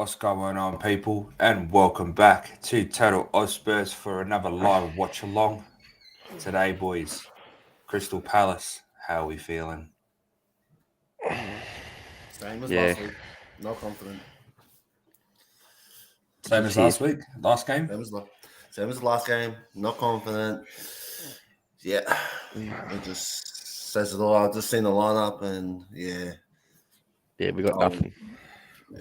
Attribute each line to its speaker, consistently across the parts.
Speaker 1: What's going on, people? And welcome back to Total Hotspurs for another live watch along. Today, boys, Crystal Palace. How are we feeling?
Speaker 2: Same as
Speaker 3: Yeah,
Speaker 2: last week. No confident.
Speaker 1: Same
Speaker 3: just
Speaker 1: as
Speaker 3: here.
Speaker 1: last week, last game.
Speaker 2: Same as the last game. Not confident. Yeah, it just says it all. I've just seen the lineup, and
Speaker 3: Yeah, we got
Speaker 2: um,
Speaker 3: nothing.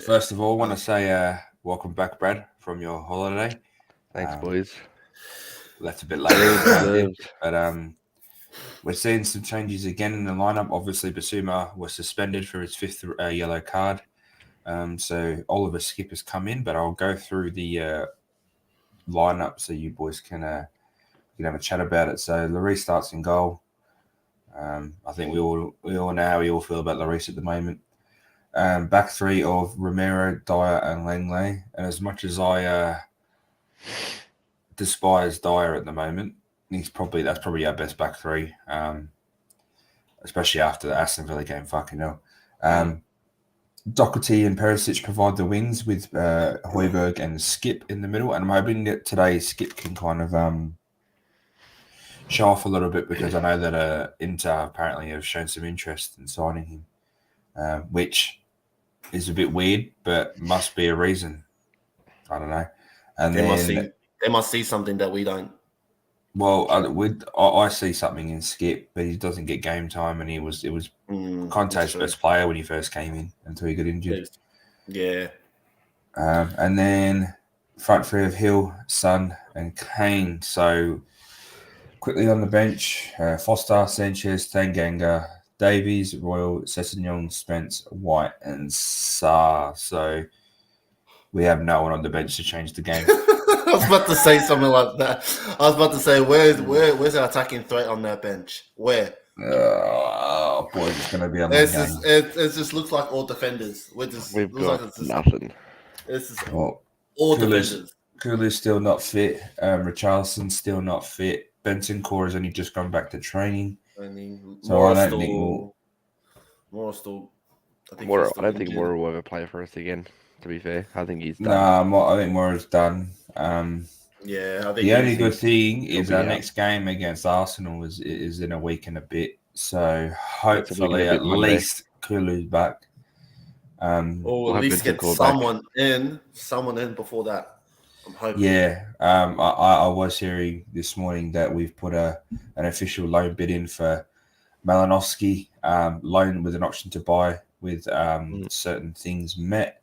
Speaker 1: First of all, I want to say welcome back, Brad, from your holiday.
Speaker 3: Thanks,
Speaker 1: Um,
Speaker 3: boys.
Speaker 1: Left a bit later
Speaker 3: Well
Speaker 1: than I did,
Speaker 3: deserved.
Speaker 1: but we're seeing some changes again in the lineup. Obviously, Basuma was suspended for his fifth yellow card. So Oliver Skip has come in, but I'll go through the lineup so you boys can have a chat about it. So Lloris starts in goal. I think we all know how we all feel about Lloris at the moment. Back three of Romero, Dyer, and Langley. And as much as I despise Dyer at the moment, that's probably our best back three. Especially after the Aston Villa game. Fucking hell. Doherty and Perisic provide the wings with Højbjerg and Skip in the middle, and I'm hoping that today Skip can kind of show off a little bit because I know that Inter apparently have shown some interest in signing him, which is a bit weird, but must be a reason. I don't know. And
Speaker 2: they must see something that we don't.
Speaker 1: well, I see something in Skip, but he doesn't get game time, and it was Conte's best player when he first came in until he got injured.
Speaker 2: Yeah.
Speaker 1: And then front three of Hill, Son, and Kane. So quickly on the bench, Foster, Sanchez, Tanganga, Davies, Royal, Sessegnon, Spence, White, and Sarr. So we have no one on the bench to change the game.
Speaker 2: I was about to say something like that. I was about to say, where's our attacking threat on that bench? Where?
Speaker 1: Oh, boy, it's going to be a long game.
Speaker 2: It just looks like all defenders.
Speaker 3: We've got nothing.
Speaker 2: This is all defenders.
Speaker 1: Kulu's still not fit. Richarlison's still not fit. Benson Core has only just gone back to training.
Speaker 2: So I don't think Moore still.
Speaker 3: I don't think Moore will ever play for us again. To be fair, I think he's done.
Speaker 1: I think Moore's done.
Speaker 2: I think
Speaker 1: the only good thing is our next game against Arsenal is in a week and a bit. So hopefully at least Kulu's back.
Speaker 2: Or at least get someone in before that. I'm hoping.
Speaker 1: Yeah, I was hearing this morning that we've put an official loan bid in for Malinowski, loan with an option to buy with certain things met.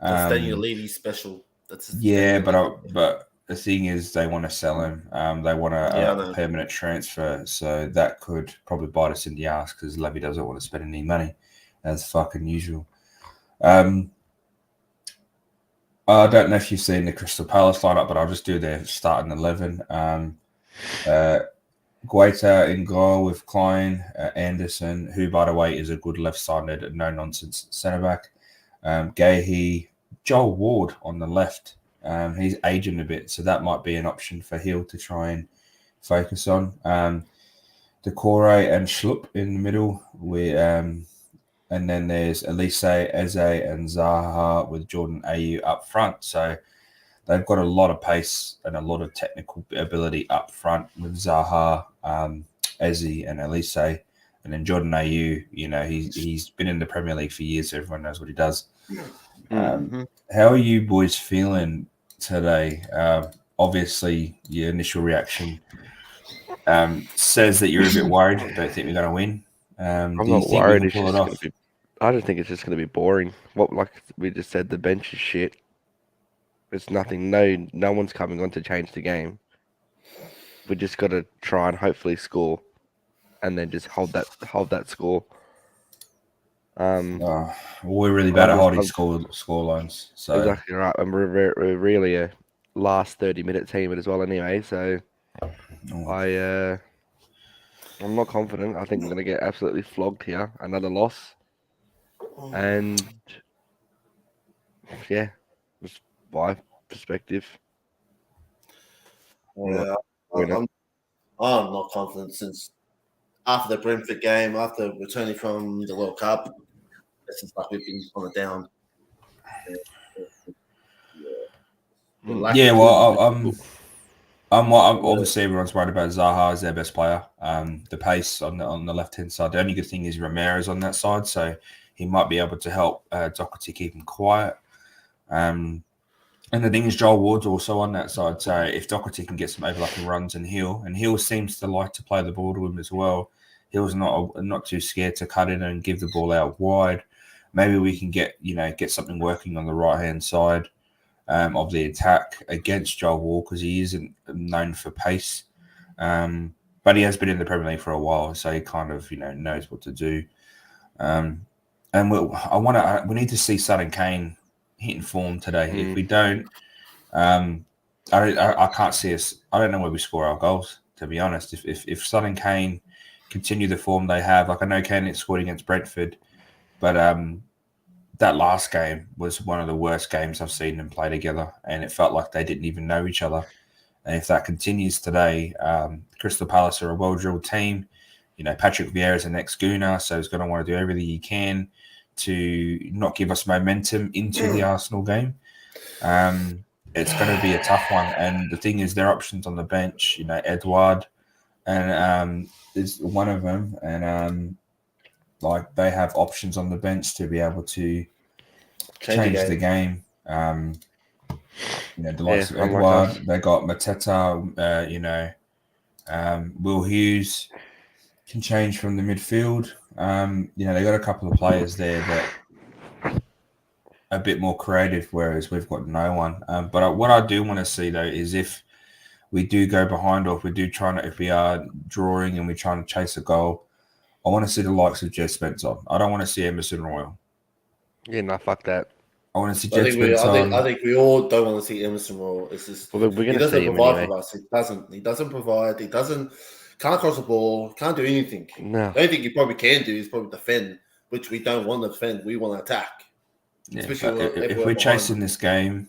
Speaker 2: That's Daniel Levy's special. But
Speaker 1: the thing is, they want to sell him. They want a permanent transfer, so that could probably bite us in the ass because Levy doesn't want to spend any money, as fucking usual. I don't know if you've seen the Crystal Palace lineup, but I'll just do their starting 11. Guaita in goal with Klein, Anderson, who, by the way, is a good left-sided, no-nonsense centre-back. Gahey, Joel Ward on the left. He's aging a bit, so that might be an option for Hill to try and focus on. Decore and Schlupp in the middle. And then there's Elise, Eze, and Zaha with Jordan Ayew up front. So they've got a lot of pace and a lot of technical ability up front with Zaha, Eze, and Elise. And then Jordan Ayew, he's been in the Premier League for years, so everyone knows what he does. How are you boys feeling today? Obviously, your initial reaction says that you're a bit worried. Don't think we're going to win.
Speaker 3: I'm not worried. I just think it's just going to be boring. Like we just said, the bench is shit. It's nothing. No one's coming on to change the game. We just got to try and hopefully score, and then just hold that score.
Speaker 1: We're really bad at holding score lines. So
Speaker 3: exactly right, and we're really a last 30-minute team as well. Anyway, so I'm not confident. I think we're going to get absolutely flogged here. Another loss. And yeah, just my perspective.
Speaker 2: Yeah, I'm not confident since after the Brentford game, after returning from the World Cup, it's just like we've been on a down.
Speaker 1: Yeah, well, I'm obviously everyone's worried about Zaha as their best player. The pace on the left hand side. The only good thing is Ramirez on that side, so he might be able to help Doherty keep him quiet. And the thing is, Joel Ward's also on that side. So if Doherty can get some overlapping runs and Hill seems to like to play the ball to him as well. Hill's not too scared to cut in and give the ball out wide. Maybe we can get something working on the right hand side of the attack against Joel Ward, because he isn't known for pace. But he has been in the Premier League for a while, so he kind of knows what to do. And we need to see Son Kane hitting form today. If we don't, I can't see us. I don't know where we score our goals, to be honest. If Son and Kane continue the form they have, like I know Kane scored against Brentford, but that last game was one of the worst games I've seen them play together, and it felt like they didn't even know each other. And if that continues today, Crystal Palace are a well-drilled team. Patrick Vieira is an ex-Gooner, so he's going to want to do everything he can to not give us momentum into the Arsenal game. It's going to be a tough one. And the thing is, their options on the bench, Edouard and is one of them. And they have options on the bench to be able to change the game. The likes of Edouard, they got Mateta, Will Hughes can change from the midfield. They got a couple of players there that are a bit more creative, whereas we've got no one. But what I do want to see though is if we do go behind, or if we are drawing and we're trying to chase a goal, I want to see the likes of Jed Spencer. I don't want to see Emerson Royal.
Speaker 3: Yeah, no, fuck that.
Speaker 1: I want to see Jed Spencer.
Speaker 2: I think we all don't want to see Emerson Royal. It's just
Speaker 3: we're going
Speaker 2: he
Speaker 3: to see
Speaker 2: doesn't provide for us. He doesn't provide. He can't cross the ball. Can't do anything.
Speaker 3: No.
Speaker 2: The only thing he probably can do is probably defend, which we don't want to defend. We want to attack.
Speaker 1: Yeah, if we're chasing this game,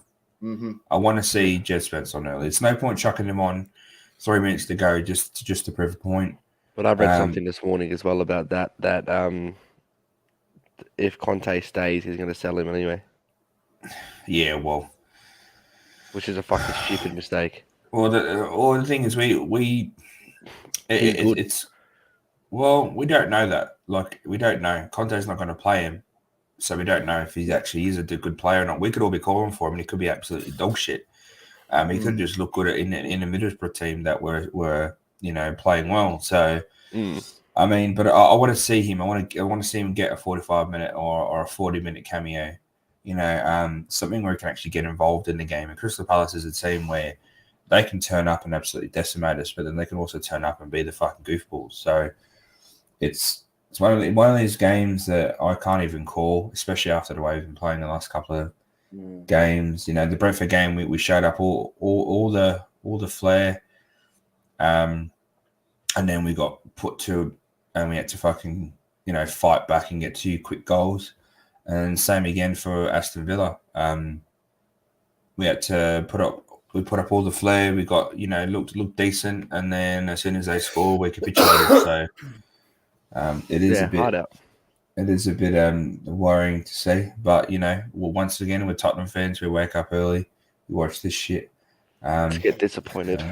Speaker 1: I want to see Jed Spencer on early. It's no point chucking him on 3 minutes to go just to prove a point.
Speaker 3: But I read something this morning as well about that if Conte stays, he's going to sell him anyway.
Speaker 1: Yeah, well,
Speaker 3: which is a fucking stupid mistake.
Speaker 1: Well, the thing is, we don't know that. Like, we don't know. Conte's not going to play him, so we don't know if he actually is a good player or not. We could all be calling for him, and he could be absolutely dog shit. He could just look good in a Middlesbrough team that were playing well. So, I mean, but I want to see him. I want to see him get a 45-minute or a 40-minute cameo. Something where he can actually get involved in the game. And Crystal Palace is a team where they can turn up and absolutely decimate us, but then they can also turn up and be the fucking goofballs. So it's one of these games that I can't even call, especially after the way we've been playing the last couple of games. The Brentford game, we showed up all the flair, and then we got put to, and we had to fucking fight back and get 2 quick goals. And same again for Aston Villa. We had to put up all the flair. We got looked decent, and then as soon as they score, we capitulated. So it is a bit worrying to see. But once again, we're Tottenham fans. We wake up early. We watch this shit.
Speaker 3: Get disappointed.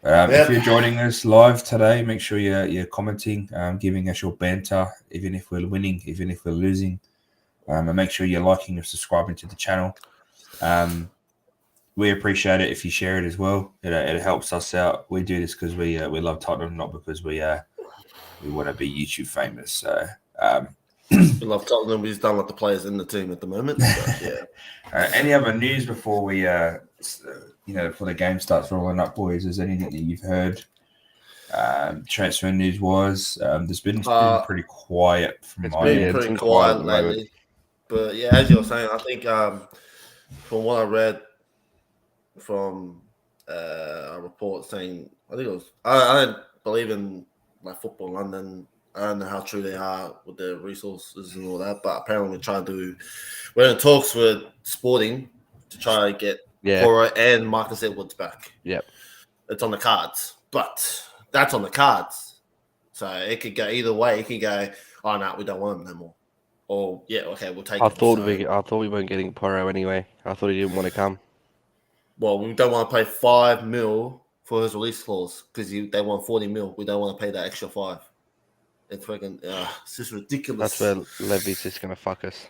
Speaker 1: If you're joining us live today, make sure you're commenting, giving us your banter, even if we're winning, even if we're losing. And make sure you're liking and subscribing to the channel. We appreciate it if you share it as well. It helps us out. We do this because we love Tottenham, not because we want to be YouTube famous. So
Speaker 2: we love Tottenham. We just don't like the players in the team at the moment. But, yeah.
Speaker 1: Any other news before we before the game starts rolling up, boys? Is there anything that you've heard? Transfer news wise, there's been pretty quiet from my end.
Speaker 2: It's been pretty quiet lately. But yeah, as you were saying, I think from what I read from a report saying, I think it was, I don't believe in like Football London. I don't know how true they are with their resources and all that, but apparently we're in talks with Sporting to try to get Cora and Marcus Edwards back.
Speaker 3: Yep.
Speaker 2: It's on the cards, but that's on the cards. So it could go either way. It could go, oh no, we don't want him no more. Or we'll take.
Speaker 3: I thought we weren't getting Porro anyway. I thought he didn't want to come.
Speaker 2: well, we don't want to pay $5 million for his release clause because they want $40 million. We don't want to pay that extra 5. It's freaking, it's just ridiculous.
Speaker 3: That's where Levy's just gonna fuck us.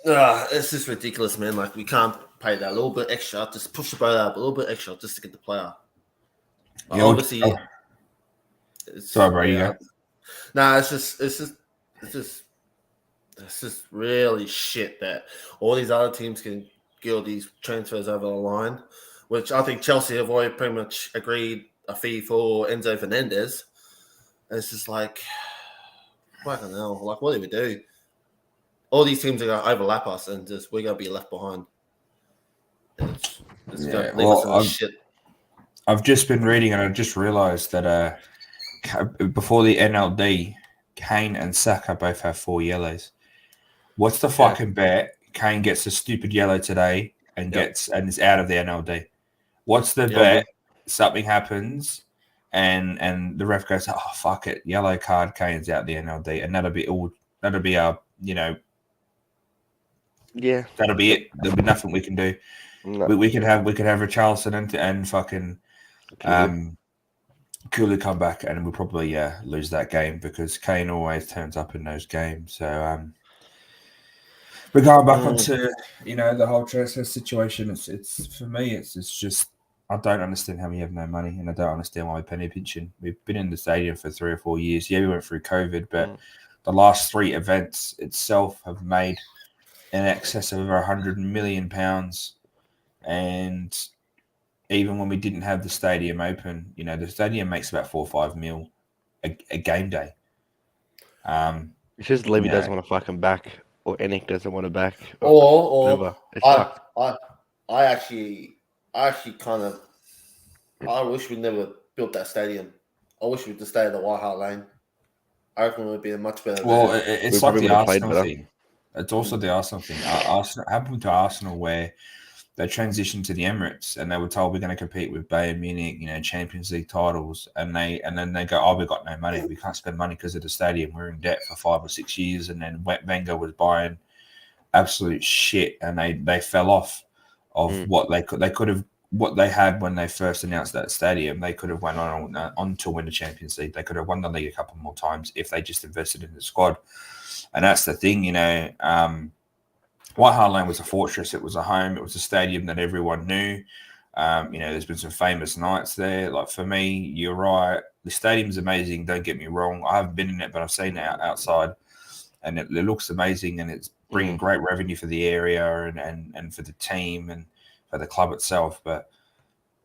Speaker 2: It's just ridiculous, man. Like we can't pay that a little bit extra. Just push the boat up a little bit extra just to get the player.
Speaker 1: Yeah,
Speaker 2: obviously,
Speaker 1: sorry, bro. You go.
Speaker 2: Nah, it's just really shit that all these other teams can get all these transfers over the line, which I think Chelsea have already pretty much agreed a fee for Enzo Fernandez. And it's just like, fucking hell, like what do we do? All these teams are going to overlap us, and just we're going to be left behind. It's going to leave us in this shit.
Speaker 1: I've just been reading, and I just realised that before the NLD, Kane and Saka both have 4 yellows. What's the fucking bet? Kane gets a stupid yellow today and is out of the NLD. What's the bet? Something happens, and the ref goes, "Oh fuck it, yellow card, Kane's out the NLD," and that'll be all. That'll be our,
Speaker 3: Yeah,
Speaker 1: that'll be it. There'll be nothing we can do.
Speaker 3: No.
Speaker 1: We could have Richarlison and fucking Kulu come back, and we'll probably lose that game because Kane always turns up in those games. So we're going back onto the whole transfer situation. It's for me. It's just I don't understand how we have no money, and I don't understand why we're penny pinching. We've been in the stadium for 3 or 4 years. Yeah, we went through COVID, but the last 3 events itself have made in excess of over £100 million, and even when we didn't have the stadium open, the stadium makes about 4 or 5 mil a game day.
Speaker 3: It's just Levy doesn't want to fuck him back, or Enik doesn't want to back,
Speaker 2: or
Speaker 3: it's fucked.
Speaker 2: I actually kind of I wish we never built that stadium. I wish we'd just stay at the White Hart Lane. I reckon it would be a much better.
Speaker 1: Well, it's like the Arsenal thing. It's also the Arsenal thing. Arsenal happened to Arsenal where they transitioned to the Emirates and they were told we're going to compete with Bayern Munich, Champions League titles, and then they go, we've got no money. We can't spend money because of the stadium. We're in debt for 5 or 6 years, and then Wenger was buying absolute shit, and they fell off of what they could have. What they had when they first announced that stadium, they could have went on to win the Champions League. They could have won the league a couple more times if they just invested in the squad. And that's the thing, White Hart Lane was a fortress. It was a home. It was a stadium that everyone knew. There's been some famous nights there. Like for me, you're right. The stadium's amazing. Don't get me wrong. I haven't been in it, but I've seen it outside, and it looks amazing, and it's bringing great revenue for the area and for the team and for the club itself. But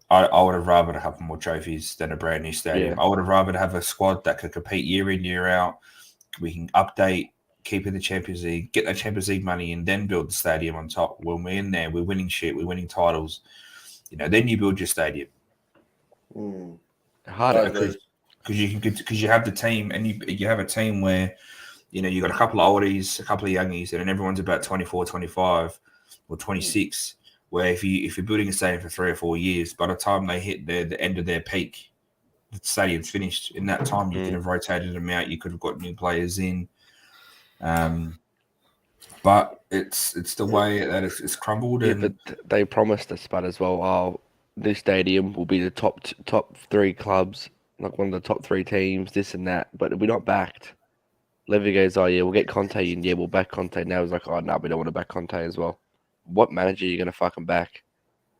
Speaker 1: I would have rather a couple more trophies than a brand new stadium. I would have rather have a squad that could compete year in, year out. We can update, keep in the Champions League, get that Champions League money, and then build the stadium on top. When we're in there, we're winning shit, we're winning titles. Then you build your stadium.
Speaker 3: Harder
Speaker 1: because you have the team, and you have a team where you got a couple of oldies, a couple of youngies, and then everyone's about 24, 25, or 26. Where if you're building a stadium for 3 or 4 years, by the time they hit the end of their peak, the stadium's finished. In that time, you could have rotated them out. You could have got new players in. But it's the way that it's crumbled.
Speaker 3: Yeah, but they promised us, but as well, this stadium will be the top 3 clubs, like one of the top 3 teams, this and that. But we're not backed. Levy goes, we'll get Conte in. Yeah, we'll back Conte. Now it's like, we don't want to back Conte as well. What manager are you going to fucking back?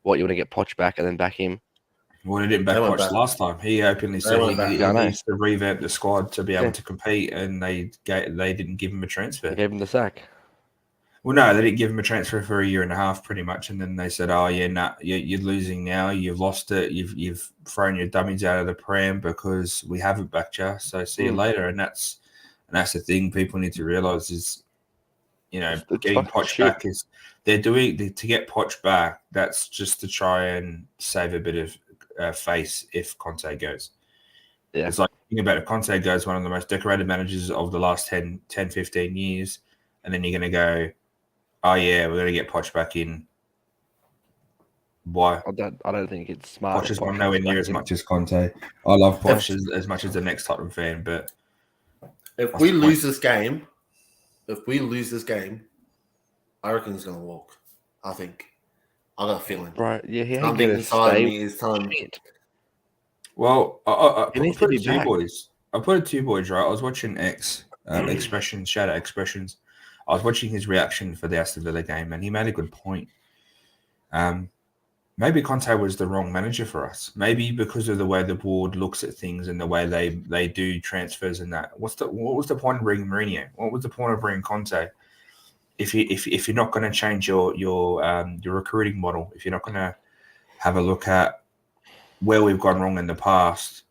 Speaker 3: What, you want to get Poch back and then back him?
Speaker 1: Well, they didn't back Poch last time. He openly said he needs to revamp the squad to be able to compete, and they didn't give him a transfer.
Speaker 3: They gave him the sack.
Speaker 1: Well, no, they didn't give him a transfer for a year and a half, pretty much, and then they said, you're losing now. You've lost it. You've thrown your dummies out of the pram because we haven't backed you. So see you later. And that's the thing people need to realise is, getting Poch back is they're doing to get Poch back. That's just to try and save a bit of face if Conte goes. Yeah, it's like think about if Conte goes, one of the most decorated managers of the last 10, 15 years, and then you're going to go, we're going to get Poch back in. Why?
Speaker 3: I don't think it's smart.
Speaker 1: Poch is nowhere near as much as Conte. I love Poch as much as the next Tottenham fan, but
Speaker 2: if we lose this game, I reckon he's going to walk. I think I got a feeling.
Speaker 3: Right? Yeah, he ain't
Speaker 2: Something
Speaker 3: gonna
Speaker 2: inside of
Speaker 3: stay.
Speaker 2: me is telling me.
Speaker 3: Shit.
Speaker 1: Well,
Speaker 3: He
Speaker 1: I
Speaker 3: needs to
Speaker 1: put
Speaker 3: be
Speaker 1: it to you
Speaker 3: back.
Speaker 1: boys. I put it to you boys, right? I was watching Expressions, Shadow Expressions. I was watching his reaction for the Aston Villa game, and he made a good point. Maybe Conte was the wrong manager for us. Maybe because of the way the board looks at things and the way they do transfers and that. What was the point of bringing Mourinho? What was the point of bringing Conte? If you're not going to change your recruiting model, if you're not going to have a look at where we've gone wrong in the past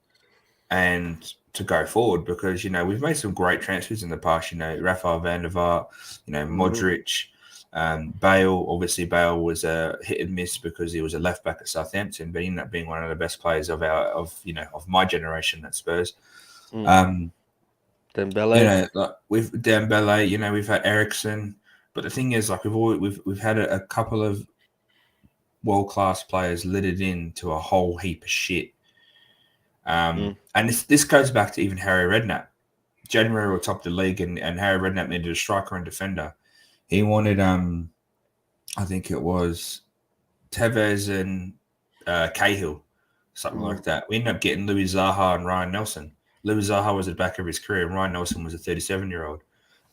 Speaker 1: and to go forward, because we've made some great transfers in the past. Rafael van der Vaart, Modric, Bale. Obviously, Bale was a hit and miss because he was a left back at Southampton, but he ended up being one of the best players of my generation at Spurs.
Speaker 3: Dembele.
Speaker 1: With Dembele, we've had Eriksen, but the thing is, we've had a couple of world-class players littered into a whole heap of shit. And this goes back to even Harry Redknapp. January were top of the league, and Harry Redknapp needed a striker and defender. He wanted, I think it was Tevez and Cahill, something like that. We ended up getting Louis Zaha and Ryan Nelson. Louis Zaha was at the back of his career, and Ryan Nelson was a 37-year-old.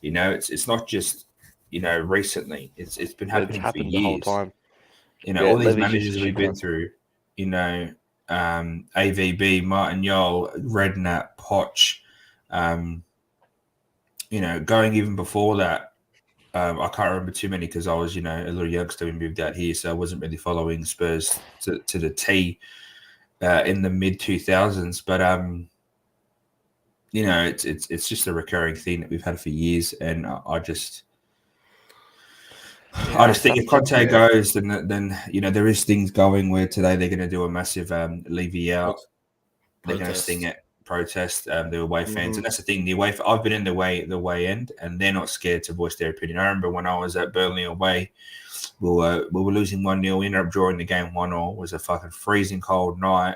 Speaker 1: It's not just recently. It's been happening for years.
Speaker 3: The whole time.
Speaker 1: All these managers we've been through. AVB, Martin Yole, Redknapp, Poch. Going even before that, I can't remember too many because I was, a little youngster when we moved out here, so I wasn't really following Spurs to the T in the mid 2000s. But it's just a recurring thing that we've had for years, and I just think if Conte goes, then there is things going where today they're going to do a massive levy out. They're going to sting it. Protest the away fans, and that's the thing. The away, I've been in the way end, and they're not scared to voice their opinion. I remember when I was at Burnley away, we were losing 1-0. We ended up drawing the game 1-0. It was a fucking freezing cold night,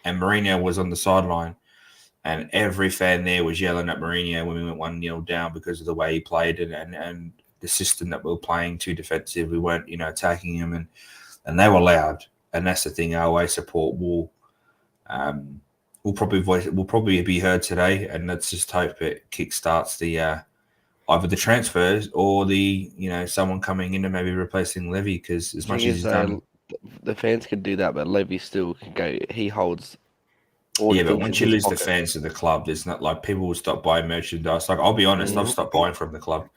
Speaker 1: and Mourinho was on the sideline, and every fan there was yelling at Mourinho when we went 1-0 down because of the way he played and the system that we were playing too defensive. We weren't attacking him, and they were loud. And that's the thing. Our away support will probably be heard today, and let's just hope it kickstarts the either the transfers or the someone coming in and maybe replacing Levy, because as much as he's done,
Speaker 3: the fans can do that, but Levy still can go. He holds.
Speaker 1: But once you lose the fans of the club, there's not like people will stop buying merchandise. Like I'll be honest, I've stopped buying from the club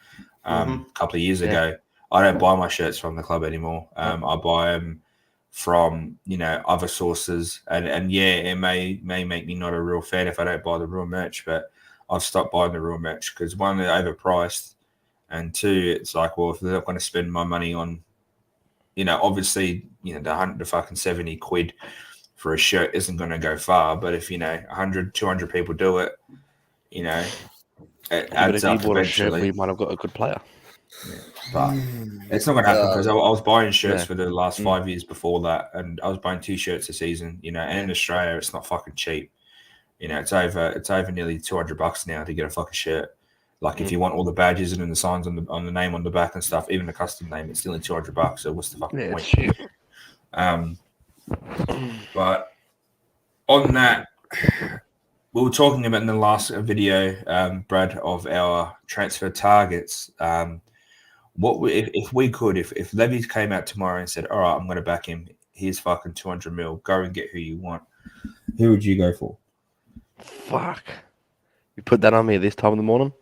Speaker 1: a couple of years ago. I don't buy my shirts from the club anymore. I buy them from other sources, and it may make me not a real fan if I don't buy the real merch, but I've stopped buying the real merch because one, they're overpriced, and two, it's like, well, if they're not going to spend my money on obviously the fucking 70 quid for a shirt isn't going to go far, but if 100 200 people do it, it adds up eventually.
Speaker 3: We might have got a good player.
Speaker 1: But it's not going to happen because I was buying shirts for the last 5 years before that, and I was buying T-shirts a season. And in Australia, it's not fucking cheap. It's over nearly $200 now to get a fucking shirt. Like if you want all the badges and then the signs on the name on the back and stuff, even the custom name, it's still in $200. So what's the fucking point?
Speaker 3: Shit.
Speaker 1: But on that, we were talking about in the last video, Brad, of our transfer targets. If Levy came out tomorrow and said, all right, I'm going to back him, here's fucking 200 mil, go and get who you want, who would you go for?
Speaker 3: Fuck. You put that on me this time of the morning?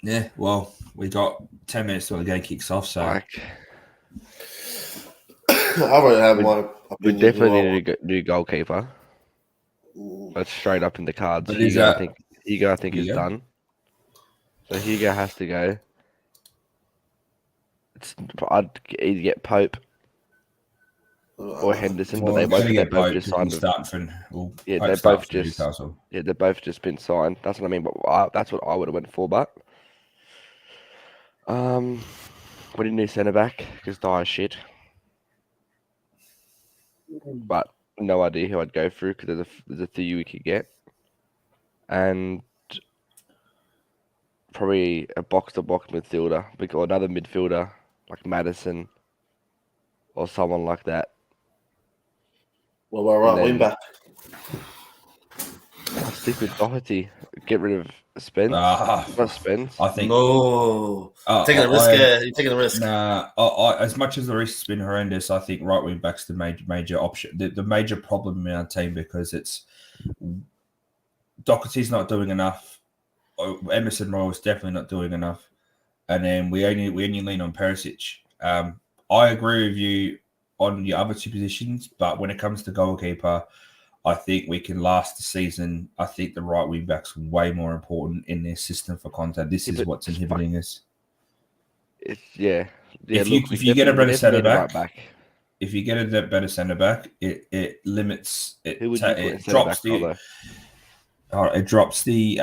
Speaker 1: Yeah, well, we got 10 minutes till the game kicks off, so.
Speaker 2: I already have my opinion.
Speaker 3: We definitely need a new goalkeeper. That's straight up in the cards. Hugo, I think is done. So Hugo has to go. I'd either get Pope or Henderson, but they've both just signed. They've both just been signed. That's what I mean. But that's what I would have went for. But we didn't need centre back because Dyer's shit. But no idea who I'd go through because there's a few we could get, and probably a box-to-box midfielder, or another midfielder like Madison or someone like that.
Speaker 2: Well, we're right wing back.
Speaker 3: I'll stick with Doherty. Get rid of Spence. Not Spence.
Speaker 1: I think
Speaker 2: no. Taking a risk. You're taking a risk.
Speaker 1: Nah, as much as the risk has been horrendous, I think right wing back's the major option, the major problem in our team, because it's Doherty's not doing enough. Emerson Royal is definitely not doing enough, and then we only lean on Perisic. I agree with you on the other two positions, but when it comes to goalkeeper, I think we can last the season. I think the right wing back's way more important in their system for content. This is what's inhibiting us. If you get a better centre back, if you get a better centre back, it limits it.
Speaker 3: Who would you put
Speaker 1: It drops the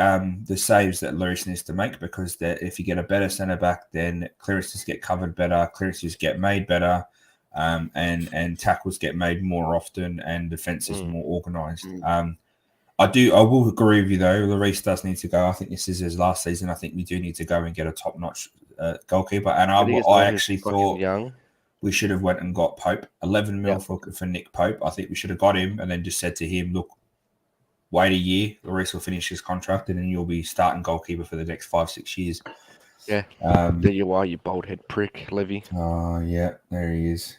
Speaker 1: saves that Lloris needs to make, because if you get a better centre back, then clearances get covered better, clearances get made better, and tackles get made more often, and defence is more organised. I will agree with you though. Lloris does need to go. I think this is his last season. I think we do need to go and get a top-notch goalkeeper. And I actually thought we should have went and got Pope. 11 mil for Nick Pope. I think we should have got him and then just said to him, look, wait a year. Lloris will finish his contract, and then you'll be starting goalkeeper for the next 5-6 years.
Speaker 3: Yeah. There you are, you bald head prick, Levy.
Speaker 1: Oh yeah, there he is.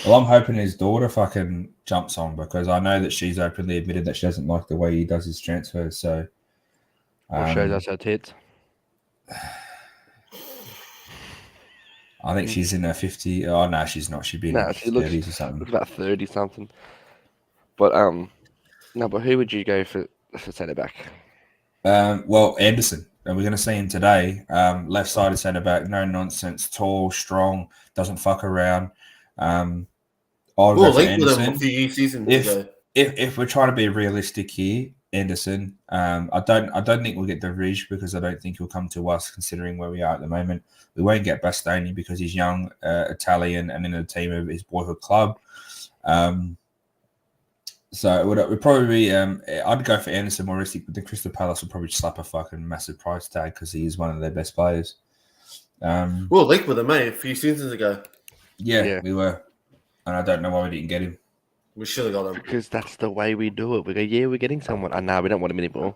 Speaker 1: Well, I'm hoping his daughter fucking jumps on, because I know that she's openly admitted that she doesn't like the way he does his transfers. So,
Speaker 3: shows us her tits.
Speaker 1: I think she's in her 50. Oh no, she's not. She'd be in her 30s or something.
Speaker 3: Looks about 30 something. But but who would you go for centre back?
Speaker 1: Well, Anderson. And we're going to see him today. Left-sided centre back, no nonsense, tall, strong, doesn't fuck around. I'll go for Anderson. If we're trying to be realistic here, Anderson. I don't think we'll get the Ridge, because I don't think he'll come to us, considering where we are at the moment. We won't get Bastoni because he's young, Italian, and in a team of his boyhood club. So it would probably be. I'd go for Anderson more realistic, but the Crystal Palace would probably slap a fucking massive price tag, because he is one of their best players.
Speaker 2: Linked with him, mate, a few seasons ago.
Speaker 1: Yeah, we were, and I don't know why we didn't get him.
Speaker 2: We should have got him,
Speaker 3: because that's the way we do it. We go, we're getting someone. And we don't want him anymore.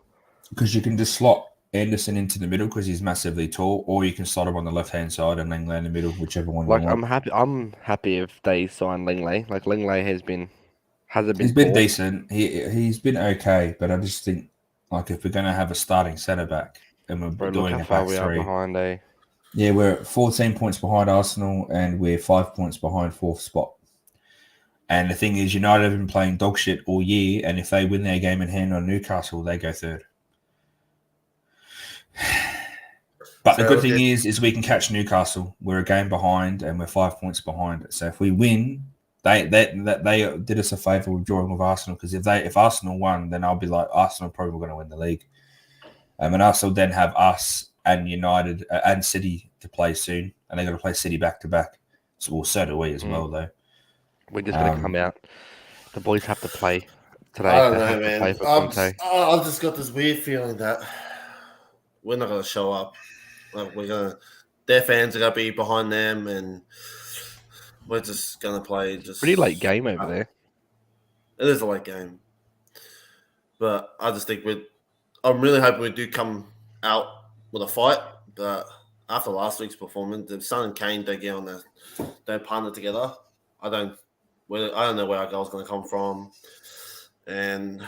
Speaker 1: Because you can just slot Anderson into the middle because he's massively tall, or you can slot him on the left-hand side and Lenglet in the middle, whichever one you want.
Speaker 3: I'm happy if they sign Lenglet. Like, Lenglet
Speaker 1: He's been decent. He's been okay, but I just think, like, if we're going to have a starting centre back and we're doing a back three,
Speaker 3: behind,
Speaker 1: yeah, we're 14 points behind Arsenal and we're 5 points behind fourth spot. And the thing is, United have been playing dog shit all year, and if they win their game in hand on Newcastle, they go third. But the good thing is we can catch Newcastle. We're a game behind and we're 5 points behind. So if we win, they did us a favour with drawing with Arsenal, because if Arsenal won, then I'll be like, Arsenal probably going to win the league. And Arsenal then have us and United and City to play soon, and they're going to play City back to back. So do we as well, though.
Speaker 3: We're just going to come out. The boys have to play today.
Speaker 2: I don't know, man. I've just got this weird feeling that we're not going to show up. Like, their fans are going to be behind them, and we're just going to play
Speaker 3: pretty late game over there.
Speaker 2: It is a late game. But I just think I'm really hoping we do come out with a fight. But after last week's performance, if Son and Kane don't get on their partner together, I don't know where our goal's going to come from. And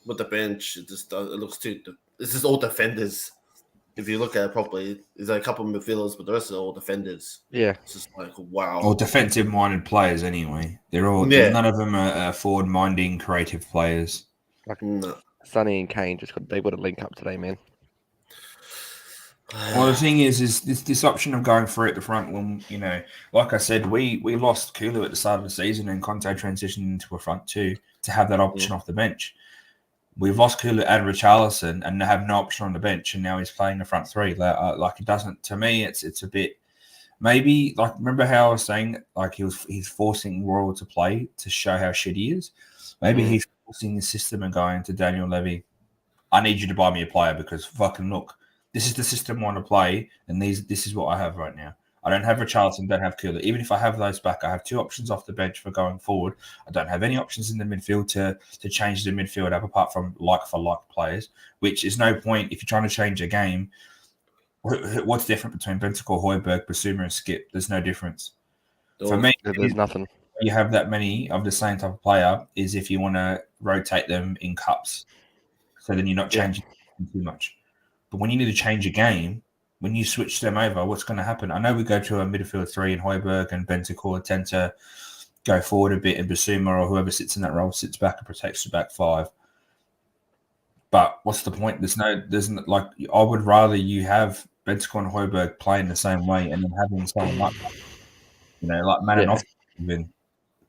Speaker 2: with the bench, it looks it's just all defenders. If you look at it properly, there's a couple of midfielders, but the rest are all defenders.
Speaker 3: Yeah.
Speaker 2: It's just like, wow.
Speaker 1: Or defensive-minded players anyway. They're all none of them are forward-minding, creative players.
Speaker 3: Like Sonny and Kane they've got to link up today, man.
Speaker 1: Well, the thing is this option of going for it at the front when, like I said, we lost Kulu at the start of the season and Conte transitioned into a front two to have that option off the bench. We've lost Kulu and Richarlison and have no option on the bench, and now he's playing the front three. Like, it doesn't, to me, it's a bit, maybe, like, remember how I was saying, like, he's forcing Royal to play to show how shit he is? Maybe he's forcing the system and going to Daniel Levy, I need you to buy me a player because fucking look, this is the system I want to play, and this is what I have right now. I don't have Richarlison, don't have Kula. Even if I have those back, I have 2 options off the bench for going forward. I don't have any options in the midfield to change the midfield up apart from like-for-like players, which is no point if you're trying to change a game. What's different between Bentancur, Højbjerg, Basuma, and Skip? There's no difference. For me,
Speaker 3: there's nothing.
Speaker 1: You have that many of the same type of player is if you want to rotate them in cups. So then you're not changing too much. But when you need to change a game, when you switch them over, what's going to happen? I know we go to a midfield 3 and Højbjerg and Bentancur tend to go forward a bit and Basuma or whoever sits in that role sits back and protects the back 5. But what's the point? Like I would rather you have Bentancur and Højbjerg playing the same way and then having someone like like Manon even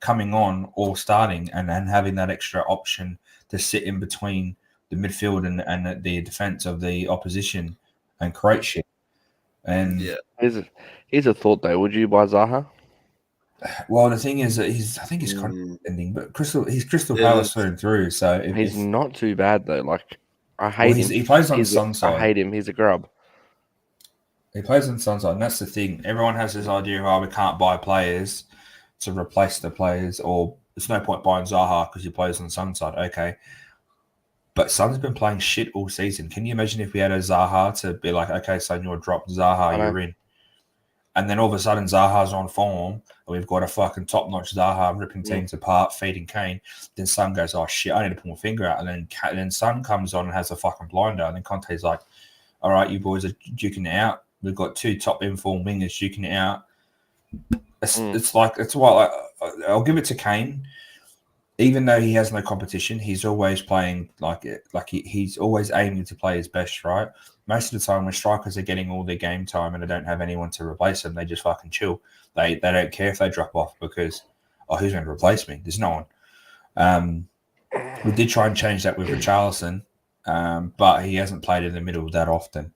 Speaker 1: coming on or starting and having that extra option to sit in between the midfield and the defense of the opposition and create shit. And
Speaker 3: here's a thought though. Would you buy Zaha?
Speaker 1: Well, the thing is that I think he's kind of ending, but he's Crystal Palace through and through. So
Speaker 3: he's not too bad though. Like I hate him.
Speaker 1: He plays on the sun side.
Speaker 3: I hate him. He's a grub.
Speaker 1: He plays on the sun side, and that's the thing. Everyone has this idea of we can't buy players to replace the players, or there's no point buying Zaha because he plays on the sun side. Okay. But Son's been playing shit all season. Can you imagine if we had a Zaha to be like, okay, son, you're dropped, Zaha, you're in. And then all of a sudden Zaha's on form, and we've got a fucking top-notch Zaha ripping teams apart, feeding Kane. Then Son goes, oh, shit, I need to pull my finger out. And then Son comes on and has a fucking blinder. And then Conte's like, all right, you boys are duking it out. We've got 2 top informed wingers duking it out. I'll give it to Kane. Even though he has no competition, he's always playing he's always aiming to play his best, right? Most of the time when strikers are getting all their game time and they don't have anyone to replace them, they just fucking chill. They don't care if they drop off because, who's going to replace me? There's no one. We did try and change that with Richarlison, but he hasn't played in the middle that often,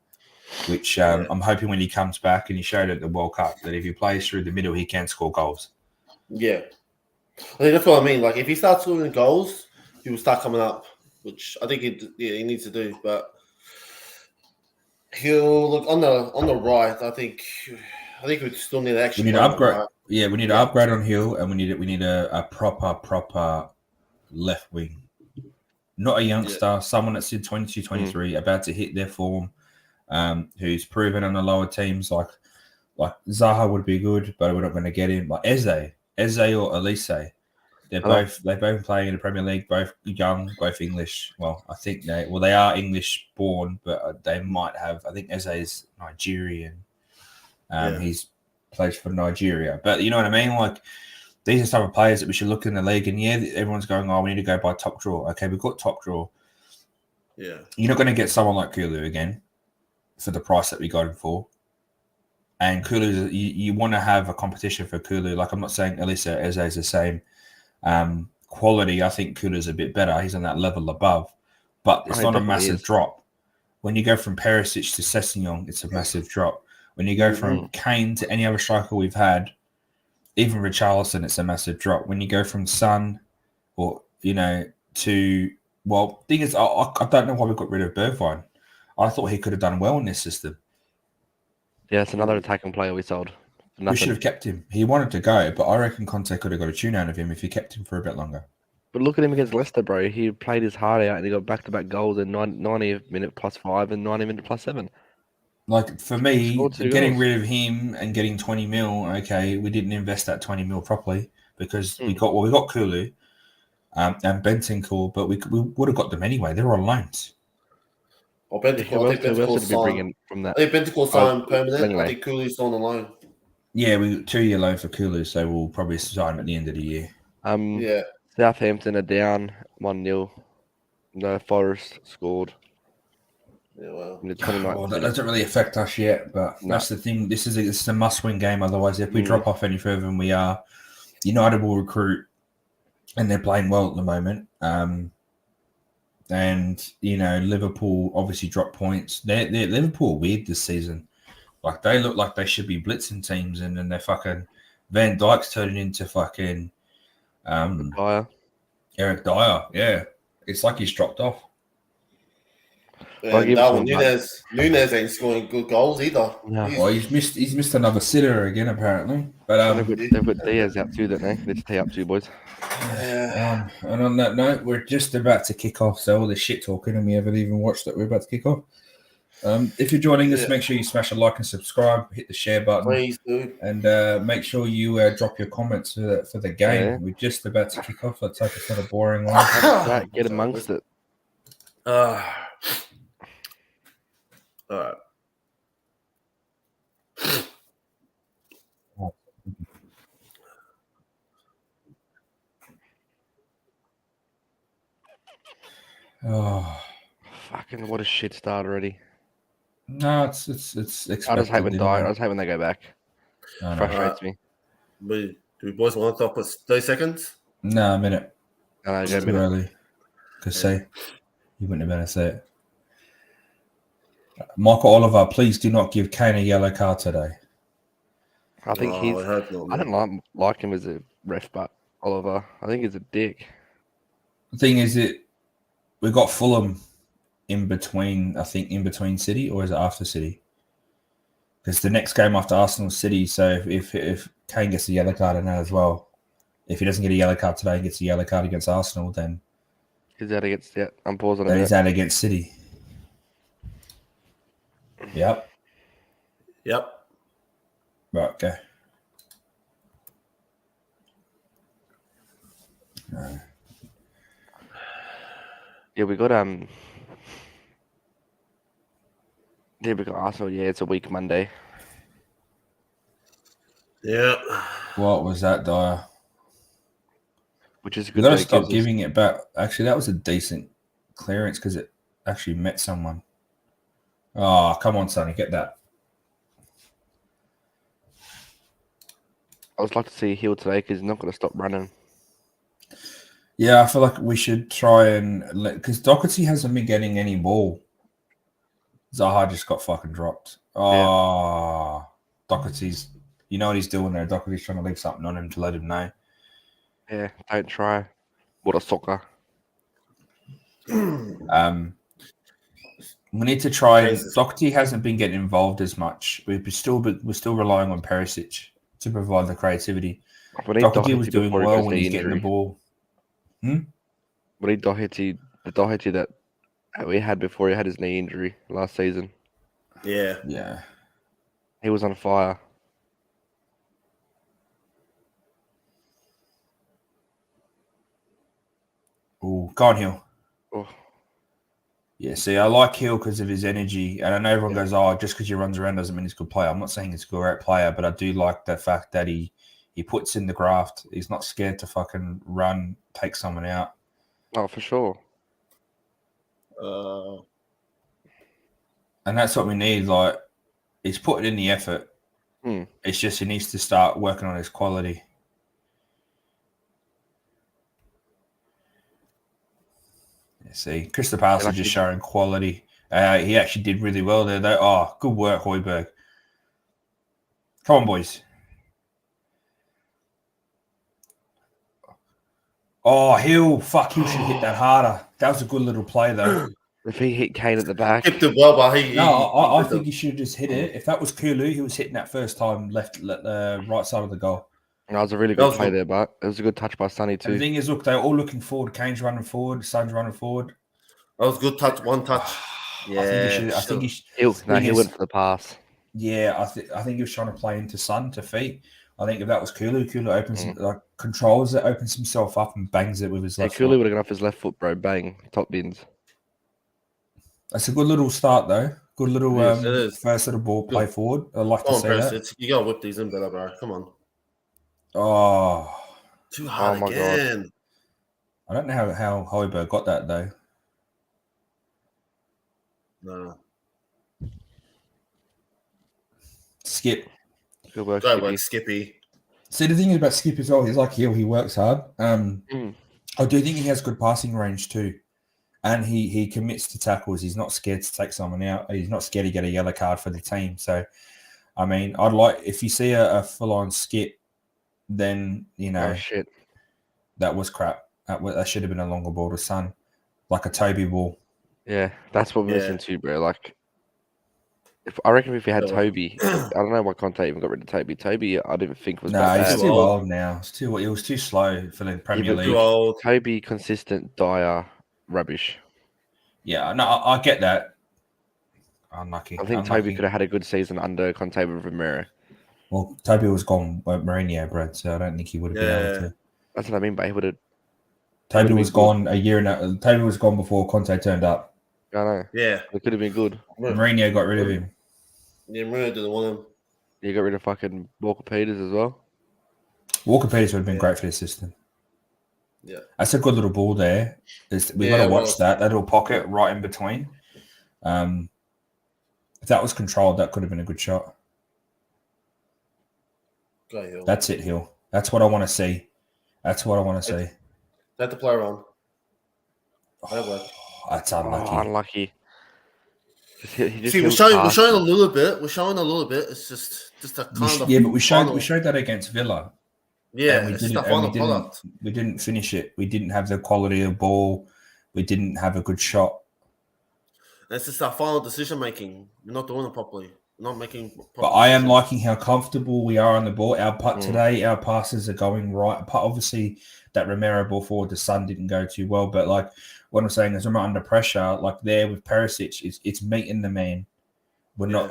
Speaker 1: which I'm hoping when he comes back, and he showed at the World Cup that if he plays through the middle, he can score goals.
Speaker 2: Yeah. I think that's what I mean. Like, if he starts scoring goals, he will start coming up, which I think he needs to do. But he'll look on the right. I think we still need action.
Speaker 1: We need to upgrade. Right. Yeah, we need to upgrade on Hill, and we need a proper left wing, not a youngster, someone that's in 22, 23, about to hit their form, who's proven on the lower teams. Like Zaha would be good, but we're not going to get him. Like Eze or Elise, they're both playing in the Premier League, both young, both English. Well, I think they are English born, but they might have. I think Eze is Nigerian. He's plays for Nigeria, but you know what I mean. Like these are some of the players that we should look in the league, and everyone's going, we need to go by top draw. Okay, we've got top draw.
Speaker 2: Yeah,
Speaker 1: you're not going to get someone like Kulu again for the price that we got him for. And Kulu, you want to have a competition for Kulu. Like, I'm not saying Elisa Eze is the same quality. I think Kulu's a bit better. He's on that level above. But it's not a massive drop. When you go from Perisic to Sessegnon, it's a massive drop. When you go from Kane to any other striker we've had, even Richarlison, it's a massive drop. When you go from Son to... Well, thing is, I don't know why we got rid of Bergwijn. I thought he could have done well in this system.
Speaker 3: Yeah, it's another attacking player we sold.
Speaker 1: We should have kept him. He wanted to go, but I reckon Conte could have got a tune out of him if he kept him for a bit longer.
Speaker 3: But look at him against Leicester, bro. He played his heart out and he got back-to-back goals in 90 minute plus 5 and 90 minute plus 7.
Speaker 1: Like, for me, getting rid of him and getting 20 mil, okay, we didn't invest that 20 mil properly because we got Kulu and Bentancur, but we would have got them anyway. They're on loans.
Speaker 2: I think Bentancur signed permanent. Anyway. I think Kulu's on the loan.
Speaker 1: Yeah, we 2-year loan for Kulu, so we'll probably sign him at the end of the year.
Speaker 3: Southampton are down 1-0. No, Forest scored.
Speaker 2: Yeah, well.
Speaker 1: That doesn't really affect us yet, but that's the thing. This is a must-win game. Otherwise, if we drop off any further than we are, United will recruit, and they're playing well at the moment. And Liverpool obviously dropped points. Liverpool are weird this season. Like, they look like they should be blitzing teams, and then they're fucking Van Dijk's turning into fucking
Speaker 3: Dyer.
Speaker 1: Eric Dyer. Yeah, it's like he's dropped off.
Speaker 2: And Darwin Nunez ain't scoring good goals either.
Speaker 3: No.
Speaker 1: Well, he's missed another sitter again apparently. But
Speaker 3: they've got Diaz out too, don't they? Let's tee up too, boys.
Speaker 1: And on that note, we're just about to kick off. So all this shit talking, and we haven't even watched that. We're about to kick off. If you're joining us, make sure you smash a like and subscribe. Hit the share button,
Speaker 2: please, dude.
Speaker 1: And make sure you drop your comments for the game. Yeah. We're just about to kick off. Let's hope it's not a boring one.
Speaker 3: Get amongst it.
Speaker 2: All right.
Speaker 1: Oh,
Speaker 3: fucking what a shit start already.
Speaker 1: No, it's expected.
Speaker 3: I just hate when they go back. Frustrates me.
Speaker 2: Do we boys want to talk for 30 seconds?
Speaker 1: No, a minute.
Speaker 3: No,
Speaker 1: too early. Because say you wouldn't have better say it. Michael Oliver, please do not give Kane a yellow card today.
Speaker 3: I think I don't like him as a ref, but Oliver, I think he's a dick.
Speaker 1: The thing is we got Fulham in between City, or is it after City? Because the next game after Arsenal is City, so if Kane gets a yellow card in that as well, if he doesn't get a yellow card today and gets a yellow card against Arsenal, then
Speaker 3: he's out against I'm pausing.
Speaker 1: Then he's out against City. Yep. Right, go. No.
Speaker 3: Yeah, we got Arsenal. Yeah, it's a week Monday.
Speaker 2: Yeah.
Speaker 1: What was that, Dyer?
Speaker 3: Which is good.
Speaker 1: You got to stop giving it back. Actually, that was a decent clearance because it actually met someone. Oh, come on, Sonny, get that.
Speaker 3: I would like to see Hill today because he's not going to stop running.
Speaker 1: Yeah, I feel like we should try and because Doherty hasn't been getting any ball. Zaha just got fucking dropped. Oh, yeah. Doherty's, you know what he's doing there. Doherty's trying to leave something on him to let him know.
Speaker 3: Yeah, don't try. What a soccer.
Speaker 1: We need to try. And Doherty hasn't been getting involved as much. We're still relying on Perisic to provide the creativity. Doherty was doing well when he's getting the ball.
Speaker 3: We need Doherty, the Doherty that we had before he had his knee injury last season.
Speaker 2: Yeah.
Speaker 3: He was on fire.
Speaker 1: Oh, go on, Hill.
Speaker 3: Oh.
Speaker 1: Yeah, see, I like Hill because of his energy. And I know everyone goes, just because he runs around doesn't mean he's a good player. I'm not saying he's a great player, but I do like the fact that he puts in the graft. He's not scared to fucking run, take someone out.
Speaker 3: Oh, for sure.
Speaker 1: And that's what we need. Like, he's putting in the effort. It's just he needs to start working on his quality. See, Crystal Palace is just showing quality. He actually did really well there, though. Oh, good work, Højbjerg. Come on, boys. Oh, Hill should hit that harder. That was a good little play, though.
Speaker 3: If he hit Kane at the back.
Speaker 2: I
Speaker 1: think he should have just hit it. If that was Kulu, he was hitting that first time right side of the goal.
Speaker 3: That was a really good play there, but it was a good touch by Sonny too.
Speaker 1: And the thing is, look, they're all looking forward. Kane's running forward. Son's running forward.
Speaker 2: That was a good touch. One touch. Yeah.
Speaker 3: He went for the pass.
Speaker 1: Yeah, I think he was trying to play into Son to feet. I think if that was Kulu opens controls it, opens himself up and bangs it with his left foot.
Speaker 3: Kulu would have gone off his left foot, bro. Bang. Top bins.
Speaker 1: That's a good little start, though. Good little first little ball play forward. I like to see that.
Speaker 2: You got to whip these in better, bro. Come on.
Speaker 1: Oh.
Speaker 2: Too hard again.
Speaker 1: God. I don't know how Højbjerg got that, though.
Speaker 2: No.
Speaker 1: Skip.
Speaker 3: Good work,
Speaker 2: Skippy.
Speaker 1: See, the thing is about Skip as well, he's like Hill. He works hard. I do think he has good passing range too. And he commits to tackles. He's not scared to take someone out. He's not scared to get a yellow card for the team. So, I mean, I'd like, if you see a full-on Skip, then, you know,
Speaker 3: shit.
Speaker 1: That was crap. That should have been a longer ball to Son, like a Toby ball.
Speaker 3: Yeah, that's what we're
Speaker 2: Yeah.
Speaker 3: missing too, bro. Like, I reckon if we had
Speaker 2: Yeah.
Speaker 3: Toby, I don't know why Conte even got rid of Toby. Toby, I didn't think was that
Speaker 1: Nah, he's
Speaker 3: bad.
Speaker 1: too old now. He was too slow for the Premier
Speaker 3: but
Speaker 2: Too
Speaker 1: League.
Speaker 2: old.
Speaker 3: Toby, consistent, dire, rubbish.
Speaker 1: Yeah, no, I get that. Unlucky.
Speaker 3: I think Toby could have had a good season under Conte with Romero.
Speaker 1: Well, Toby was gone with Mourinho, Brad, so I don't think he would have been able to.
Speaker 3: That's what I mean, but he would have.
Speaker 1: Toby was gone a year and Toby was gone before Conte turned up.
Speaker 3: I know.
Speaker 2: Yeah.
Speaker 3: It could have been good.
Speaker 1: Mourinho got rid of him.
Speaker 2: Yeah, Mourinho didn't want him.
Speaker 3: You got rid of fucking Walker Peters as well.
Speaker 1: Walker Peters would have been great for the system.
Speaker 2: Yeah.
Speaker 1: That's a good little ball there. We've got to watch that little pocket right in between. If that was controlled, that could have been a good shot.
Speaker 2: Go Hill.
Speaker 1: That's it, Hill. That's what I want to see. That's what I want to see.
Speaker 2: Let the player on.
Speaker 1: That's unlucky.
Speaker 3: Unlucky.
Speaker 2: See, we're showing a little bit. We're showing a little bit. It's just a kind of.
Speaker 1: Yeah, but we showed that against Villa.
Speaker 2: Yeah,
Speaker 1: and we didn't finish it. We didn't have the quality of the ball. We didn't have a good shot.
Speaker 2: It's just our final decision making. We're not doing it properly. We're not making.
Speaker 1: But I am liking how comfortable we are on the ball. Our putt today, our passes are going right. Obviously, that Romero ball forward to Sun didn't go too well. But like what I'm saying is, we're not under pressure. Like there with Perisic, it's meeting the man. We're not.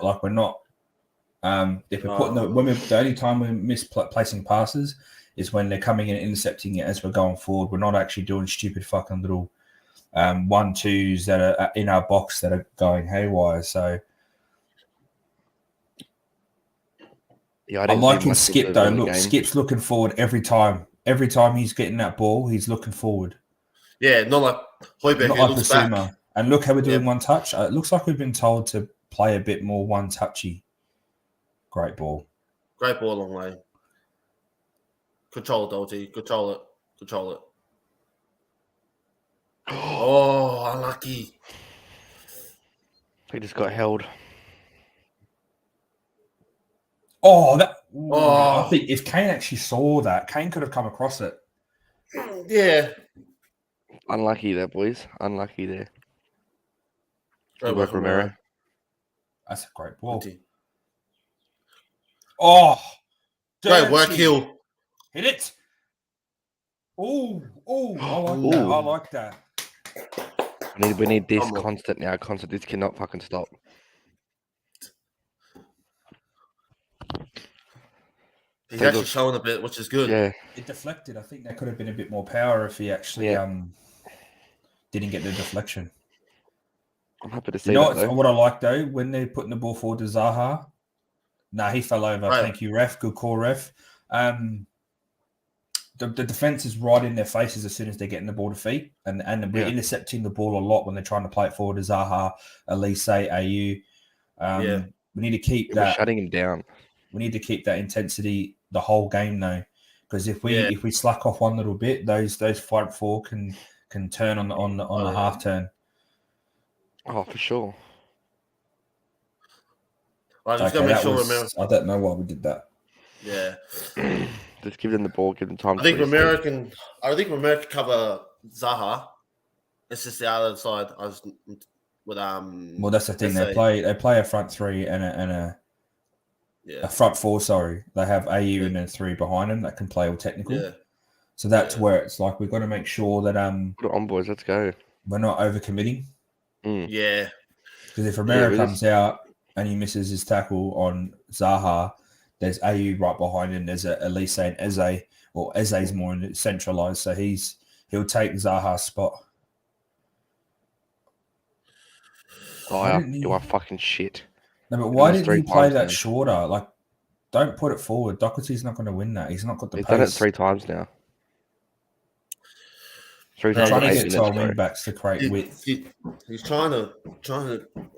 Speaker 1: If we're putting the only time we miss placing passes is when they're coming in and intercepting it as we're going forward. We're not actually doing stupid fucking little 1-2s that are in our box that are going haywire. So
Speaker 3: yeah,
Speaker 1: I'm liking Skip though. Look, Skip's looking forward every time. Every time he's getting that ball, he's looking forward.
Speaker 2: Yeah, not like Højbjerg,
Speaker 1: not like Basuma. And look how we're doing one touch. It looks like we've been told to play a bit more one touchy. Great ball.
Speaker 2: Great ball, long way. Control it, Doty. Control it. Oh, unlucky.
Speaker 3: He just got held.
Speaker 1: I think if Kane actually saw that, Kane could have come across it.
Speaker 2: Yeah.
Speaker 3: Unlucky there, boys. Unlucky there.
Speaker 2: Good work, Romero.
Speaker 1: That's a great ball.
Speaker 2: Great work, Hill.
Speaker 1: Hit it. I like that.
Speaker 3: We need this constant now. Constant. This cannot fucking stop.
Speaker 2: He's actually showing a bit, which is good.
Speaker 3: Yeah.
Speaker 1: It deflected. I think there could have been a bit more power if he actually didn't get the deflection.
Speaker 3: I'm happy to see that.
Speaker 1: What I like though, when they're putting the ball forward to Zaha. He fell over. Right. Thank you, ref. Good call, ref. The defense is right in their faces as soon as they're getting the ball to feet, and we're intercepting the ball a lot when they're trying to play it forward to Zaha, Elise, AU. We need to keep that.
Speaker 3: We're shutting him down.
Speaker 1: We need to keep that intensity the whole game though, because if we slack off one little bit, those front four can turn on the half turn.
Speaker 3: Oh, for sure.
Speaker 2: I just gotta make sure Romero.
Speaker 1: I don't know why we did that.
Speaker 2: Yeah.
Speaker 3: Just give them the ball, give them time.
Speaker 2: I think Romero can cover Zaha. It's just the other side.
Speaker 1: Well, that's the thing. They play a front three and a front four. Sorry, they have AU and a three behind them that can play all technical. Yeah. So that's where it's like we've got to make sure that
Speaker 3: put it on, boys. Let's go.
Speaker 1: We're not overcommitting.
Speaker 2: Yeah.
Speaker 1: Because if Romero comes out and he misses his tackle on Zaha, there's AU right behind him. There's Elise and Eze, or Eze's more centralised, so he'll take Zaha's spot.
Speaker 3: You are fucking shit.
Speaker 1: No, but why didn't he play that shorter? Like, don't put it forward. Doherty's not going to win that. He's not got the pace.
Speaker 3: He's done it 3 times now.
Speaker 1: 3 times. Trying to get 12 wing backs to create width.
Speaker 2: He's trying to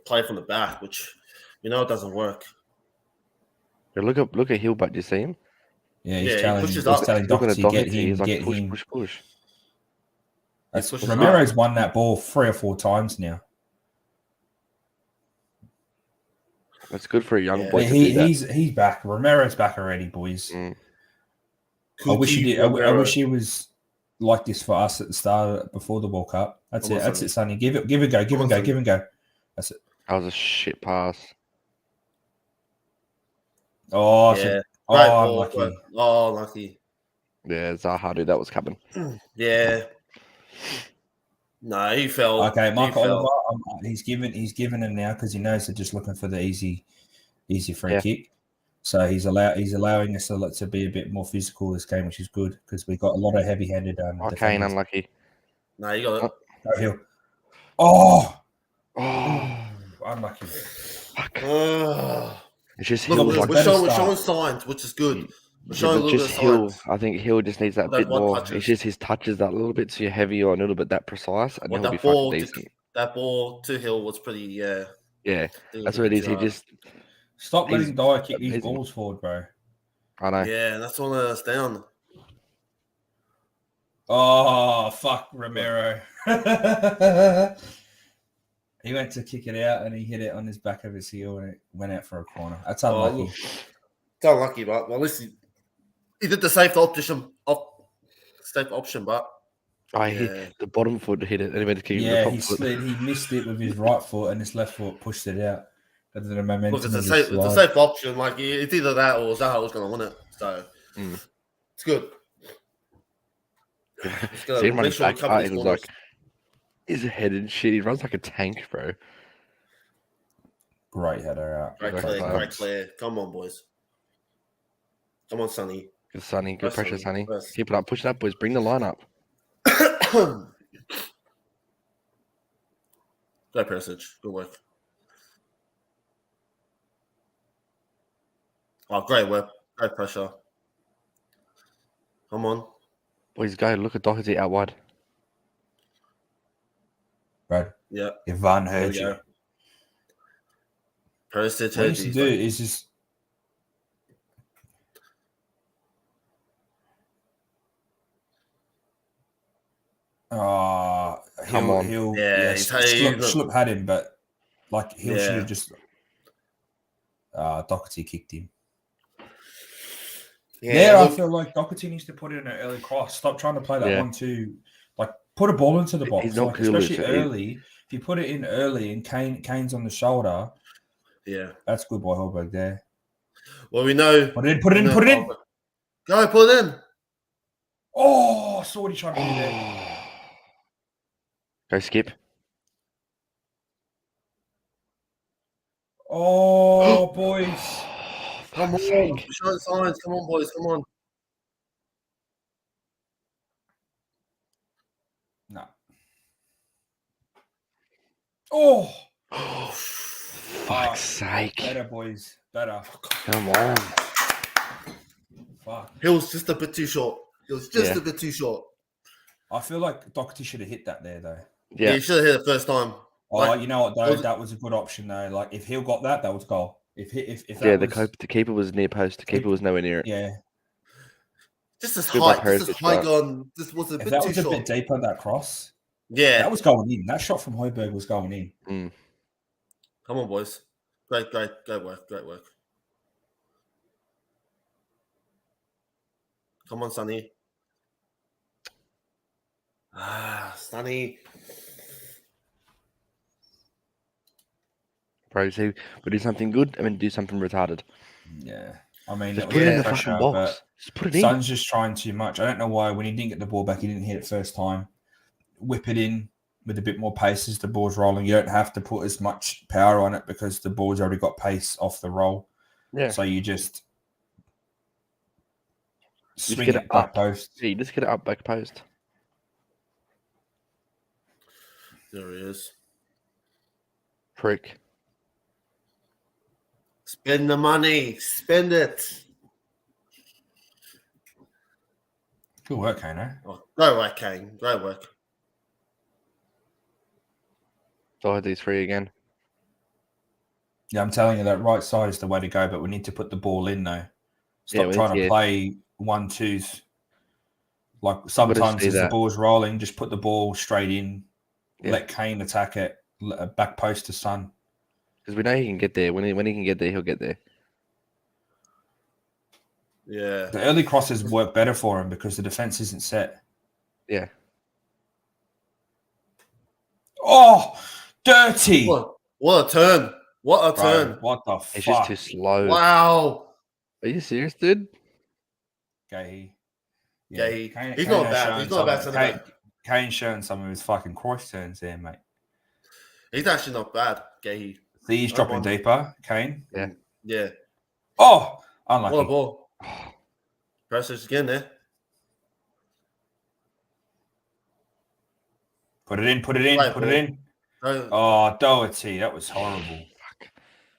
Speaker 2: play from the back, which it doesn't work.
Speaker 3: Yeah, look at Hillback. Do you see him?
Speaker 1: Yeah, he's telling Doherty, get him.
Speaker 3: He's like, push.
Speaker 1: Romero's won that ball 3 or 4 times now.
Speaker 3: That's good for a young boy.
Speaker 1: He's back. Romero's back already, boys. I wish he did. I wish he was like this for us at the start before the World Cup. That's
Speaker 2: Come
Speaker 1: it.
Speaker 2: on,
Speaker 1: That's
Speaker 2: Sonny.
Speaker 1: it, Sonny. Give it a go. Give
Speaker 2: Come
Speaker 1: it a
Speaker 2: on,
Speaker 1: go. Give it a go. That's it.
Speaker 3: That was a shit pass.
Speaker 1: Oh,
Speaker 2: Yeah. Great
Speaker 1: oh,
Speaker 2: ball.
Speaker 1: unlucky.
Speaker 2: Oh, lucky.
Speaker 3: Yeah, Zaha knew that was coming.
Speaker 2: Yeah. No, he fell.
Speaker 1: Okay,
Speaker 2: He
Speaker 1: Mark
Speaker 2: fell.
Speaker 1: Oliver. He's given him now because he knows they're just looking for the easy free kick. So he's allowing us to be a bit more physical this game, which is good because we got a lot of heavy-handed
Speaker 3: Okay,
Speaker 1: defenders.
Speaker 3: unlucky.
Speaker 2: No, you got it.
Speaker 1: Go Hill. Oh,
Speaker 3: Oh,
Speaker 1: unlucky.
Speaker 3: fuck.
Speaker 2: Ugh.
Speaker 3: It's just
Speaker 1: Look,
Speaker 3: Hill.
Speaker 1: it was
Speaker 2: We're
Speaker 1: better
Speaker 2: showing
Speaker 1: start.
Speaker 2: signs, which is good. We're
Speaker 3: Yeah,
Speaker 2: showing a
Speaker 3: but
Speaker 2: little
Speaker 3: just
Speaker 2: bit of
Speaker 3: Hill.
Speaker 2: signs.
Speaker 3: I think Hill just needs that
Speaker 2: That
Speaker 3: bit
Speaker 2: one
Speaker 3: more.
Speaker 2: touches.
Speaker 3: It's just his touches that little bit too heavy or a little bit that precise, and
Speaker 2: Well,
Speaker 3: he'll be
Speaker 2: that
Speaker 3: fucking
Speaker 2: ball,
Speaker 3: decent.
Speaker 2: that ball to Hill was pretty. Yeah,
Speaker 3: Yeah,
Speaker 2: it
Speaker 3: that's
Speaker 2: was a
Speaker 3: what it
Speaker 2: bit
Speaker 3: is.
Speaker 2: too
Speaker 3: He
Speaker 2: hard.
Speaker 3: just.
Speaker 1: Stop
Speaker 3: He's
Speaker 1: letting Dyer kick these
Speaker 3: amazing.
Speaker 1: balls forward, bro.
Speaker 3: I know.
Speaker 2: Yeah, that's what let us down.
Speaker 1: Oh, fuck Romero. He went to kick it out and he hit it on his back of his heel and it went out for a corner. That's unlucky.
Speaker 2: Look, it's unlucky, but well, at least he did the safe option. But
Speaker 3: I
Speaker 2: yeah.
Speaker 3: hit the bottom foot, hit it, and he went to kick it with
Speaker 1: Yeah,
Speaker 3: the
Speaker 1: he
Speaker 3: top foot.
Speaker 1: slid. He missed it with his right foot and his left foot pushed it out. But the momentum
Speaker 2: Look, it's a
Speaker 1: of his
Speaker 2: safe. It's a
Speaker 1: slide.
Speaker 2: safe option. Like it's either that or Zaha was going to win it. So it's good. It's
Speaker 3: See him
Speaker 2: make
Speaker 3: running
Speaker 2: sure we
Speaker 3: back.
Speaker 2: cover these
Speaker 3: It was
Speaker 2: corners.
Speaker 3: like his head and shit. He runs like a tank, bro.
Speaker 1: Great header out.
Speaker 2: Great clear. Come on, boys. Come on, Sonny.
Speaker 3: Good Sonny. Good pressure, Sonny.
Speaker 2: Press.
Speaker 3: Keep it up. Push it up, boys. Bring the line up.
Speaker 2: Great passage. Good work. Oh, great work. Great pressure. Come on.
Speaker 3: Boys, go. Look at Doherty out wide.
Speaker 1: Brad.
Speaker 2: Yeah.
Speaker 1: Ivan heard you.
Speaker 2: Perisic
Speaker 1: What you should do is just
Speaker 3: Come on.
Speaker 1: He'll
Speaker 2: he's
Speaker 1: Schlupp had him, but like he should
Speaker 2: Yeah.
Speaker 1: have just Doherty kicked him.
Speaker 2: Yeah,
Speaker 1: I feel like Doherty needs to put in an early cross. Stop trying to play that 1-2. Like put a ball into the box.
Speaker 3: He's not
Speaker 1: like,
Speaker 3: clueless.
Speaker 1: especially early. If you put it in early and Kane's on the shoulder, that's good by Holberg there.
Speaker 2: Well, we know.
Speaker 1: Put it in.
Speaker 2: Go, put it in.
Speaker 1: Oh, I saw what he tried to do there.
Speaker 3: Go skip.
Speaker 1: Oh, boys.
Speaker 2: Come on. Show signs. Come on, boys. Come on.
Speaker 1: No. Oh.
Speaker 3: Fuck's sake.
Speaker 1: Better, boys. Better.
Speaker 3: Come on.
Speaker 1: Fuck.
Speaker 2: He was just a bit too short. A bit too short.
Speaker 1: I feel like Doherty should have hit that there, though.
Speaker 2: Yeah, he should have hit it first time.
Speaker 1: Oh, you know what, though? That was a good option, though. Like, if Hill got that was goal. If
Speaker 3: the keeper was near post. The keeper was nowhere near it.
Speaker 1: Yeah.
Speaker 2: Just as high gone. This was a bit too short.
Speaker 1: If that was a bit deeper, that cross.
Speaker 2: Yeah.
Speaker 1: That was going in. That shot from Højbjerg was going in.
Speaker 2: Come on, boys. Great work. Come on, Sonny. Sonny.
Speaker 3: Bro, see, we do something good and then do something retarded.
Speaker 1: Yeah. I mean,
Speaker 3: just put it in the fucking box. Just put it in.
Speaker 1: Son's just trying too much. I don't know why when he didn't get the ball back, he didn't hit it first time. Whip it in with a bit more pace as the ball's rolling. You don't have to put as much power on it because the ball's already got pace off the roll.
Speaker 3: Yeah.
Speaker 1: So you just swing
Speaker 3: get
Speaker 1: it back post.
Speaker 3: Yeah, you just get it up back post.
Speaker 2: There he is.
Speaker 3: Prick.
Speaker 2: Spend the money. Spend it.
Speaker 1: Good work, Kano.
Speaker 2: Oh, great work, Kane. Great work.
Speaker 3: Doherty's free again.
Speaker 1: Yeah, I'm telling you, that right side is the way to go, but we need to put the ball in, though. Stop trying to play 1-2s. Like, sometimes as the ball's rolling, just put the ball straight in. Yeah. Let Kane attack it. Back post to Son.
Speaker 3: Because we know he can get there. When he can get there, he'll get there.
Speaker 2: Yeah.
Speaker 1: The early crosses work better for him because the defense isn't set.
Speaker 3: Yeah.
Speaker 1: Oh, dirty.
Speaker 2: What a turn. What a turn.
Speaker 1: What the fuck?
Speaker 3: It's just too slow.
Speaker 2: Wow.
Speaker 3: Are you serious, dude?
Speaker 1: Gay.
Speaker 2: Yeah, he's not bad. He's not a bad centre back.
Speaker 1: Kane's showing some of his fucking cross turns there, mate.
Speaker 2: He's actually not bad, Gay.
Speaker 1: See, he's dropping deeper, Kane.
Speaker 3: Yeah.
Speaker 2: Yeah.
Speaker 1: Oh, unlucky.
Speaker 2: What a ball. Pressures again there.
Speaker 1: Put it in. Oh, Doherty, that was horrible.
Speaker 3: Fuck.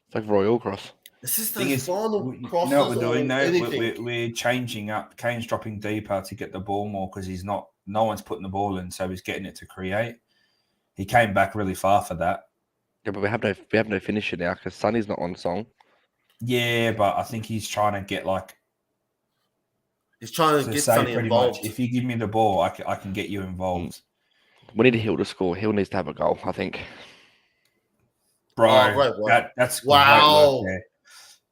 Speaker 3: It's like Royal Cross.
Speaker 2: This is the final crosses.
Speaker 1: You know what we're doing now? We're changing up. Kane's dropping deeper to get the ball more because no one's putting the ball in, so he's getting it to create. He came back really far for that.
Speaker 3: Yeah, but we have no finisher now because Sonny's not on song.
Speaker 1: Yeah, but I think he's trying to get
Speaker 2: he's trying to get Sonny involved.
Speaker 1: Much, if you give me the ball, I can get you involved.
Speaker 3: We need Hill to score. Hill needs to have a goal, I think.
Speaker 1: Bro, that's great work there.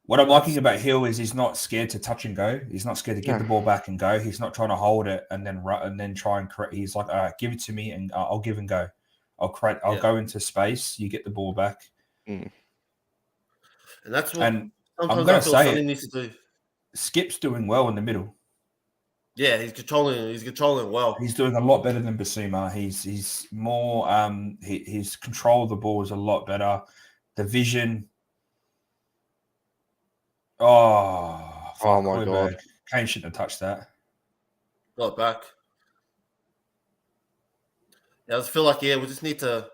Speaker 1: What I'm liking about Hill is he's not scared to touch and go. He's not scared to get the ball back and go. He's not trying to hold it and then run and then try and create. He's like, all right, give it to me and I'll give and go. I'll go into space. You get the ball back.
Speaker 2: And that's what
Speaker 1: I'm going to say it.
Speaker 2: Needs to do.
Speaker 1: Skip's doing well in the middle.
Speaker 2: Yeah, he's controlling well.
Speaker 1: He's doing a lot better than Basuma. He's more his control of the ball is a lot better. The vision. Oh
Speaker 3: my God.
Speaker 1: Kane shouldn't have touched that.
Speaker 2: Got it back. Yeah, I just feel like we just need to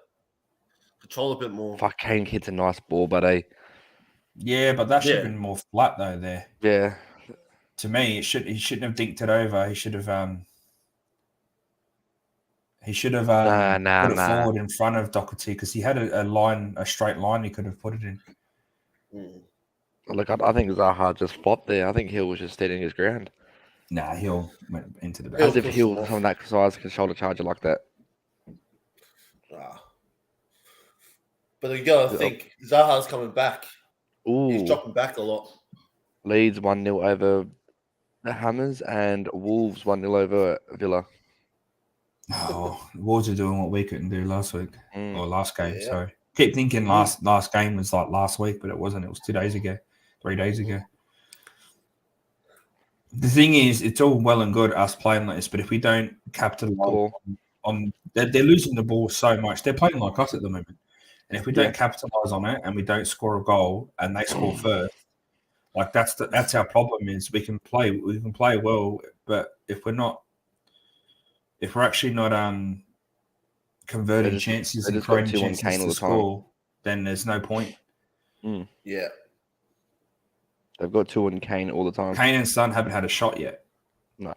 Speaker 2: control a bit more.
Speaker 3: Fuck, Kane hits a nice ball, but
Speaker 1: Yeah, but that should have been more flat though there.
Speaker 3: Yeah.
Speaker 1: To me, he shouldn't have dinked it over. He should have put it forward in front of Doherty because he had a straight line he could have put it in.
Speaker 3: Look, I think Zaha just flopped there. I think Hill was just standing his ground.
Speaker 1: Nah, Hill went into the back.
Speaker 3: As if Hill from that size can shoulder charge it like that.
Speaker 2: But you gotta think Zaha's coming back.
Speaker 3: Ooh.
Speaker 2: He's dropping back a lot.
Speaker 3: Leeds 1-0 over the Hammers and Wolves 1-0 over Villa.
Speaker 1: Oh, Wolves are doing what we couldn't do last week or last game.
Speaker 2: Yeah.
Speaker 1: Sorry, keep thinking last game was like last week, but it wasn't. It was 2 days ago, 3 days ago. The thing is, it's all well and good us playing like this, but if we don't capitalize on they're losing the ball so much. They're playing like us at the moment, and if we don't capitalize on it and we don't score a goal and they score first, like that's our problem. Is we can play well, but if we're actually not converting chances and creating chances to score, then there's no point.
Speaker 2: Yeah.
Speaker 3: They've got 2 in Kane all the time.
Speaker 1: Kane and Son haven't had a shot yet.
Speaker 3: No.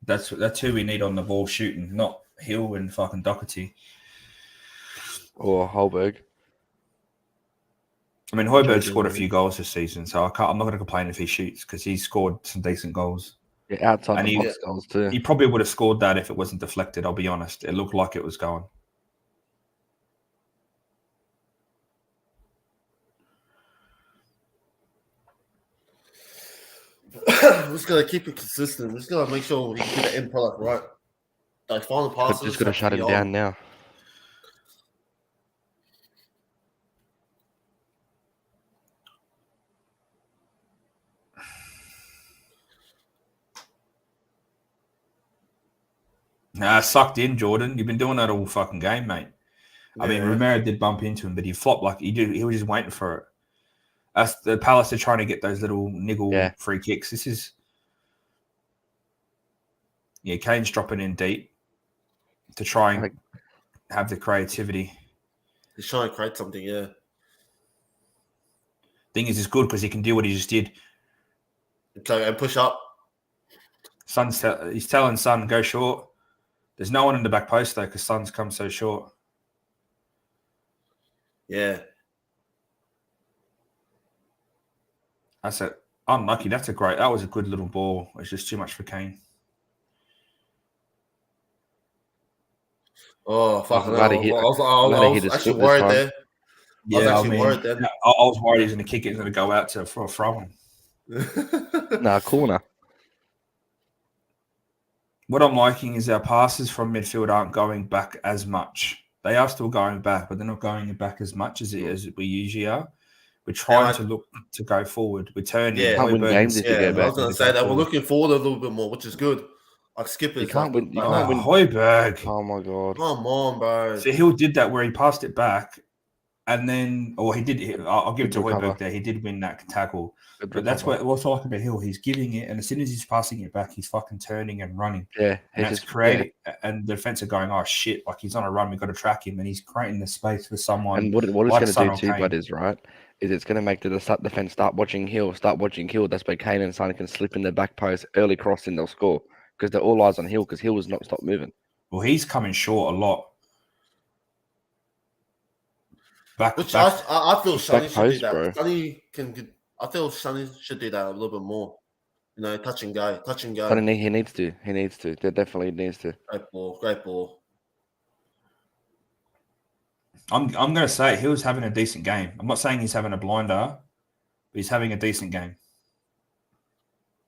Speaker 1: That's who we need on the ball shooting, not Hill and fucking Doherty.
Speaker 3: Or Holberg.
Speaker 1: I mean, Højbjerg scored a few goals this season, so I'm not going to complain if he shoots because he scored some decent goals.
Speaker 3: Yeah, outside the box goals too.
Speaker 1: He probably would have scored that if it wasn't deflected, I'll be honest. It looked like it was going.
Speaker 2: We're just going to keep it consistent. We're just going to make sure we get the end product right. Like, final passes.
Speaker 3: Just going to shut him down now.
Speaker 1: Nah, sucked in, Jordan. You've been doing that all fucking game, mate. Yeah. I mean, Romero did bump into him, but he flopped like he did. He was just waiting for it. Us, the Palace are trying to get those little niggle free kicks. This is, Kane's dropping in deep to try and have the creativity.
Speaker 2: He's trying to create something, yeah.
Speaker 1: Thing is, it's good because he can do what he just did.
Speaker 2: Okay, and push up.
Speaker 1: He's telling Son, go short. There's no one in the back post, though, because Son's come so short.
Speaker 2: Yeah.
Speaker 1: That's it. Unlucky. That was a good little ball. It's just too much for Kane.
Speaker 2: Oh, fuck. I was actually worried there.
Speaker 1: Yeah, I was worried he was going to kick it and going to go out for a throw-in.
Speaker 3: Nah, corner.
Speaker 1: What I'm liking is our passes from midfield aren't going back as much. They are still going back, but they're not going back as much as we usually are. We're trying to look to go forward. We're turning.
Speaker 2: Yeah,
Speaker 3: can't win games if you go
Speaker 2: I
Speaker 3: back.
Speaker 2: was going to say that we're looking forward a little bit more, which is good. Like Skipper's.
Speaker 3: You can't win. You
Speaker 1: Oh,
Speaker 3: can't win.
Speaker 1: Højbjerg.
Speaker 3: Oh my god!
Speaker 2: Come on, bro.
Speaker 1: So Hill did that where he passed it back, and then, or he did. I'll give it to Højbjerg there. He did win that tackle. But that's what's like about Hill. He's giving it, and as soon as he's passing it back, he's fucking turning and running.
Speaker 3: Yeah,
Speaker 1: and that's creating. Yeah. And the defense are going, oh shit! Like he's on a run. We've got to track him, and he's creating the space for someone.
Speaker 3: And what it's going to do too, bud, is right. Is it's going to make the defense start watching Hill. That's where Kane and Son can slip in the back post, early cross, and they'll score because they're all eyes on Hill because Hill has not stopped moving.
Speaker 1: Well, he's coming short a lot.
Speaker 2: I feel Sonny should do that. Bro. I feel Sonny should do that a little bit more. You know, touch and go.
Speaker 3: Sonny, he needs to. They definitely needs to.
Speaker 2: Great ball.
Speaker 1: I'm going to say he was having a decent game. I'm not saying he's having a blinder, but he's having a decent game.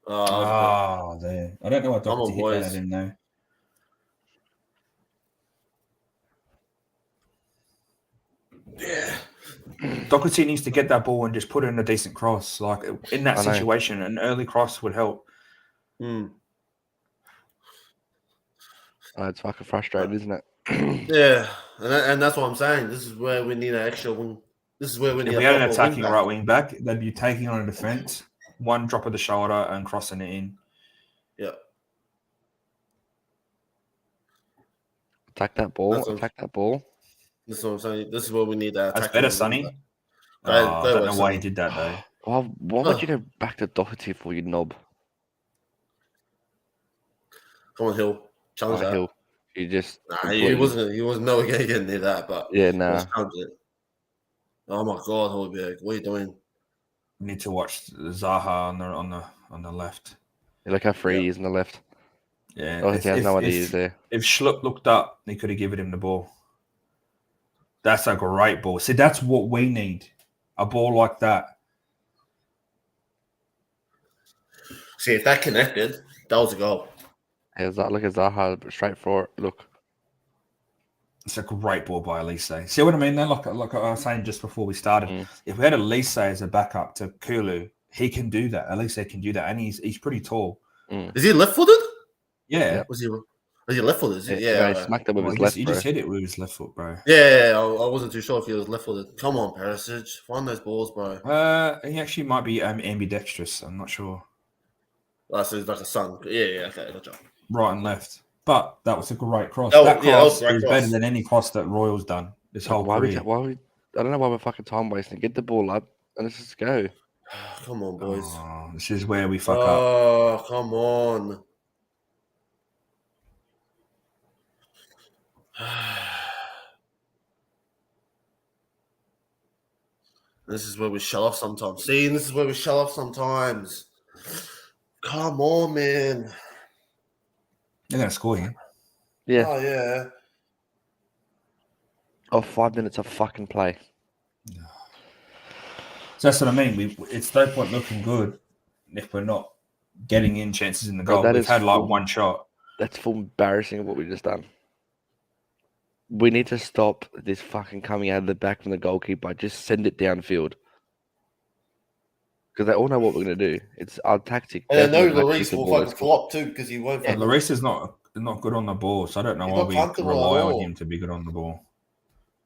Speaker 1: There. I don't know what Doctor hit that at him though.
Speaker 2: Yeah.
Speaker 1: Doherty needs to get that ball and just put it in a decent cross. Like in that situation, an early cross would help.
Speaker 3: It's fucking frustrating, isn't it?
Speaker 2: Yeah, and that's what I'm saying. This is where we need an extra wing. This is where we need.
Speaker 1: If we had an attacking right wing back, they'd be taking on a defense, one drop of the shoulder and crossing it in.
Speaker 2: Yeah.
Speaker 3: Attack that ball.
Speaker 2: This is what I'm saying. This is where we need that.
Speaker 1: That's better, Sonny. I don't know why he did that though.
Speaker 3: Well, why would you go back to Doherty for, you knob?
Speaker 2: Come on, Hill. Challenge that.
Speaker 3: Hill. He just
Speaker 2: he wasn't nowhere going to get near that, but
Speaker 3: yeah, nah.
Speaker 2: Oh my god, Højbjerg, what are you doing?
Speaker 1: We need to watch Zaha on the left.
Speaker 3: Look how free he is on the left.
Speaker 1: Yeah,
Speaker 3: he has no idea he's there.
Speaker 1: If Schlupp looked up, he could have given him the ball. That's a great ball. See, that's what we need. A ball like that.
Speaker 2: See, if that connected, that was a goal.
Speaker 3: Yeah, look at Zaha, straight for it. Look.
Speaker 1: It's a great ball by Elise. See what I mean? Then, like I was saying just before we started, if we had Elise as a backup to Kulu, he can do that. Elise can do that, and he's pretty tall.
Speaker 2: Is he left-footed?
Speaker 1: Yeah.
Speaker 2: Was he left-footed? Yeah.
Speaker 3: He smacked it with his left.
Speaker 1: He just hit it with his left foot, bro.
Speaker 2: Yeah. I wasn't too sure if he was left-footed. Come on, Perisic, find those balls, bro.
Speaker 1: He actually might be ambidextrous. I'm not sure.
Speaker 2: So he's like a son. Yeah. Okay, gotcha.
Speaker 1: Right and left. But that was a great cross.
Speaker 2: That
Speaker 1: cross is better than any cross that Royal's done this whole career.
Speaker 3: I don't know why we're fucking time wasting. Get the ball up and let's just go.
Speaker 2: Come on, boys.
Speaker 1: This is where we fuck up.
Speaker 2: Oh, come on. This is where we shell off sometimes. See, this is where we shell off sometimes. Come on, man.
Speaker 1: They're going to score here.
Speaker 3: Yeah.
Speaker 2: Oh, yeah.
Speaker 3: Oh, 5 minutes of fucking play.
Speaker 1: So that's what I mean. It's no point looking good if we're not getting in chances in the goal. We've had like one shot.
Speaker 3: That's full embarrassing of what we just done. We need to stop this fucking coming out of the back from the goalkeeper. Just send it downfield. Because they all know what we're going to do. It's our tactic.
Speaker 2: And I know Lloris will fucking flop too because he won't.
Speaker 1: Yeah, Lloris is not good on the ball, so I don't know why we rely on him to be good on the ball.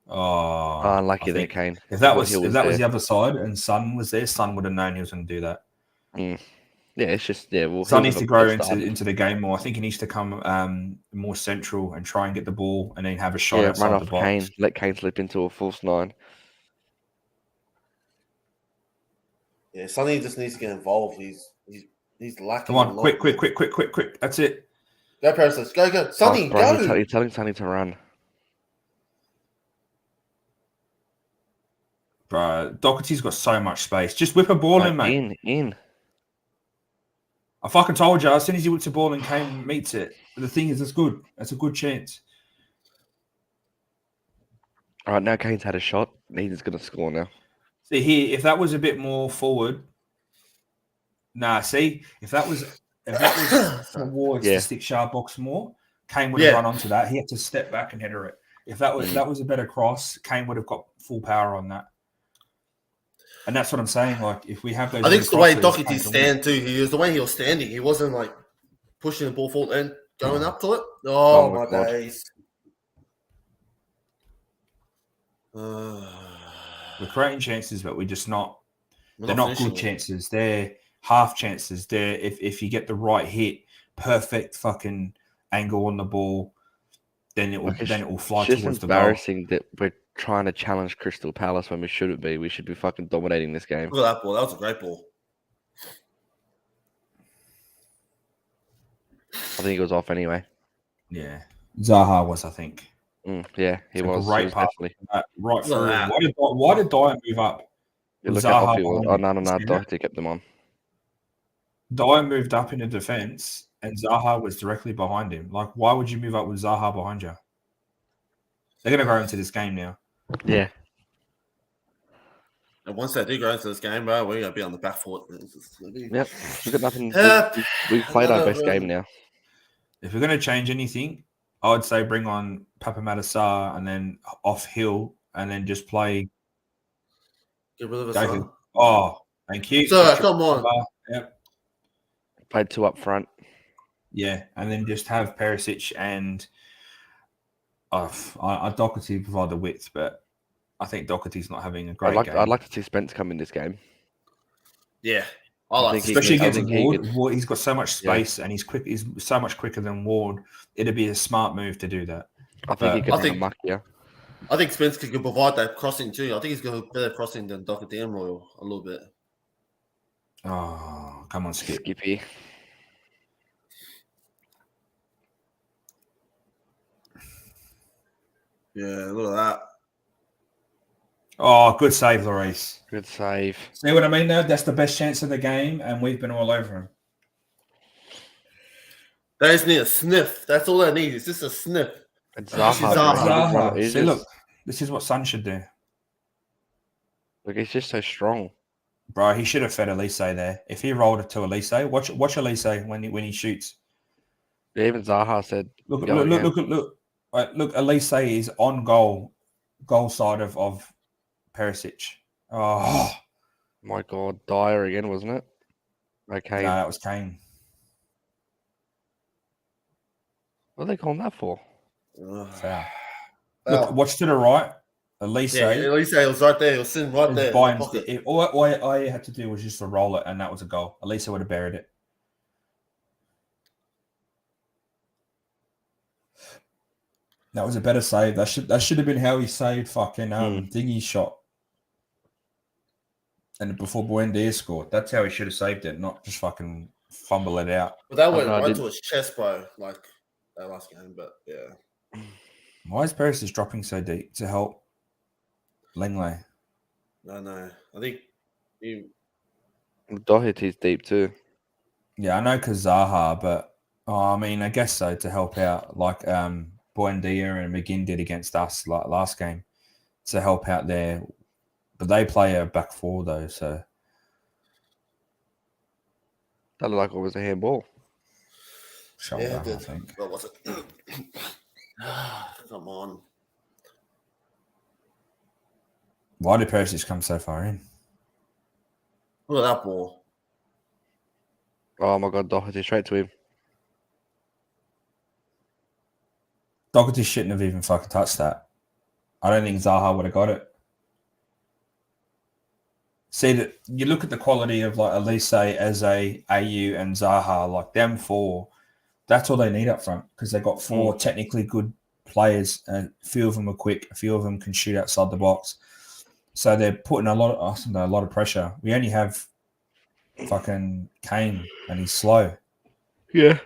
Speaker 1: Oh,
Speaker 3: unlucky there, Kane.
Speaker 1: If that was the other side and Son was there, Son would have known he was going to do that.
Speaker 3: Yeah, it's just Well,
Speaker 1: Son needs to grow into the game more. I think he needs to come more central and try and get the ball and then have a shot outside
Speaker 3: run off
Speaker 1: the box.
Speaker 3: Kane. Let Kane slip into a false 9.
Speaker 2: Yeah, Sonny just needs to get involved. He's lacking.
Speaker 1: Come on, quick. That's it.
Speaker 2: Go, Perisic. Go. Sonny, go.
Speaker 3: He's telling Sonny to run.
Speaker 1: Bro, Doherty's got so much space. Just whip a ball in, mate.
Speaker 3: In.
Speaker 1: I fucking told you. As soon as he whips a ball and Kane meets it. But the thing is, it's good. That's a good chance.
Speaker 3: All right, now Kane's had a shot. He's going to score now.
Speaker 1: See here, if that was a bit more forward. If that was if that was towards the 6-yard box more, Kane would have run onto that. He had to step back and header it. If that was a better cross, Kane would have got full power on that. And that's what I'm saying. Like, if we have those,
Speaker 2: I think it's the way Doherty stand too. The way he was standing. He wasn't like pushing the ball forward and going up to it. Oh my days!
Speaker 1: We're creating chances, but we're just not. They're not good chances. They're half chances. They're if you get the right hit, perfect fucking angle on the ball, then it will fly towards the goal.
Speaker 3: It's just embarrassing that we're trying to challenge Crystal Palace when we shouldn't be. We should be fucking dominating this game.
Speaker 2: Look at that ball. That was a great ball.
Speaker 3: I think it was off anyway.
Speaker 1: Yeah, Zaha was, I think.
Speaker 3: Yeah, he was.
Speaker 1: Great pass, right through. Why did Dyer move up?
Speaker 3: Look how off he was. Oh, no. Doherty kept them on.
Speaker 1: Dyer moved up into defence, and Zaha was directly behind him. Like, why would you move up with Zaha behind you? They're going to go into this game now.
Speaker 3: Yeah.
Speaker 2: And once they do go into this game, bro, we're going to be on the back foot.
Speaker 3: Yep. We've got nothing. We've played our best game now.
Speaker 1: If we're going to change anything, I would say bring on Papa Matasar and then off Hill and then just play.
Speaker 2: Get rid of us.
Speaker 1: Oh, thank you.
Speaker 2: Sir, come on.
Speaker 1: Yep.
Speaker 3: Played 2 up front.
Speaker 1: Yeah, and then just have Perisic and Doherty provide the width, but I think Doherty's not having a great game.
Speaker 3: I'd like to see Spence come in this game.
Speaker 2: Yeah.
Speaker 1: Especially against Ward. He's got so much space and he's quick. He's so much quicker than Ward. It'd be a smart move to do that.
Speaker 3: I think he can muck, yeah.
Speaker 2: I think Spence can provide that crossing too. I think he's got a better crossing than Doherty and Royal a little bit.
Speaker 1: Oh, come on,
Speaker 3: Skippy.
Speaker 2: Yeah, look at that.
Speaker 1: Oh, good save, Lloris.
Speaker 3: Good save.
Speaker 1: See what I mean, though? That's the best chance of the game, and we've been all over him.
Speaker 2: They just need a sniff. That's all they need. It's just a sniff.
Speaker 3: It's Zaha.
Speaker 1: See, look, this is what Son should do.
Speaker 3: Look, he's just so strong.
Speaker 1: Bro, he should have fed Elise there. If he rolled it to Elise, watch Elise when he shoots.
Speaker 3: Yeah, even Zaha said,
Speaker 1: Look. Elise is on goal side of Perisic. Oh
Speaker 3: my God, Dyer again, wasn't it? Okay.
Speaker 1: No, that was Kane.
Speaker 3: What are they calling that for?
Speaker 1: Foul. Look, watch to the right. Elise.
Speaker 2: Yeah, Elise was right there. He was sitting right there.
Speaker 1: All I had to do was just to roll it, and that was a goal. Elise would have buried it. That was a better save. That should have been how he saved fucking Dingy's shot. And before Buendia scored. That's how he should have saved it, not just fucking fumble it out.
Speaker 2: But that went right to his chest, bro, like that last game, but yeah.
Speaker 1: Why is Perisic dropping so deep to help Langley?
Speaker 2: No. I think
Speaker 3: Doherty's deep too.
Speaker 1: Yeah, I know because Zaha, but I mean, I guess so to help out, like Buendia and McGinn did against us like last game to help out there. But they play a back 4 though, so
Speaker 3: that looked like it was a handball.
Speaker 1: Shoulder, I think.
Speaker 2: What was it? Come on.
Speaker 1: Why did Perisic come so far in?
Speaker 2: Look at that ball.
Speaker 3: Oh my God, Doherty straight to him.
Speaker 1: Doherty shouldn't have even fucking touched that. I don't think Zaha would have got it. See that you look at the quality of like Elise, Eze, AU, and Zaha, like them 4. That's all they need up front because they got 4 technically good players, and a few of them are quick, a few of them can shoot outside the box. So they're putting a lot of pressure. We only have fucking Kane, and he's slow.
Speaker 3: Yeah,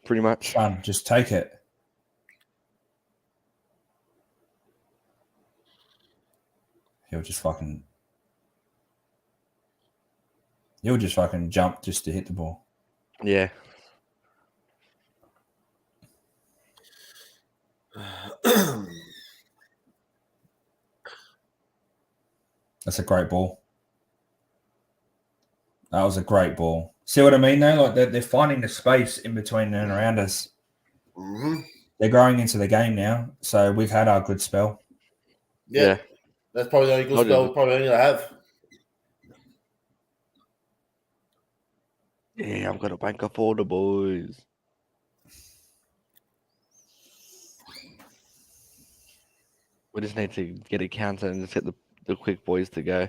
Speaker 3: pretty much.
Speaker 1: Son, just take it. He'll just fucking jump just to hit the ball.
Speaker 3: Yeah.
Speaker 1: That's a great ball. That was a great ball. See what I mean, though? Like they're finding the space in between and around us.
Speaker 2: Mm-hmm.
Speaker 1: They're growing into the game now, so we've had our good spell.
Speaker 2: Yeah. That's probably the only good spell we probably only have.
Speaker 3: Yeah, I've got a bank of all the boys. We just need to get a counter and just get the quick boys to go.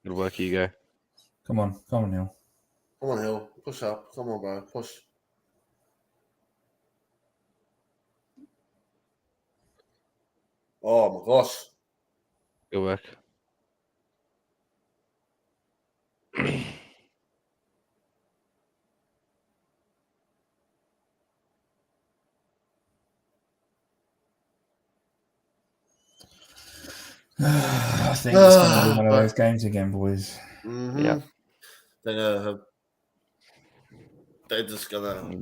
Speaker 3: Good work, Hugo.
Speaker 1: Come on, Hill.
Speaker 2: Come on, Hill. Push up. Come on, bro. Push. Oh my gosh.
Speaker 3: Good work.
Speaker 1: I think it's going to be one of those games again, boys.
Speaker 2: Mm-hmm.
Speaker 3: Yeah.
Speaker 2: They're just gonna.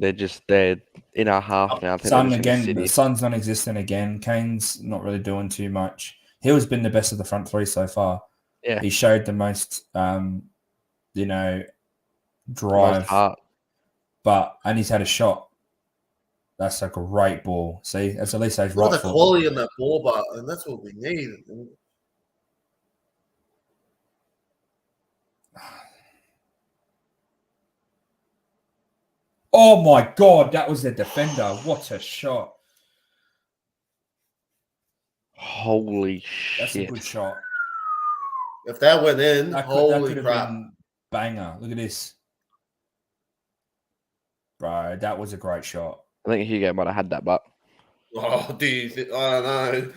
Speaker 3: They're in our half now.
Speaker 1: Son again. The Son's non-existent again. Kane's not really doing too much. Hill's been the best of the front three so far.
Speaker 3: Yeah.
Speaker 1: He showed the most, drive,
Speaker 3: most heart.
Speaker 1: and he's had a shot. That's a great ball. See, that's at least those
Speaker 2: Well,
Speaker 1: right
Speaker 2: the quality in that ball, but and that's what we need.
Speaker 1: Oh my God, that was the defender. What a shot.
Speaker 3: Holy shit.
Speaker 1: That's a good shot.
Speaker 2: If that went in,
Speaker 1: that
Speaker 2: holy
Speaker 1: could
Speaker 2: crap.
Speaker 1: Have been banger. Look at this. Bro, that was a great shot.
Speaker 3: I think Hugo might have had that, but.
Speaker 2: Oh, do you think? I don't know.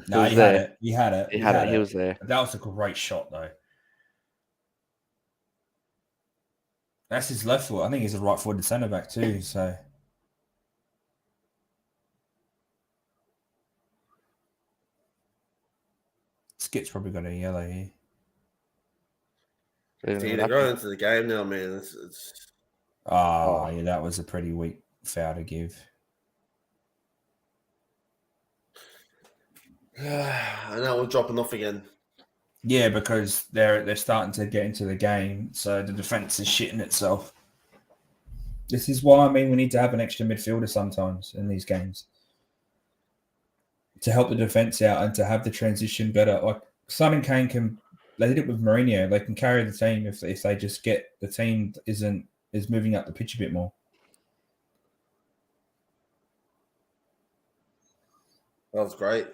Speaker 1: No, he had it. He had it.
Speaker 3: He had it. He was there.
Speaker 1: That was a great shot, though. That's his left foot. I think he's a right-footed centre-back too, so... Skip's probably got a yellow here.
Speaker 2: See, they're going into the game now, man. It's...
Speaker 1: yeah, that was a pretty weak foul to give.
Speaker 2: And now we're dropping off again.
Speaker 1: Yeah, because they're starting to get into the game, so the defence is shitting itself. This is why, we need to have an extra midfielder sometimes in these games to help the defence out and to have the transition better. Like Son and Kane they did it with Mourinho. They can carry the team if they just get the team is moving up the pitch a bit more.
Speaker 2: That was great.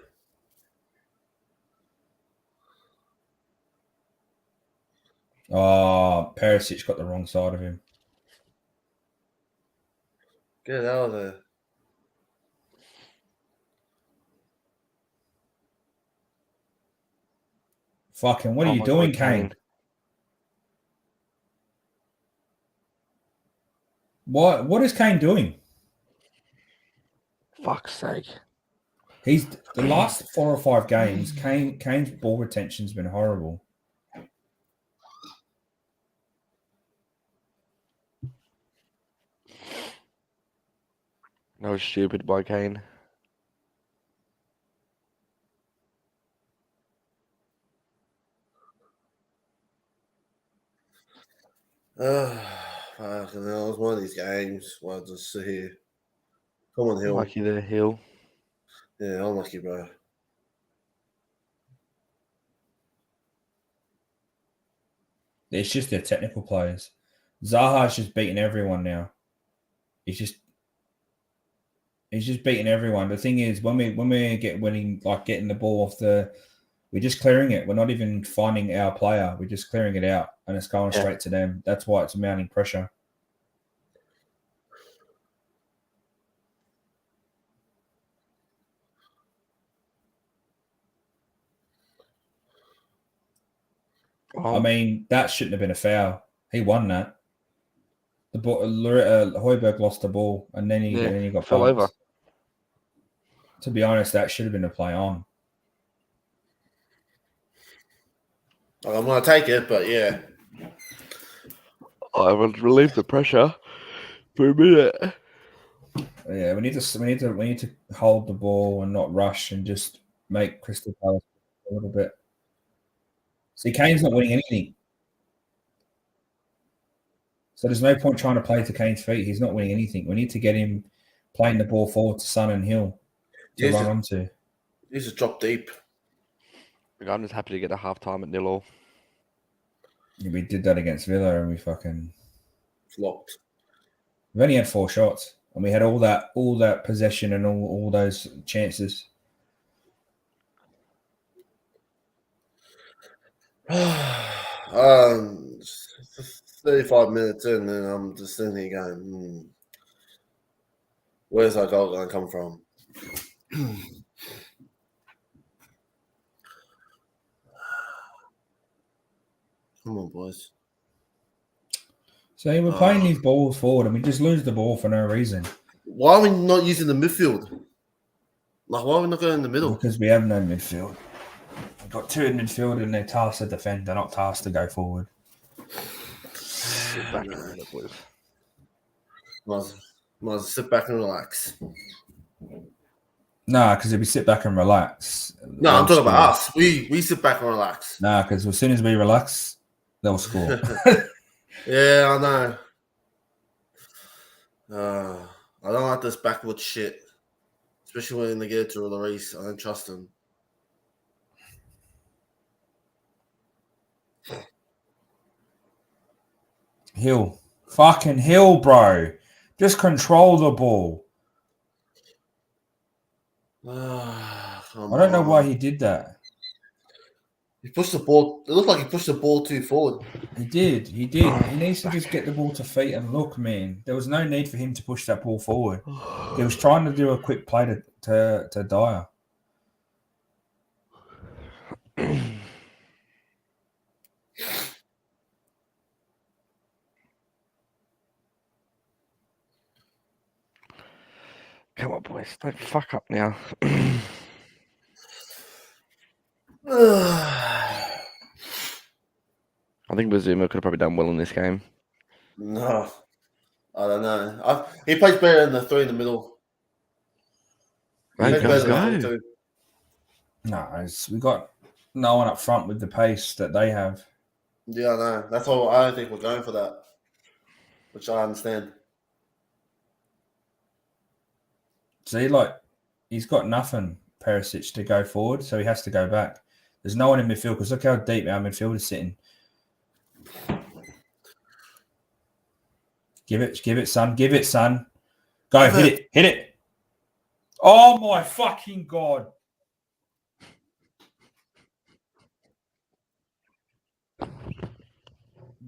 Speaker 1: Oh, Perisic got the wrong side of him.
Speaker 2: Get out of there.
Speaker 1: Fucking, what are you doing, Kane? What is Kane doing?
Speaker 3: Fuck's sake.
Speaker 1: He's the last 4 or 5 games, Kane's ball retention's been horrible.
Speaker 3: That was stupid by Kane.
Speaker 2: Fucking hell, it's one of these games where I just sit here. Come on, Hill.
Speaker 3: Lucky the Hill.
Speaker 2: Yeah, unlucky, bro.
Speaker 1: It's just their technical players. Zaha's just beating everyone now. He's just beating everyone. The thing is, when we get winning, like getting the ball off we're just clearing it. We're not even finding our player. We're just clearing it out, and it's going straight to them. That's why it's mounting pressure. That shouldn't have been a foul. He won that. The ball, Højbjerg lost the ball, and then he got
Speaker 3: fell over.
Speaker 1: To be honest, that should have been a play on.
Speaker 2: I'm going to take it, but yeah.
Speaker 3: I will relieve the pressure for a minute.
Speaker 1: Yeah, we need to hold the ball and not rush and just make Crystal Palace a little bit. See, Kane's not winning anything. So there's no point trying to play to Kane's feet. He's not winning anything. We need to get him playing the ball forward to Son and Hill to run onto.
Speaker 2: He's a drop deep.
Speaker 3: I'm just happy to get a half-time at 0-0.
Speaker 1: Yeah, we did that against Villa and we fucking
Speaker 2: flopped.
Speaker 1: We've only had 4 shots and we had all that possession and all those chances.
Speaker 2: 35 minutes in, and I'm just sitting here going, where's our goal going to come from? Come on, boys.
Speaker 1: So we're playing these balls forward and we just lose the ball for no reason.
Speaker 2: Why are we not using the midfield? Like, why are we not going in the middle?
Speaker 1: Because we have no midfield. We've got 2 in midfield and they're tasked to defend. They're not tasked to go forward.
Speaker 3: Sit back and relax, please.
Speaker 2: Might as sit back and relax.
Speaker 1: Nah, because if we sit back and relax...
Speaker 2: No, I'm talking about us. We sit back and relax.
Speaker 1: Nah, because as soon as we relax, they'll score.
Speaker 2: Yeah, I know. I don't like this backward shit. Especially when they get to the race. I don't trust them.
Speaker 1: Hill. Fucking Hill, bro. Just control the ball. I don't know why he did that.
Speaker 2: He pushed the ball. It looked like he pushed the ball too forward.
Speaker 1: He did. He needs to just get the ball to feet and look, man. There was no need for him to push that ball forward. He was trying to do a quick play to Dyer.
Speaker 3: Come on, boys. Don't fuck up now. I think Bazuma could have probably done well in this game.
Speaker 2: No. I don't know. He plays better than the 3 in the middle.
Speaker 3: Right,
Speaker 1: go. No, we got no one up front with the pace that they have.
Speaker 2: Yeah, I know. That's all. I don't think we're going for that, which I understand.
Speaker 1: See, he's got nothing, Perisic, to go forward, so he has to go back. There's no one in midfield because look how deep our midfield is sitting. Give it, son. Give it, son. Go, hit it. Oh, my fucking God.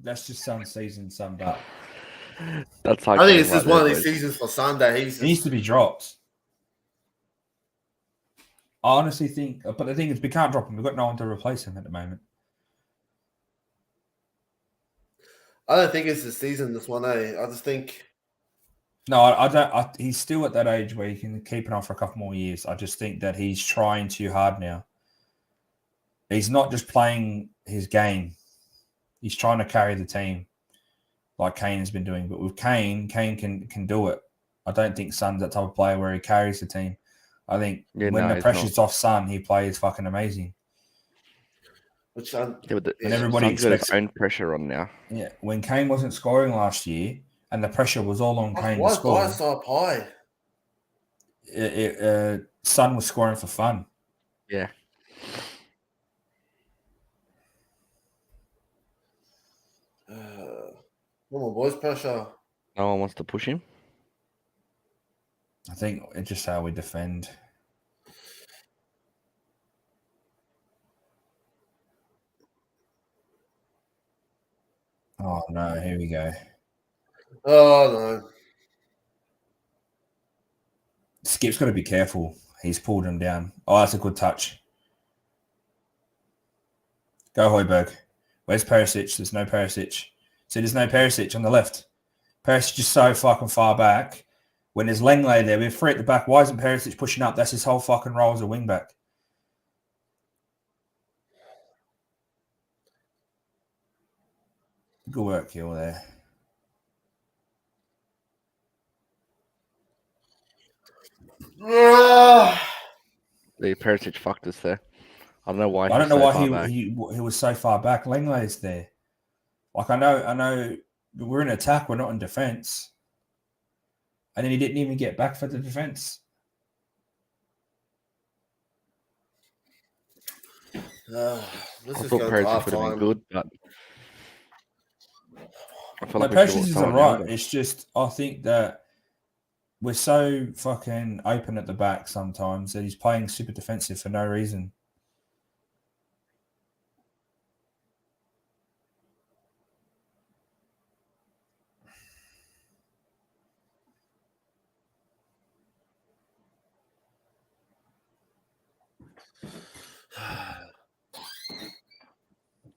Speaker 1: That's just some season summed up.
Speaker 3: That's
Speaker 2: I think this is one of these seasons for Sunday.
Speaker 1: He needs to be dropped. I honestly think, but the thing is, we can't drop him. We've got no one to replace him at the moment.
Speaker 2: I don't think it's the season, this one, I just think...
Speaker 1: No, I don't. He's still at that age where he can keep it on for a couple more years. I just think that he's trying too hard now. He's not just playing his game. He's trying to carry the team like Kane has been doing. But with Kane can do it. I don't think Son's that type of player where he carries the team. I think when the pressure's off Son, he plays fucking amazing.
Speaker 2: And
Speaker 1: everybody expects
Speaker 3: his own pressure on now.
Speaker 1: Yeah, when Kane wasn't scoring last year and the pressure was all on Kane to score.
Speaker 2: Why so up high?
Speaker 1: Son was scoring for fun.
Speaker 3: Yeah.
Speaker 2: Come on, boys, pressure.
Speaker 3: No one wants to push him.
Speaker 1: I think it's just how we defend. Oh, no. Here we go.
Speaker 2: Oh, no.
Speaker 1: Skip's got to be careful. He's pulled him down. Oh, that's a good touch. Go, Højbjerg. Where's Perisic? There's no Perisic. See, there's no Perisic on the left. Perisic is so fucking far back. When there's Lenglet there, we're free at the back. Why isn't Perisic pushing up? That's his whole fucking role as a wing back. Good work, Hill, there.
Speaker 3: The Perisic fucked us there. I don't know why.
Speaker 1: I don't know why he was so far back. Lenglet's there. Like I know we're in attack, we're not in defense. And then he didn't even get back for the defense.
Speaker 2: This
Speaker 3: I
Speaker 2: is
Speaker 3: thought
Speaker 2: going to
Speaker 3: Perisic would have been good, but I feel like we should have
Speaker 1: Perisic is
Speaker 3: someone
Speaker 1: alright.
Speaker 3: younger.
Speaker 1: It's just I think that we're so fucking open at the back sometimes that he's playing super defensive for no reason.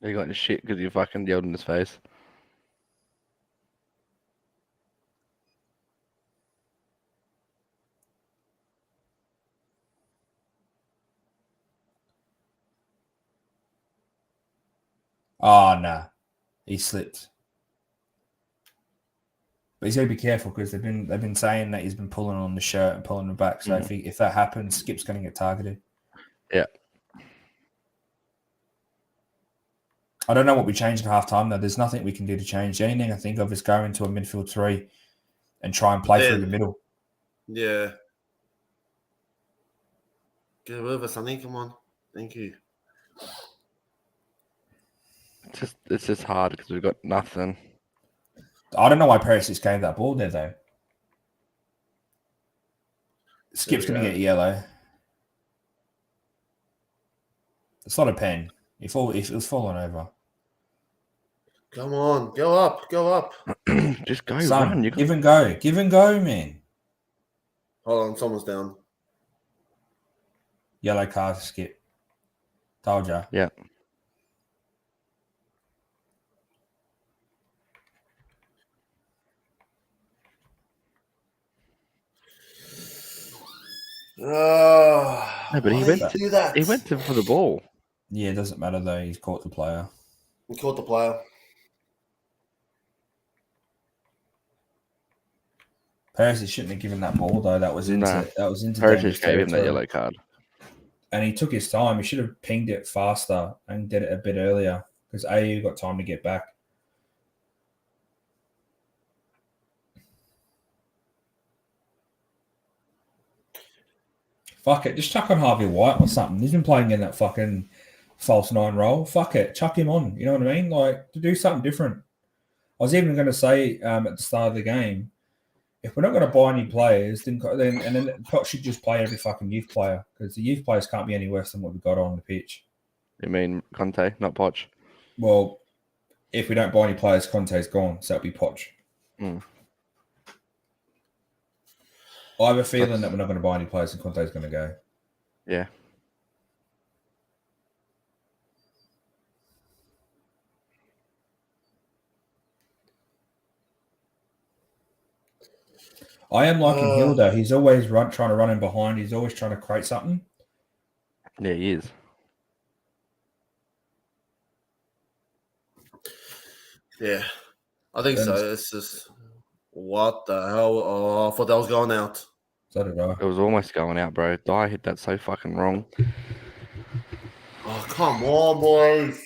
Speaker 3: He got his shit because you fucking yelled in his face.
Speaker 1: Oh, nah. He slipped. But he's got to be careful because they've been saying that he's been pulling on the shirt and pulling the back. So if that happens, Skip's going to get targeted.
Speaker 3: Yeah.
Speaker 1: I don't know what we changed at halftime though. There's nothing we can do to change. The only thing I think of is go into a midfield three and try and play through the middle.
Speaker 2: Yeah. Get rid of us, Sonny. Come on. Thank you.
Speaker 3: It's just hard because we've got nothing.
Speaker 1: I don't know why Perisic gave that ball there though. Skip's going to get yellow. It's not a pen. If it was falling over.
Speaker 2: Come on. Go up.
Speaker 3: Just go,
Speaker 1: Son,
Speaker 3: run.
Speaker 1: give and go, man.
Speaker 2: Hold on. Someone's down.
Speaker 1: Yellow card, Skip. Told ya.
Speaker 3: Yeah. No, but he went for the ball.
Speaker 1: Yeah, it doesn't matter though. He's caught the player.
Speaker 2: He caught the player.
Speaker 1: Perisic shouldn't have given that ball though. That was into
Speaker 3: Perisic gave him that yellow card.
Speaker 1: And he took his time. He should have pinged it faster and did it a bit earlier because AU got time to get back. Fuck it. Just chuck on Harvey White or something. He's been playing in that fucking false nine role. Fuck it. Chuck him on. You know what I mean? Like, to do something different. I was even going to say at the start of the game, if we're not going to buy any players, then Poch should just play every fucking youth player because the youth players can't be any worse than what we've got on the pitch.
Speaker 3: You mean Conte, not Poch?
Speaker 1: Well, if we don't buy any players, Conte's gone, so it'll be Poch. I have a feeling that we're not going to buy any players and Conte's going to go.
Speaker 3: Yeah.
Speaker 1: I am liking Hilda. He's always trying to run in behind. He's always trying to create something.
Speaker 3: Yeah, he is.
Speaker 2: Yeah, I think so. It's just, what the hell? Oh, I thought that was going out.
Speaker 1: So did I.
Speaker 3: It was almost going out, bro. Dye hit that so fucking wrong.
Speaker 2: Oh, come on, boys.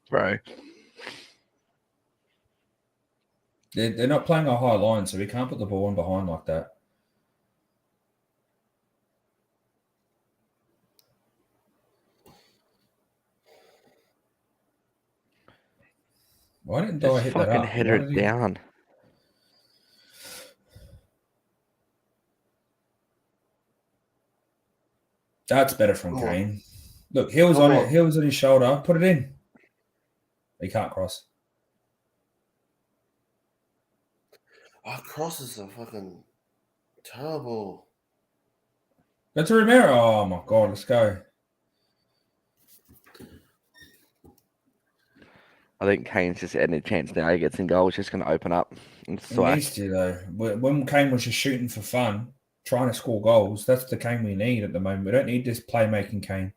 Speaker 3: Bro.
Speaker 1: They're not playing a high line, so we can't put the ball in behind like that. Why didn't Dye hit that up?
Speaker 3: Fucking header it down.
Speaker 1: That's better from Kane. Look, Hill's on it. Hill's on his shoulder. Put it in. He can't cross.
Speaker 2: Our crosses are fucking terrible.
Speaker 1: Go to Romero. Oh, my God. Let's go.
Speaker 3: I think Kane's just any chance now he gets in goal. It's just going to open up.
Speaker 1: He needs to, though. When Kane was just shooting for fun, trying to score goals, that's the Kane we need at the moment. We don't need this playmaking Kane.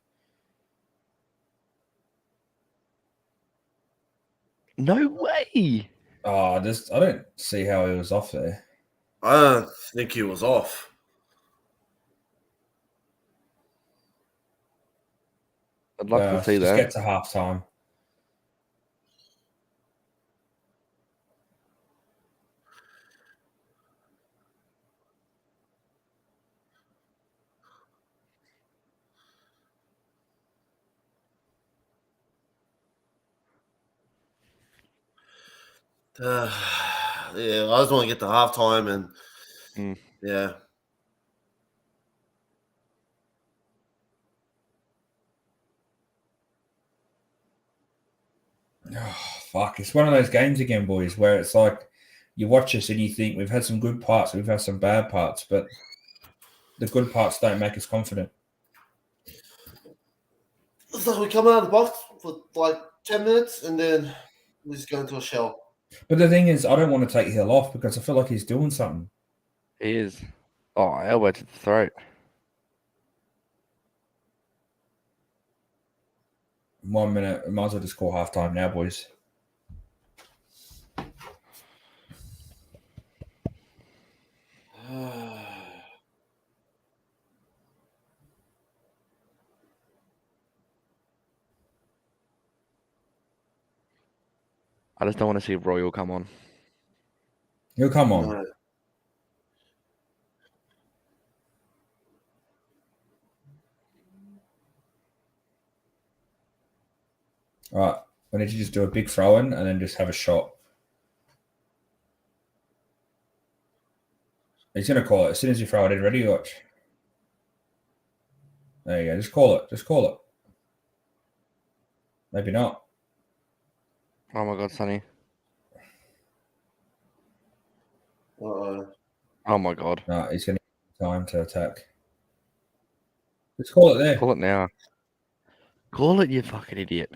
Speaker 3: No way.
Speaker 1: Oh, I don't see how he was off there.
Speaker 2: I don't think he was off.
Speaker 3: I'd like to see
Speaker 1: just
Speaker 3: that.
Speaker 1: get to half time.
Speaker 2: Yeah, I just want to get to halftime and yeah.
Speaker 1: Oh, fuck. It's one of those games again, boys, where it's like you watch us and you think we've had some good parts, we've had some bad parts, but the good parts don't make us confident.
Speaker 2: It's like we come out of the box for like 10 minutes and then we just go into a shell.
Speaker 1: But the thing is, I don't want to take Hill off because I feel like he's doing something.
Speaker 3: He is. Oh, elbow to the throat.
Speaker 1: 1 minute. We might as well just call half time now, boys.
Speaker 3: I just don't want to see Royal come on.
Speaker 1: He'll come on.
Speaker 2: No.
Speaker 1: All right. We need to just do a big throw in and then just have a shot. He's going to call it. As soon as you throw it in, ready, watch. There you go. Just call it. Just call it. Maybe not.
Speaker 3: Oh my God, Sonny.
Speaker 2: Uh-oh.
Speaker 3: Oh my God.
Speaker 1: No, he's going to have time to attack. Just call it there.
Speaker 3: Call it now. Call it, you fucking idiot.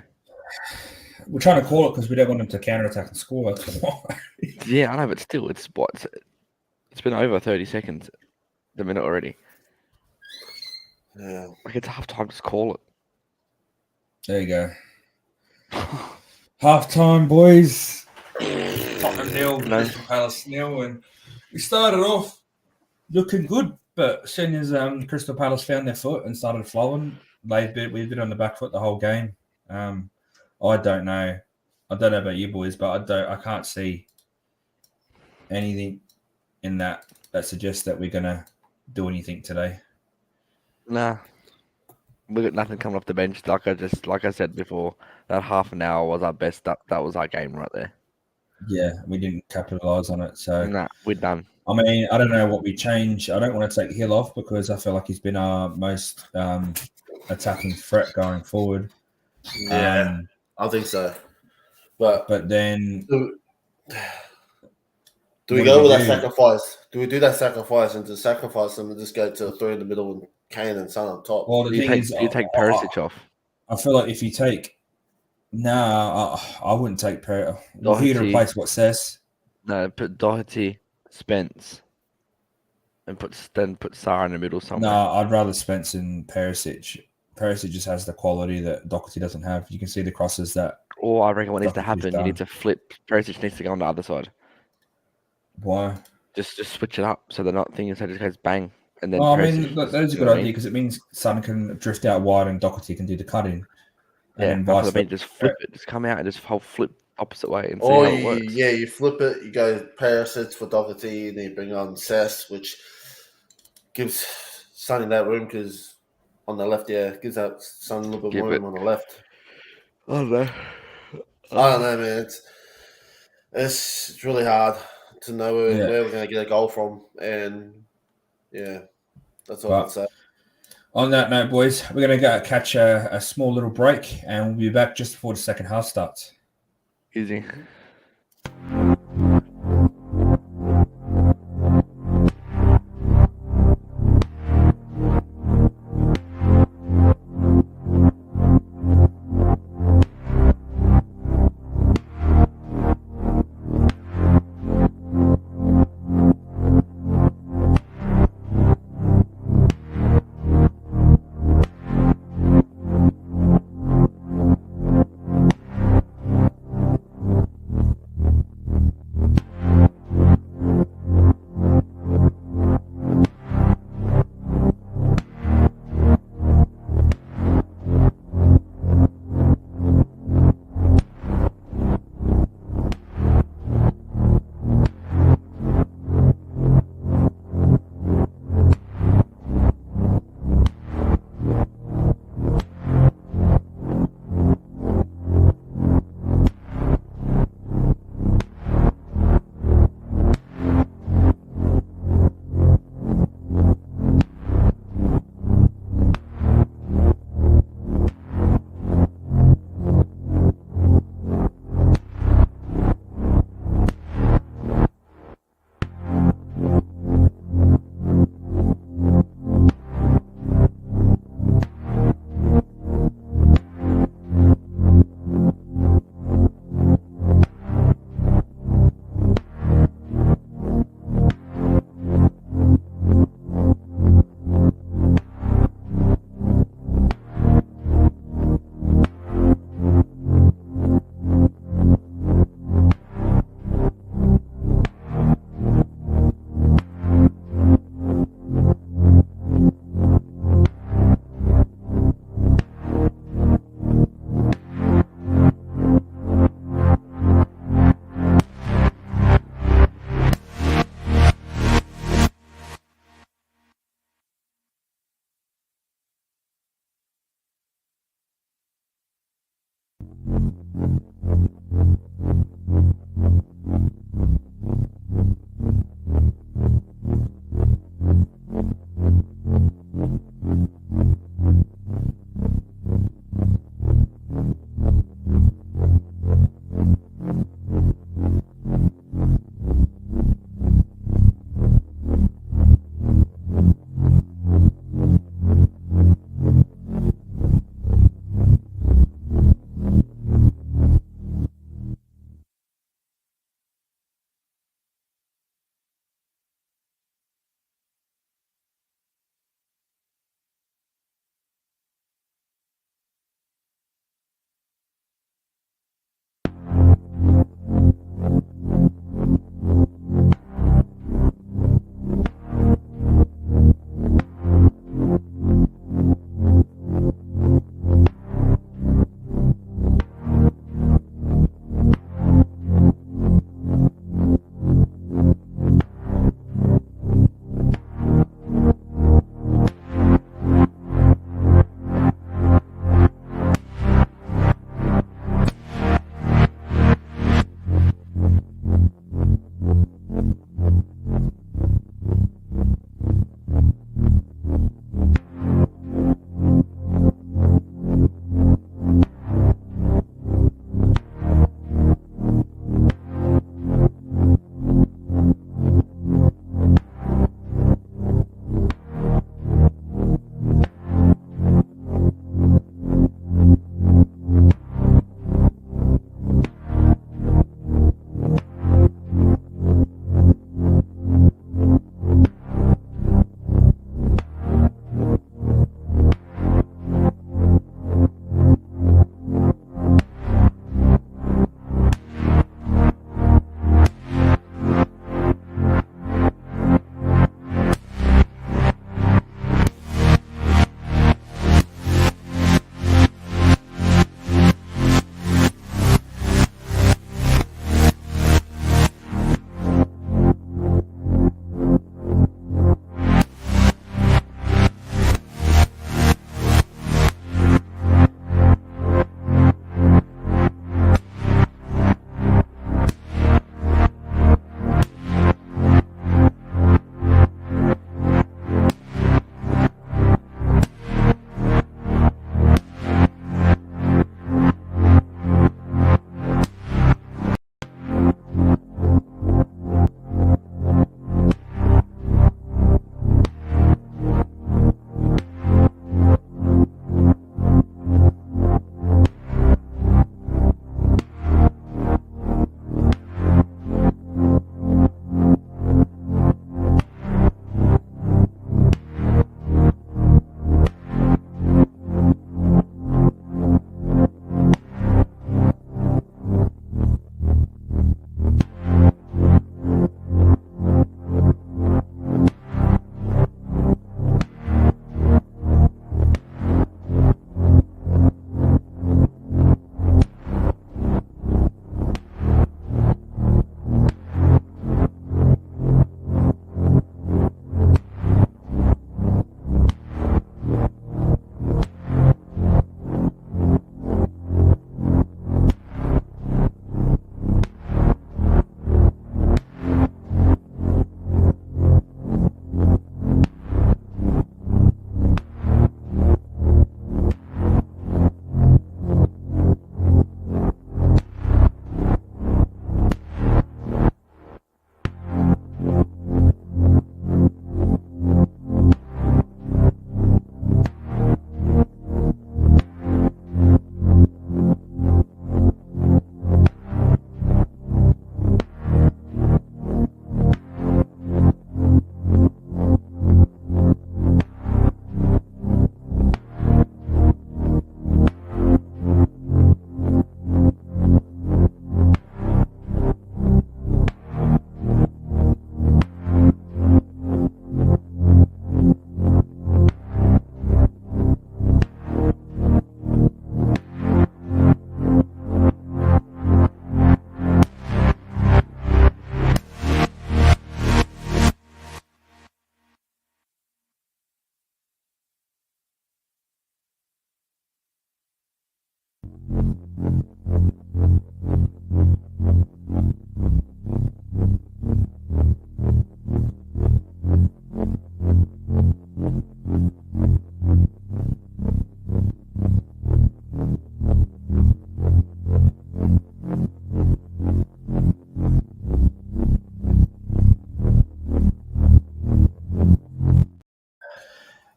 Speaker 1: We're trying to call it because we don't want him to counterattack and score. That's why.
Speaker 3: Yeah, I know, but still, it's been over 30 seconds. The minute already.
Speaker 2: Yeah.
Speaker 3: Like, it's half time, just call it.
Speaker 1: There you go. Half time, boys. Tottenham nil, Crystal Palace nil, and we started off looking good, but as soon as Crystal Palace found their foot and started flowing, we've been on the back foot the whole game. I don't know. I don't know about you boys, but I can't see anything in that suggests that we're gonna do anything today.
Speaker 3: Nah. We got nothing coming off the bench. Like I said before, that half an hour was our best. That was our game right there.
Speaker 1: Yeah, we didn't capitalize on it. So
Speaker 3: Nah, we're done.
Speaker 1: I mean, I don't know what we change. I don't want to take Hill off because I feel like he's been our most attacking threat going forward.
Speaker 2: Yeah, I think so. But
Speaker 1: then,
Speaker 2: do we go with that sacrifice? Do we do that sacrifice and to sacrifice them and just go to three in the middle and Kane and Son on top?
Speaker 1: Well, the thing is,
Speaker 3: you take Perisic off.
Speaker 1: I feel like if you take, I wouldn't take Perisic. Well, he'd replace what Cess.
Speaker 3: No, put Doherty, Spence, and put Sarr in the middle somewhere.
Speaker 1: No, I'd rather Spence and Perisic. Perisic just has the quality that Doherty doesn't have. You can see the crosses that.
Speaker 3: Or I reckon what needs to happen, you need to flip. Perisic needs to go on the other side.
Speaker 1: Why?
Speaker 3: Just switch it up so they're not thinking so it just goes bang. And then
Speaker 1: well, I mean, that is a good idea because it means Son can drift out wide and Doherty can do the cutting.
Speaker 3: And then just flip it. Just come out and just flip opposite way and see how it works.
Speaker 2: Yeah, you flip it. You go Perisic for Doherty and then you bring on Cess, which gives Son in that room because on the left, gives that Son a little bit more room on the left.
Speaker 3: I don't know.
Speaker 2: I don't know, man. It's really hard to know where we're going to get a goal from. And, yeah, that's all I'd say.
Speaker 1: On that note, boys, we're going to go catch a small little break and we'll be back just before the second half starts.
Speaker 3: Easy.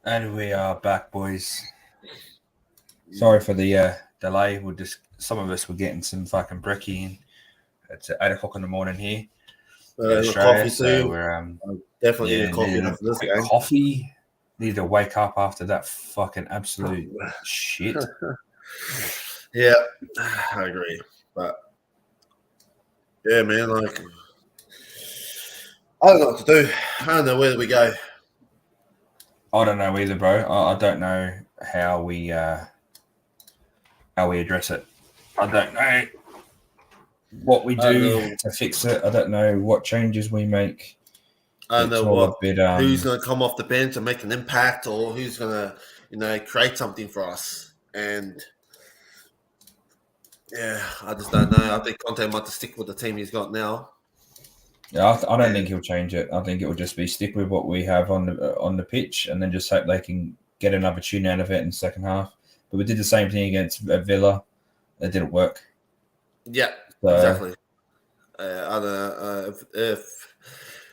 Speaker 1: And we are back, boys. Sorry for the delay. Some of us were getting some fucking brekkie in. It's 8:00 in the morning here in Australia, so we're
Speaker 2: definitely need a coffee after this game.
Speaker 1: Coffee. Need to wake up after that fucking absolute shit.
Speaker 2: Yeah, I agree. But yeah, man, like I don't know what to do. I don't know where we go.
Speaker 1: I don't know either, bro. I don't know how we address it. I don't know what we do to fix it. I don't know what changes we make.
Speaker 2: I don't know who's going to come off the bench and make an impact, or who's going to, create something for us. And yeah, I just don't know. I think Conte might stick with the team he's got now.
Speaker 1: Yeah, I don't think he'll change it. I think it will just be stick with what we have on the pitch, and then just hope they can get another tune out of it in the second half. But we did the same thing against Villa. It didn't work.
Speaker 2: Yeah, exactly. I don't know if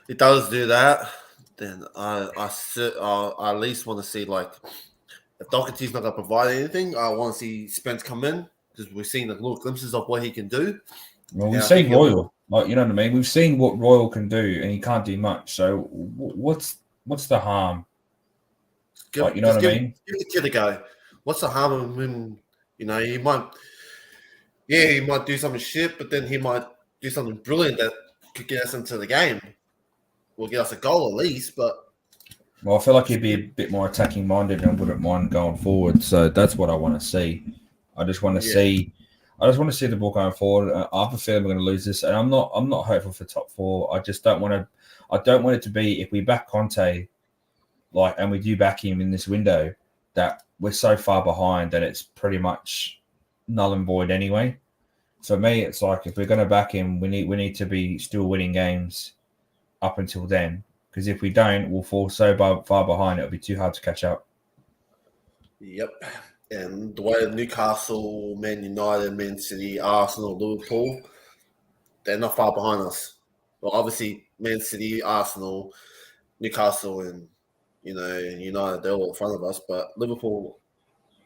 Speaker 2: it does do that, then I at least want to see, like, if Doherty's not going to provide anything, I want to see Spence come in, because we've seen the little glimpses of what he can do.
Speaker 1: Well, we've seen Royal, like, you know what I mean. We've seen what Royal can do, and he can't do much. So what's the harm? You know what I mean?
Speaker 2: Give the kid a go. What's the harm of him? He might do something shit, but then he might do something brilliant that could get us into the game. Will get us a goal at least, but.
Speaker 1: Well, I feel like he'd be a bit more attacking minded and wouldn't mind going forward. So that's what I want to see. I just want to see the ball going forward. I have a feeling we're going to lose this, and I'm not hopeful for top four. I just don't want to. I don't want it to be, if we back Conte, and we do back him in this window, that we're so far behind that it's pretty much null and void anyway. For me, it's like, if we're going to back him, we need to be still winning games up until then. Because if we don't, we'll fall so far behind, it'll be too hard to catch up.
Speaker 2: Yep. And the way Newcastle, Man United, Man City, Arsenal, Liverpool, they're not far behind us. Well, obviously, Man City, Arsenal, Newcastle, and, United, they're all in front of us. But Liverpool,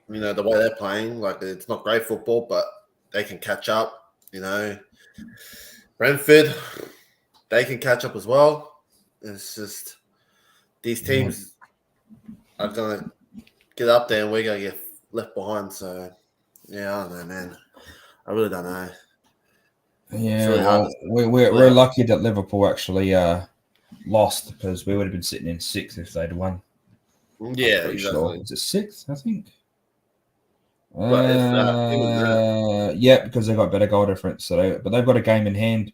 Speaker 2: the way they're playing, like, it's not great football, but they can catch up. Brentford, they can catch up as well. It's just these teams are going to get up there and we're going to get left behind. So, yeah, I don't know, man. I really don't know.
Speaker 1: Yeah, we're lucky that Liverpool actually lost, because we would have been sitting in sixth if they'd won.
Speaker 2: Yeah, exactly.
Speaker 1: Sure. Is it sixth, I think?
Speaker 2: But
Speaker 1: yeah, because they've got better goal difference. But they've got a game in hand.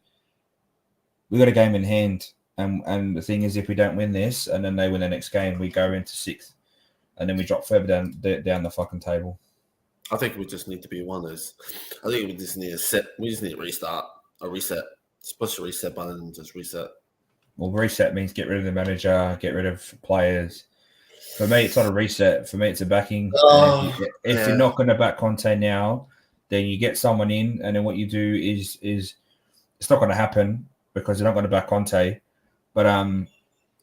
Speaker 1: We got a game in hand. And the thing is, if we don't win this, and then they win the next game, we go into sixth, and then we drop further down the fucking table.
Speaker 2: I think we just need to be one of those. I think we just need to restart, a reset. It's push the reset button and just reset.
Speaker 1: Well, reset means get rid of the manager, get rid of players. For me, it's not a reset. For me, it's a backing. If you're not going to back Conte now, then you get someone in, and then what you do is it's not going to happen because they're not going to back Conte. But and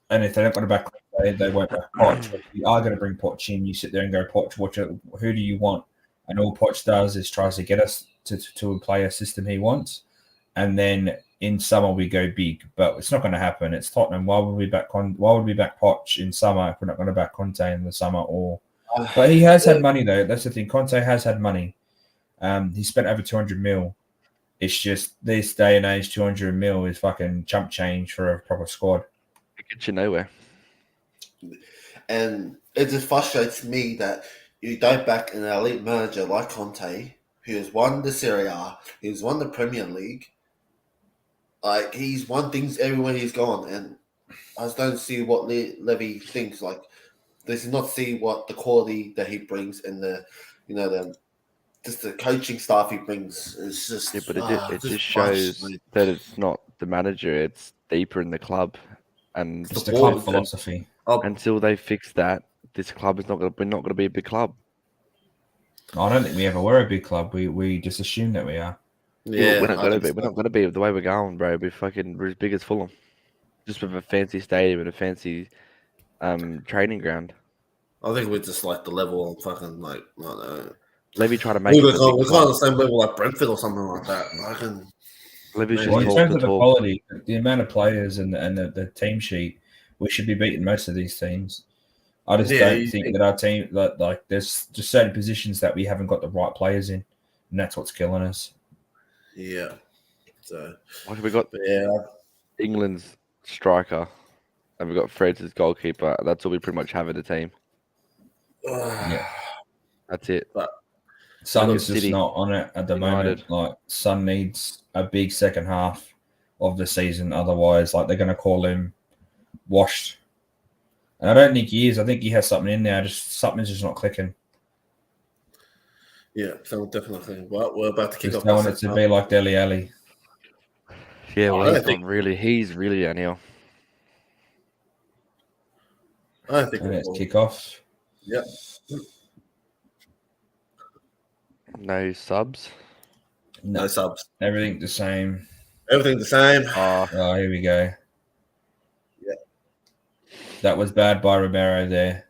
Speaker 1: if they don't want to back Conte, they won't back Poch. If you are going to bring Poch in, you sit there and go, Poch, who do you want? And all Poch does is tries to get us to play a system he wants. And then in summer we go big, but it's not going to happen. It's Tottenham. Why would we back Poch in summer if we're not going to back Conte in the summer? But he has had money though. That's the thing. Conte has had money. He spent over 200 mil. It's just this day and age, 200 mil is fucking chump change for a proper squad.
Speaker 3: It gets you nowhere.
Speaker 2: And it just frustrates me that you don't back an elite manager like Conte, who has won the Serie A, who's won the Premier League. Like, he's won things everywhere he's gone, and I just don't see what Levy thinks. Like, does he not see what the quality that he brings and the just the coaching staff he brings is just.
Speaker 3: Yeah, but it just shows that it's not the manager; it's deeper in the club, and
Speaker 1: it's the club philosophy.
Speaker 3: Until they fix that, this club is not going. We're not going to be a big club.
Speaker 1: I don't think we ever were a big club. We just assume that we are.
Speaker 2: Yeah,
Speaker 3: we're not going to be. We're not going to be the way we're going, bro. We're as big as Fulham, just with a fancy stadium and a fancy training ground.
Speaker 2: I think we're just like the level of fucking like I don't know.
Speaker 3: Levy try to make it
Speaker 2: we're kind of the same level like Brentford or something like that.
Speaker 1: In terms of the quality, the amount of players and the team sheet, we should be beating most of these teams. I just don't think that our team like there's just certain positions that we haven't got the right players in, and that's what's killing us.
Speaker 2: Yeah. So
Speaker 3: we got England's striker, and we've got Fred's as goalkeeper. That's all we pretty much have in the team.
Speaker 1: Yeah,
Speaker 3: that's it.
Speaker 2: But
Speaker 1: Son is just not on it at the moment. Like Son needs a big second half of the season, otherwise, like they're going to call him washed. And I don't think he is. I think he has something in there. Something's just not clicking.
Speaker 2: Yeah, so definitely. Well, we're about to kick off.
Speaker 1: I want it to be like Dele Alli.
Speaker 3: Yeah, well, he's really downhill.
Speaker 2: I think
Speaker 1: it's kickoff.
Speaker 2: Yep.
Speaker 3: No subs.
Speaker 2: No subs.
Speaker 1: Everything the same.
Speaker 2: Everything the same.
Speaker 1: Oh, here we go.
Speaker 2: Yeah.
Speaker 1: That was bad by Romero there.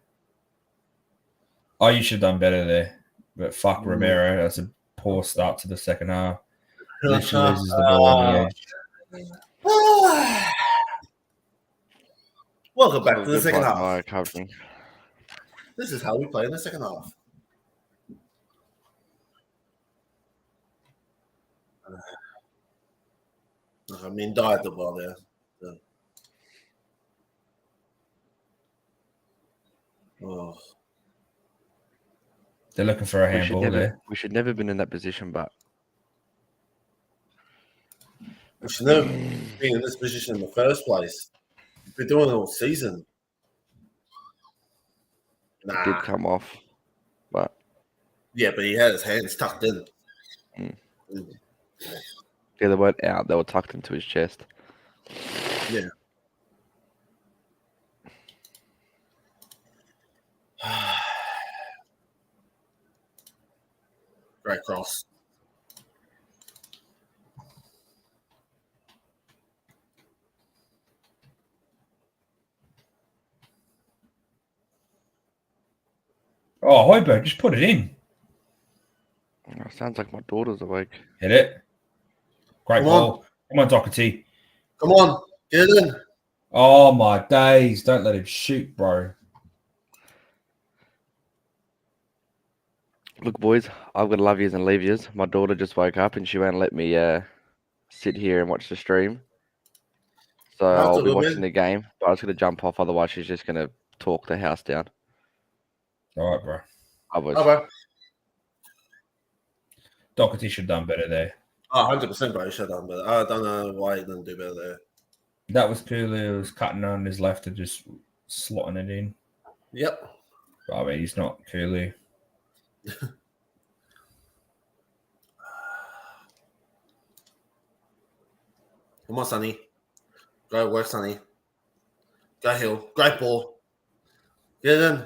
Speaker 1: Oh, you should have done better there. But fuck Romero. That's a poor start to the second half. Literally loses the ball on the edge.
Speaker 2: Welcome back to the second half.
Speaker 3: Covering.
Speaker 2: This is how we play in the second half. I mean, died the ball there. So. Oh.
Speaker 1: They're looking for a handball there.
Speaker 3: We should never have been in that position, but
Speaker 2: we should never be in this position in the first place. We've been doing it all season.
Speaker 3: It did come off, but
Speaker 2: yeah, but he had his hands tucked in.
Speaker 3: Yeah, they weren't out; they were tucked into his chest.
Speaker 2: Yeah. Great cross.
Speaker 1: Oh, Hoiberg, just put it in.
Speaker 3: Oh, sounds like my daughter's awake.
Speaker 1: Hit it. Great ball. Come on, Doherty.
Speaker 2: Come on, get it in.
Speaker 1: Oh, my days. Don't let him shoot, bro.
Speaker 3: Look, boys, I've got to love yous and leave yous. My daughter just woke up and she won't let me sit here and watch the stream. So I'll be watching the game, but I was going to jump off. Otherwise, she's just going to talk the house down.
Speaker 1: All right, bro.
Speaker 2: Bro.
Speaker 1: Doherty should have done better there.
Speaker 2: Oh, 100% bro, he should have done better. I don't know why he didn't do better there.
Speaker 1: That was cool. He was cutting on his left and just slotting it in.
Speaker 2: Yep.
Speaker 1: I mean, he's not Cooley.
Speaker 2: Come on, Sonny. Go work, Sonny. Go Hill. Great ball. Get it in.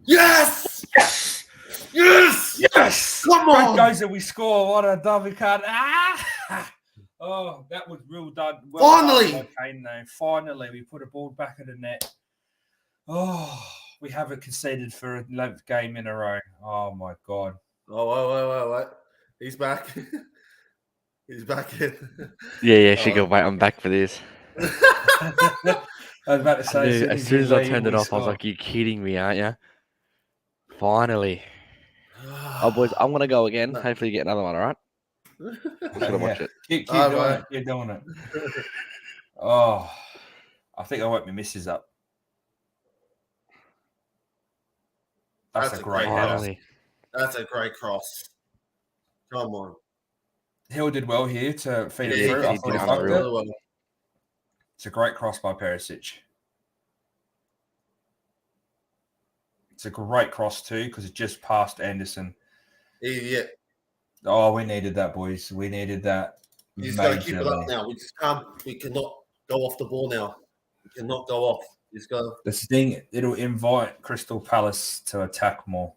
Speaker 2: Yes!
Speaker 1: Yes!
Speaker 2: Yes!
Speaker 1: Yes!
Speaker 2: Come on!
Speaker 1: Great goes and we score. What a dummy card. Ah! Oh, that was real done.
Speaker 2: Well finally!
Speaker 1: Done by Kane, though. Finally, we put a ball back in the net. Oh, we haven't conceded for an 11th game in a row. Oh, my God.
Speaker 2: Oh, wait. He's back. He's back in.
Speaker 3: Yeah, she can wait. I'm back for this.
Speaker 1: I was about to say,
Speaker 3: as soon as I turned it off, I was like, "You kidding me, aren't you?" Finally. Oh, boys, I'm going to go again. No. Hopefully you get another one, all right? I'm just going to watch it.
Speaker 1: Keep doing it. Keep doing it. Oh, I think I woke my missus up. That's a great
Speaker 2: header. That's a great cross. Come on.
Speaker 1: Hill did well here to feed it through. Really well. It's a great cross by Perisic. It's a great cross too because it just passed Anderson.
Speaker 2: Yeah.
Speaker 1: Oh, we needed that, boys. We needed that.
Speaker 2: You just got to keep it up now. We just can't. We cannot go off the ball now. We cannot go off. Just go.
Speaker 1: This thing, it'll invite Crystal Palace to attack more,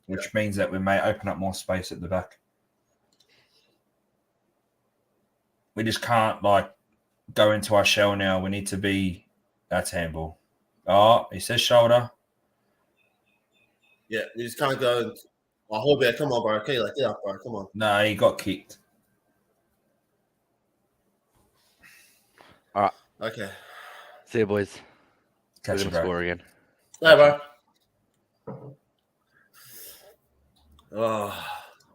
Speaker 1: which means that we may open up more space at the back. We just can't go into our shell now. We need to be. That's handball. Oh, he says shoulder.
Speaker 2: Yeah, we just can't go. I hold back. Come on, bro. Okay, get up, bro. Come on.
Speaker 1: No, he got kicked.
Speaker 3: All right.
Speaker 2: Okay.
Speaker 3: See you, boys.
Speaker 1: Catch you, bro.
Speaker 3: Score again.
Speaker 2: Bye, bro. Oh,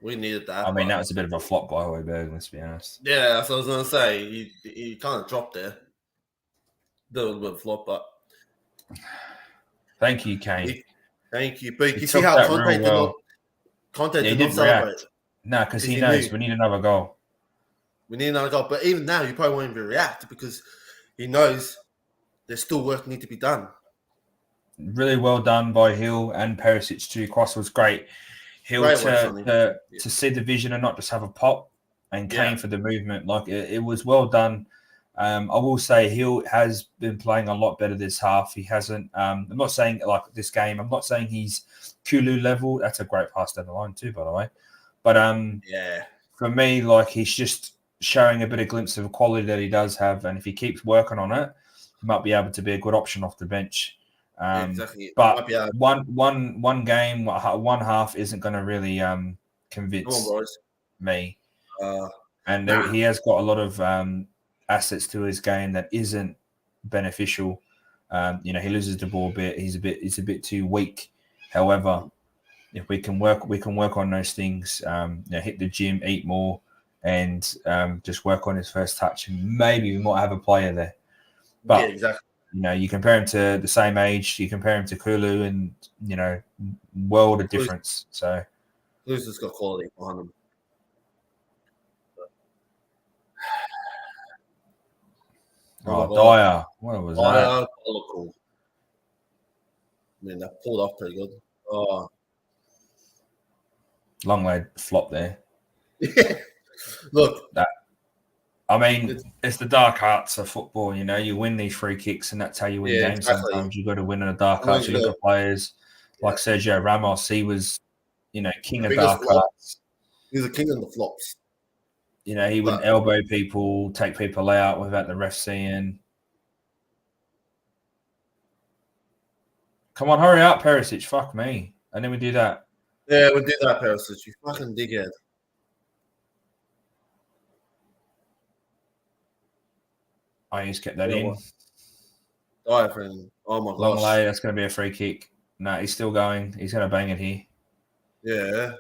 Speaker 2: we needed that.
Speaker 1: I mean, that was a bit of a flop by Højbjerg, let's be honest.
Speaker 2: Yeah, that's what I was going to say. He kind of dropped there. Did a little bit of flop, but...
Speaker 1: Thank you, Kane.
Speaker 2: Thank you. But you see how Conte did not celebrate?
Speaker 1: No, because he knows we need another goal.
Speaker 2: We need another goal. But even now, he probably won't even react because he knows there's still work need to be done.
Speaker 1: Really well done by Hill and Perisic too. Cross was great. Hill to see the vision and not just have a pop, and Kane for the movement. It was well done. I will say Hill has been playing a lot better this half. He hasn't. I'm not saying this game. I'm not saying he's Kulu level. That's a great pass down the line too, by the way. But for me, he's just showing a bit of glimpse of quality that he does have, and if he keeps working on it, he might be able to be a good option off the bench.
Speaker 2: Exactly.
Speaker 1: But one game, one half isn't going to really convince me. He has got a lot of assets to his game that isn't beneficial. He loses the ball a bit. He's a bit too weak. However, if we can work on those things. Hit the gym, eat more, and just work on his first touch, and maybe we might have a player there. But
Speaker 2: exactly.
Speaker 1: You compare him to the same age, you compare him to Kulu, and world of difference. So
Speaker 2: Kulu's just got quality behind him.
Speaker 1: Dyer. What was that?
Speaker 2: Cool. I mean, that pulled off pretty good. Oh.
Speaker 1: Long way flop there.
Speaker 2: Look.
Speaker 1: It's the dark arts of football, you win these free kicks and that's how you win games. Exactly. Sometimes you've got to win in the dark arts. You look at players like Sergio Ramos, he was, king of dark arts.
Speaker 2: He's a king of the flops.
Speaker 1: He wouldn't elbow people, take people out without the ref seeing. Come on, hurry up, Perisic. Fuck me. And then we do that.
Speaker 2: Yeah, we did that, Perisic. You fucking dickhead.
Speaker 1: I just kept that in.
Speaker 2: Oh my gosh.
Speaker 1: Long lay. That's going to be a free kick. No, he's still going. He's going to bang it here.
Speaker 2: Yeah.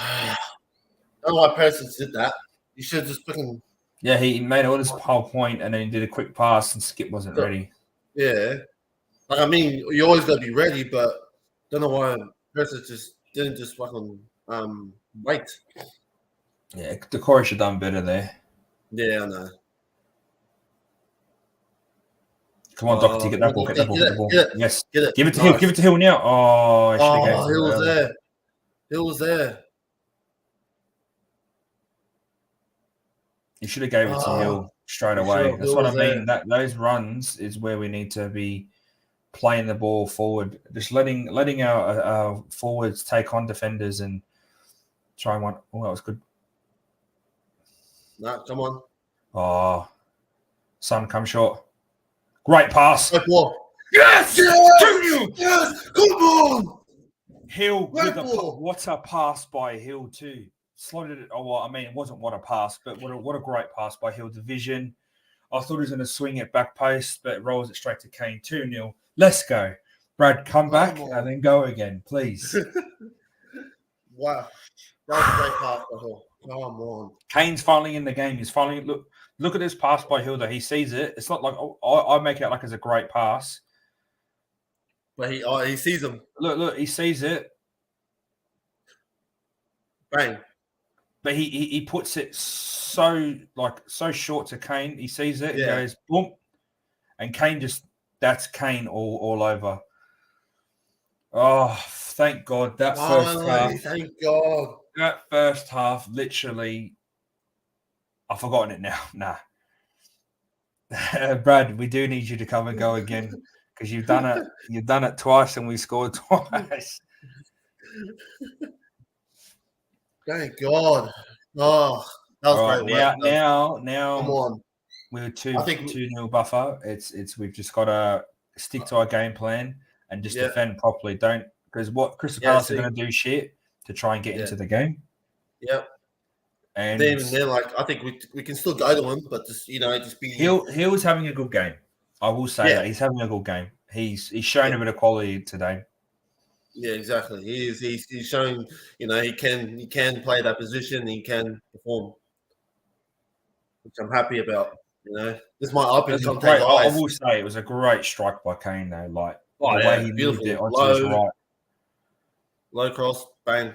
Speaker 2: I don't know why Perisic did that. You should just fucking...
Speaker 1: Yeah, he made all this whole point and then he did a quick pass and Skip wasn't ready.
Speaker 2: Yeah. You always got to be ready, but don't know why Perisic didn't just fucking wait.
Speaker 1: Yeah, the Corey should have done better there.
Speaker 2: Yeah, I know.
Speaker 1: Come on, Doherty, get that ball, get the ball. Yes.
Speaker 2: Get it.
Speaker 1: Give it to Hill, give it to Hill now. Oh,
Speaker 2: Hill was there. Hill was there.
Speaker 1: You should have gave it to Hill straight away. That's what I mean. Those runs is where we need to be playing the ball forward. Just letting our forwards take on defenders and try and that was good.
Speaker 2: No, come on.
Speaker 1: Oh, Son, come short. Great pass.
Speaker 2: Great ball.
Speaker 1: Yes!
Speaker 2: Yes! Come on!
Speaker 1: Hill, what a pass by Hill too. Slotted it. It wasn't what a pass, but what a great pass by Hill. The vision. I thought he was going to swing it back post, but rolls it straight to Kane. 2-0. Let's go. Brad, come back and then go again, please.
Speaker 2: Wow. That was a great pass by Hill. Come on.
Speaker 1: Kane's finally in the game. He's finally look at this pass by Hill that he sees it. It's not like I make it out like it's a great pass.
Speaker 2: But he sees him.
Speaker 1: Look, he sees it.
Speaker 2: Bang.
Speaker 1: but he puts it so short to Kane. He sees it and
Speaker 2: Yeah.
Speaker 1: goes boom, and Kane that's Kane all over. Oh, thank God that first half.
Speaker 2: Thank God.
Speaker 1: That first half, literally, I've forgotten it now. Nah. Brad, we do need you to come and go again because you've done it. You've done it twice, and we scored twice.
Speaker 2: Thank God. Oh, that was
Speaker 1: All
Speaker 2: great
Speaker 1: right,
Speaker 2: work.
Speaker 1: now,
Speaker 2: Come on.
Speaker 1: we're
Speaker 2: I think
Speaker 1: 2-0 buffer. It's we've just got to stick to our game plan and just
Speaker 2: Yeah.
Speaker 1: defend properly. Don't because what Crystal
Speaker 2: Yeah,
Speaker 1: Palace are
Speaker 2: see.
Speaker 1: going to do shit to try and get
Speaker 2: Yeah.
Speaker 1: into the game.
Speaker 2: Yep.
Speaker 1: And
Speaker 2: Then even then, like I think we can still go to him, but just just be.
Speaker 1: he was having a good game. I will say that he's having a good game. He's shown a bit of quality today.
Speaker 2: Yeah, exactly. He's showing he can play that position. He can perform, which I'm happy about. This might up and come take
Speaker 1: I
Speaker 2: eyes.
Speaker 1: will say it was a great strike by Kane though. Like
Speaker 2: Oh,
Speaker 1: the
Speaker 2: yeah,
Speaker 1: way he
Speaker 2: beautiful.
Speaker 1: moved it onto his right.
Speaker 2: Low cross, bang.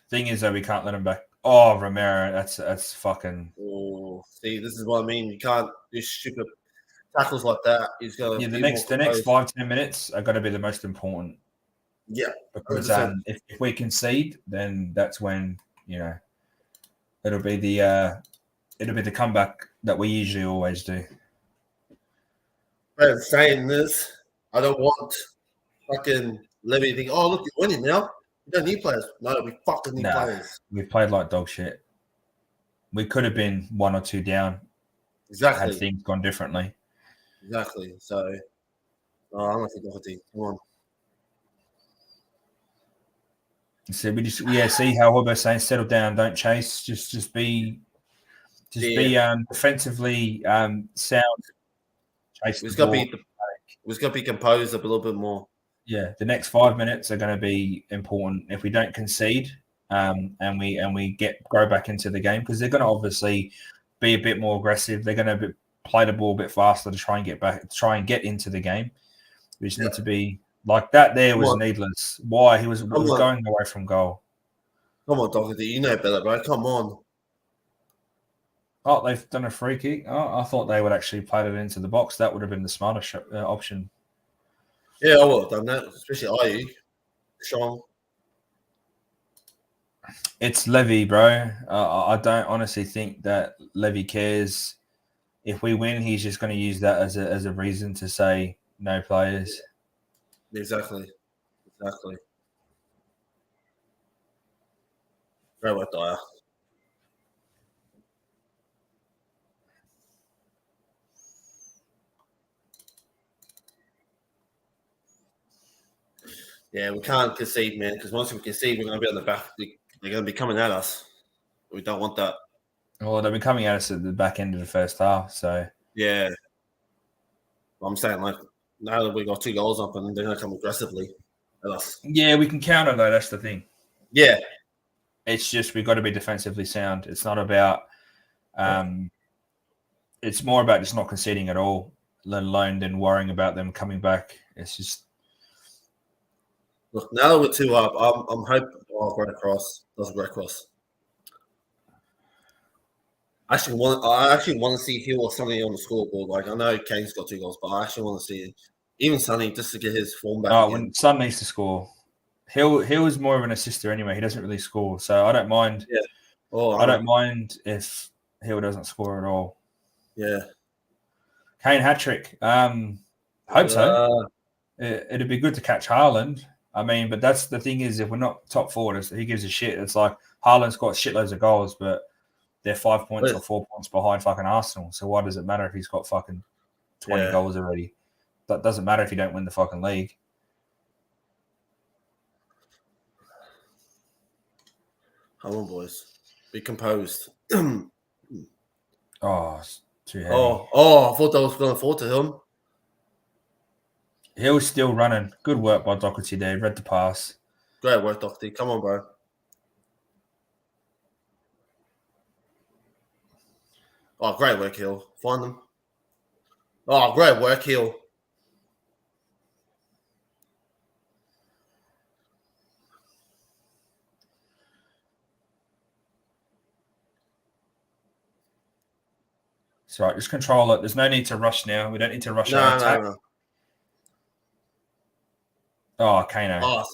Speaker 1: Thing is though, we can't let him back. Oh, Romero, that's fucking.
Speaker 2: Oh, see, this is what I mean. You can't do stupid tackles like that. He's got to
Speaker 1: Yeah,
Speaker 2: be
Speaker 1: the next 5-10 minutes are going to be the most important.
Speaker 2: Yeah,
Speaker 1: because
Speaker 2: 100%.
Speaker 1: if we concede, then that's when it'll be the comeback that we usually always do.
Speaker 2: But saying this, I don't want fucking Levy to think, oh, look, you're winning now. We don't need players. No, we fucking need players.
Speaker 1: We've played like dog shit. We could have been 1 or 2 down.
Speaker 2: Exactly.
Speaker 1: Had things gone differently.
Speaker 2: Exactly. So, I'm not thinking Doherty. Come on.
Speaker 1: So we just see how Hobbo's saying, settle down, don't chase, just be defensively sound. Chase
Speaker 2: We've
Speaker 1: the
Speaker 2: got
Speaker 1: ball.
Speaker 2: to be composed up a little bit more.
Speaker 1: Yeah, the next 5 minutes are going to be important if we don't concede, and we grow back into the game because they're going to obviously be a bit more aggressive. They're going to play the ball a bit faster to try and get into the game. We just need to be like that. There was needless. Why he was going away from goal.
Speaker 2: Come on, Doherty, you know better, bro. Come on.
Speaker 1: Oh, they've done a free kick. Oh, I thought they would actually play it into the box. That would have been the smarter option.
Speaker 2: Yeah, I would have done that, especially IU. Strong.
Speaker 1: It's Levy, bro. I don't honestly think that Levy cares. If we win, he's just going to use that as a reason to say no players.
Speaker 2: Exactly. Very well, Dyer. Yeah, we can't concede, man, because once we concede, we're going to be on the back. They're going to be coming at us. We don't want that.
Speaker 1: Well, they'll be coming at us at the back end of the first half, so...
Speaker 2: Yeah. I'm saying, like, now that we got 2 goals up and they're going to come aggressively at us.
Speaker 1: Yeah, we can counter, though. That's the thing.
Speaker 2: Yeah.
Speaker 1: It's just we've got to be defensively sound. It's not about... It's more about just not conceding at all, let alone then worrying about them coming back. It's just...
Speaker 2: Look, now that we're 2 up, I'm hoping. Oh, great cross. That was a great cross. I actually want to see Hill or Sonny on the scoreboard. Like, I know Kane's got 2 goals, but I actually want to see even Sonny just to get his form back.
Speaker 1: When Son needs to score, Hill is more of an assister anyway. He doesn't really score, so I don't mind.
Speaker 2: Yeah.
Speaker 1: I don't mind if Hill doesn't score at all.
Speaker 2: Yeah.
Speaker 1: Kane hat trick. Hope so. It'd be good to catch Haaland. I mean, but that's the thing is, if we're not top 4, he gives a shit. It's like Haaland's got shitloads of goals, but they're 5 points or 4 points behind fucking Arsenal. So why does it matter if he's got fucking 20 goals already? That doesn't matter if you don't win the fucking league.
Speaker 2: Come on, boys. Be composed.
Speaker 1: Oh, it's too heavy.
Speaker 2: I thought that was going to fall to him.
Speaker 1: Hill's still running. Good work by Doherty there. Read the pass.
Speaker 2: Great work, Doherty. Come on, bro. Oh, great work, Hill. Find them. Oh, great work, Hill.
Speaker 1: It's all right. Just control it. There's no need to rush now. We don't need to rush our attack.
Speaker 2: No.
Speaker 1: Oh, Kano.
Speaker 2: Oh,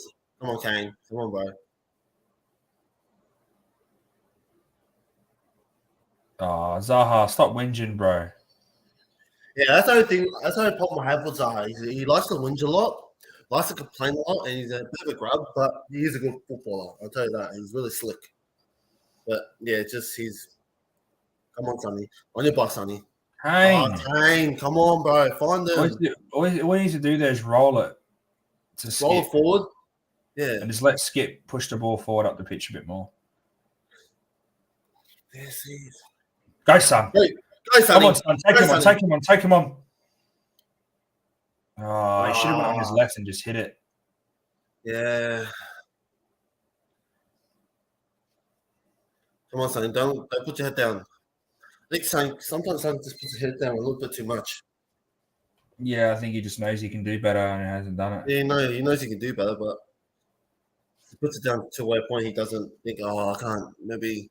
Speaker 2: come on, Kane. Come on, bro.
Speaker 1: Oh, Zaha, stop whinging, bro.
Speaker 2: Yeah, that's the only thing. That's the only problem I have with Zaha. He likes to whinge a lot, likes to complain a lot, and he's a bit of a grub, but he is a good footballer. I'll tell you that. He's really slick. But yeah, he's. Come on, Sonny. On your bus, Sonny.
Speaker 1: Kane.
Speaker 2: Oh, Kane. Come on, bro. Find him.
Speaker 1: All he needs to do there is roll it.
Speaker 2: Roll it forward. Yeah.
Speaker 1: And just let Skip push the ball forward up the pitch a bit more.
Speaker 2: Yes, he is.
Speaker 1: Go, son.
Speaker 2: Go, Sonny.
Speaker 1: Come on, son. Take him on. Oh, he should have went on his left and just hit it.
Speaker 2: Yeah. Come on, Sonny. Don't put your head down. I think sometimes Sonny just puts his head down a little bit too much.
Speaker 1: Yeah, I think he just knows he can do better and he hasn't done it.
Speaker 2: Yeah, he knows he can do better, but he puts it down to a point he doesn't think, I can't. Maybe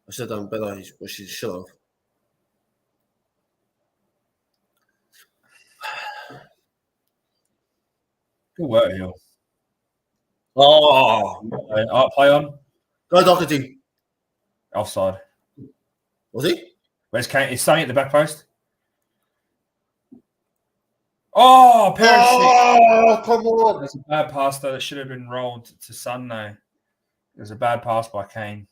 Speaker 2: I should have done better, which he should have.
Speaker 1: Good work, Hill.
Speaker 2: Oh,
Speaker 1: play on.
Speaker 2: Go Doherty.
Speaker 1: Offside.
Speaker 2: Was he?
Speaker 1: Where's Kane? Is Sonny at the back post? Oh,
Speaker 2: Oh, come on.
Speaker 1: There's a bad pass, though. That should have been rolled to Son, though. There's a bad pass by Kane.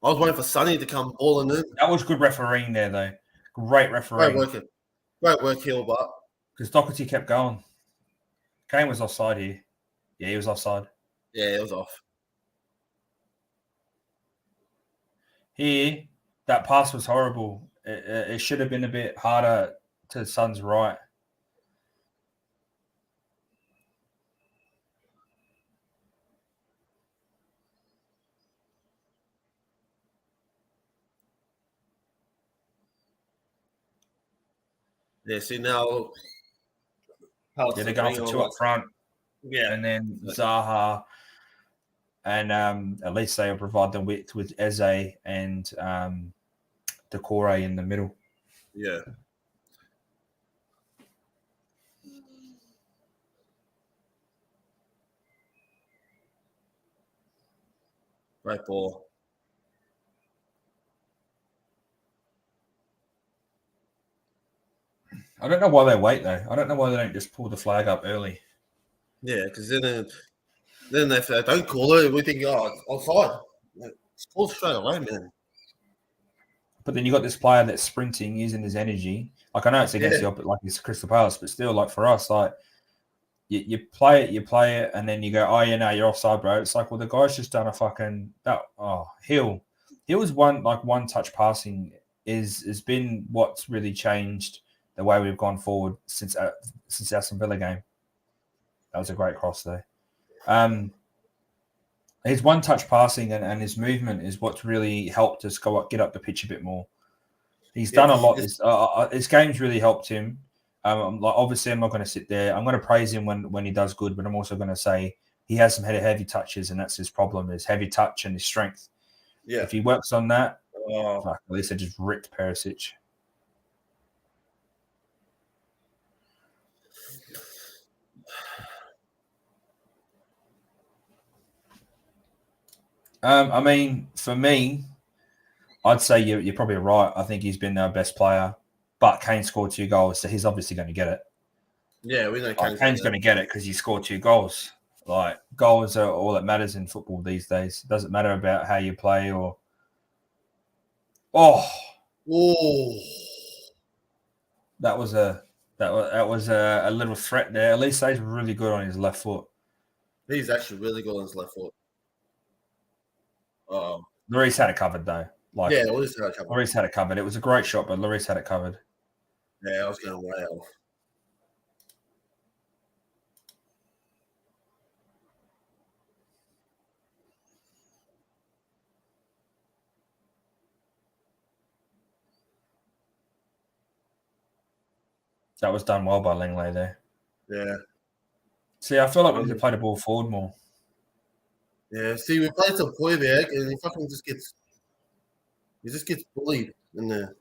Speaker 2: I was waiting for Sonny to come all in.
Speaker 1: That was good refereeing there, though. Great refereeing.
Speaker 2: Great work, Hill, but...
Speaker 1: Because Doherty kept going. Kane was offside here. Yeah, he was offside.
Speaker 2: Yeah, it was off.
Speaker 1: Here, that pass was horrible. It should have been a bit harder to Son's right.
Speaker 2: Yeah, see now...
Speaker 1: they're going for two up front.
Speaker 2: Yeah.
Speaker 1: And then Zaha and at least they'll provide them with Eze and Decore in the middle.
Speaker 2: Yeah. Right ball.
Speaker 1: I don't know why they wait, though. I don't know why they don't just pull the flag up early.
Speaker 2: Yeah, because then if they don't call it, we think, it's offside. It's called straight away, man.
Speaker 1: But then you got this player that's sprinting, using his energy. Like, I know it's against it's Crystal Palace, but still, like, for us, like, you play it, and then you go, you're offside, bro. It's like, well, the guy's just done a fucking Hill. Hill's one touch passing has been what's really changed the way we've gone forward since the Aston Villa game. That was a great cross there. His one touch passing and his movement is what's really helped us get up the pitch a bit more. He's done a lot. His game's really helped him. Obviously, I'm not going to sit there. I'm going to praise him when he does good, but I'm also going to say he has some heavy touches, and that's his problem: is heavy touch and his strength.
Speaker 2: Yeah.
Speaker 1: If he works on that, at least I just ripped Perisic. I mean, for me, I'd say you're probably right. I think he's been our best player, but Kane scored 2 goals, so he's obviously going to get it.
Speaker 2: Yeah, we know
Speaker 1: Kane's going to get it because he scored 2 goals. Like, goals are all that matters in football these days. It doesn't matter about how you play or. Oh, that was a little threat there. At least he's really good on his left foot.
Speaker 2: He's actually really good on his left foot.
Speaker 1: Lloris had it covered though.
Speaker 2: Lloris had it covered.
Speaker 1: Lloris had it covered. It was a great shot, but Lloris had it covered.
Speaker 2: Yeah, I was going way off.
Speaker 1: That was done well by Langley there.
Speaker 2: Yeah.
Speaker 1: See, I feel like we need to play the ball forward more.
Speaker 2: Yeah, see, we played some Poivek and he fucking just gets bullied in there.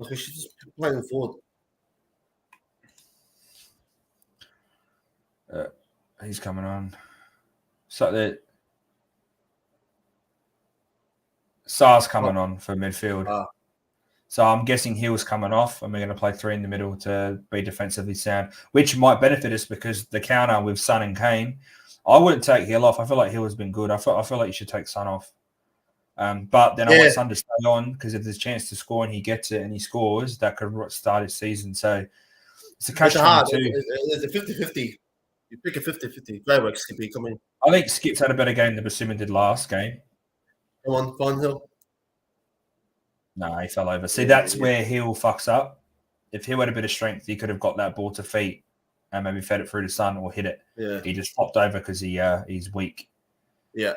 Speaker 2: Because she's just playing forward.
Speaker 1: He's coming on. So the Sar's coming on for midfield. So I'm guessing Hill's coming off, and we're going to play 3 in the middle to be defensively sound, which might benefit us because the counter with Son and Kane, I wouldn't take Hill off. I feel like Hill has been good. I feel like you should take Son off. But then I want Son to stay on because if there's a chance to score and he gets it and he scores, that could start his season. So it's a catch-22.
Speaker 2: It's a 50-50. You pick a 50-50. Great work, Skippy. Come in.
Speaker 1: I think Skip's had a better game than Basuma did last game.
Speaker 2: Come on, Fun Hill.
Speaker 1: No, he fell over. See, that's where Hill fucks up. If Hill had a bit of strength, he could have got that ball to feet and maybe fed it through to Son or hit it.
Speaker 2: Yeah.
Speaker 1: He just flopped over because he's weak.
Speaker 2: Yeah.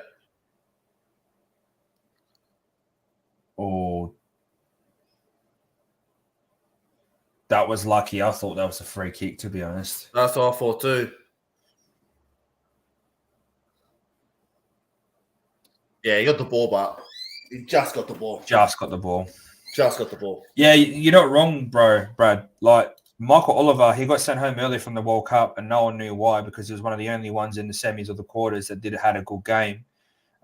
Speaker 1: Oh, that was lucky. I thought that was a free kick, to be honest.
Speaker 2: That's what I thought too. Yeah, he got the ball back. He just got the ball.
Speaker 1: Just got the ball. Yeah, you're not wrong, Brad. Like, Michael Oliver, he got sent home early from the World Cup, and no one knew why because he was one of the only ones in the semis or the quarters that had a good game,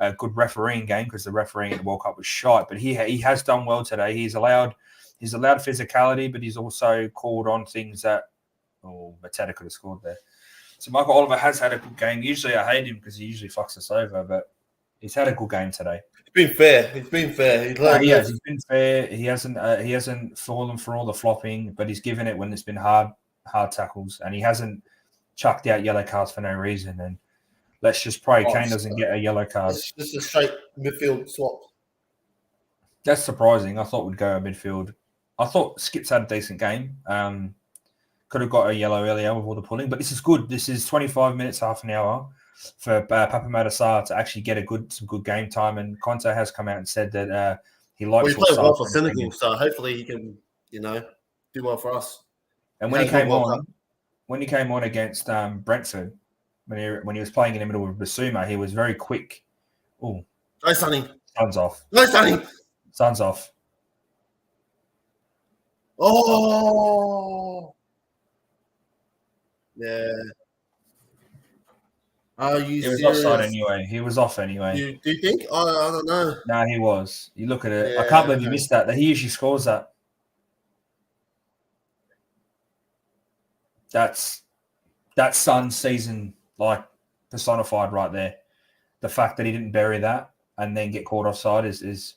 Speaker 1: a good refereeing game because the refereeing in the World Cup was shite. But he has done well today. He's allowed physicality, but he's also called on things that Mateta could have scored there. So Michael Oliver has had a good game. Usually I hate him because he usually fucks us over, but he's had a good game today.
Speaker 2: He's been fair. He's been fair.
Speaker 1: He's been fair. He hasn't fallen for all the flopping, but he's given it when it's been hard tackles, and he hasn't chucked out yellow cards for no reason. And let's just pray Kane doesn't get a yellow card.
Speaker 2: It's just a straight midfield swap.
Speaker 1: That's surprising. I thought we'd go midfield. I thought Skip's had a decent game. Could have got a yellow earlier with all the pulling, but this is good. This is 25 minutes, half an hour for Papa Matasar to actually get some good game time. And Conte has come out and said that he likes.
Speaker 2: Well, he played well for Senegal, so hopefully he can, do well for us.
Speaker 1: And when he came on against Brentford, when he was playing in the middle with Basuma, he was very quick. Oh,
Speaker 2: go Sonny!
Speaker 1: Sun's off.
Speaker 2: Go Sonny!
Speaker 1: Sun's off.
Speaker 2: Oh, yeah. Are you serious?
Speaker 1: He was offside anyway. He was off anyway.
Speaker 2: Do you think? I don't know.
Speaker 1: No, he was. You look at it. I can't believe you missed that. He usually scores that. That's Son's season, like, personified right there. The fact that he didn't bury that and then get caught offside is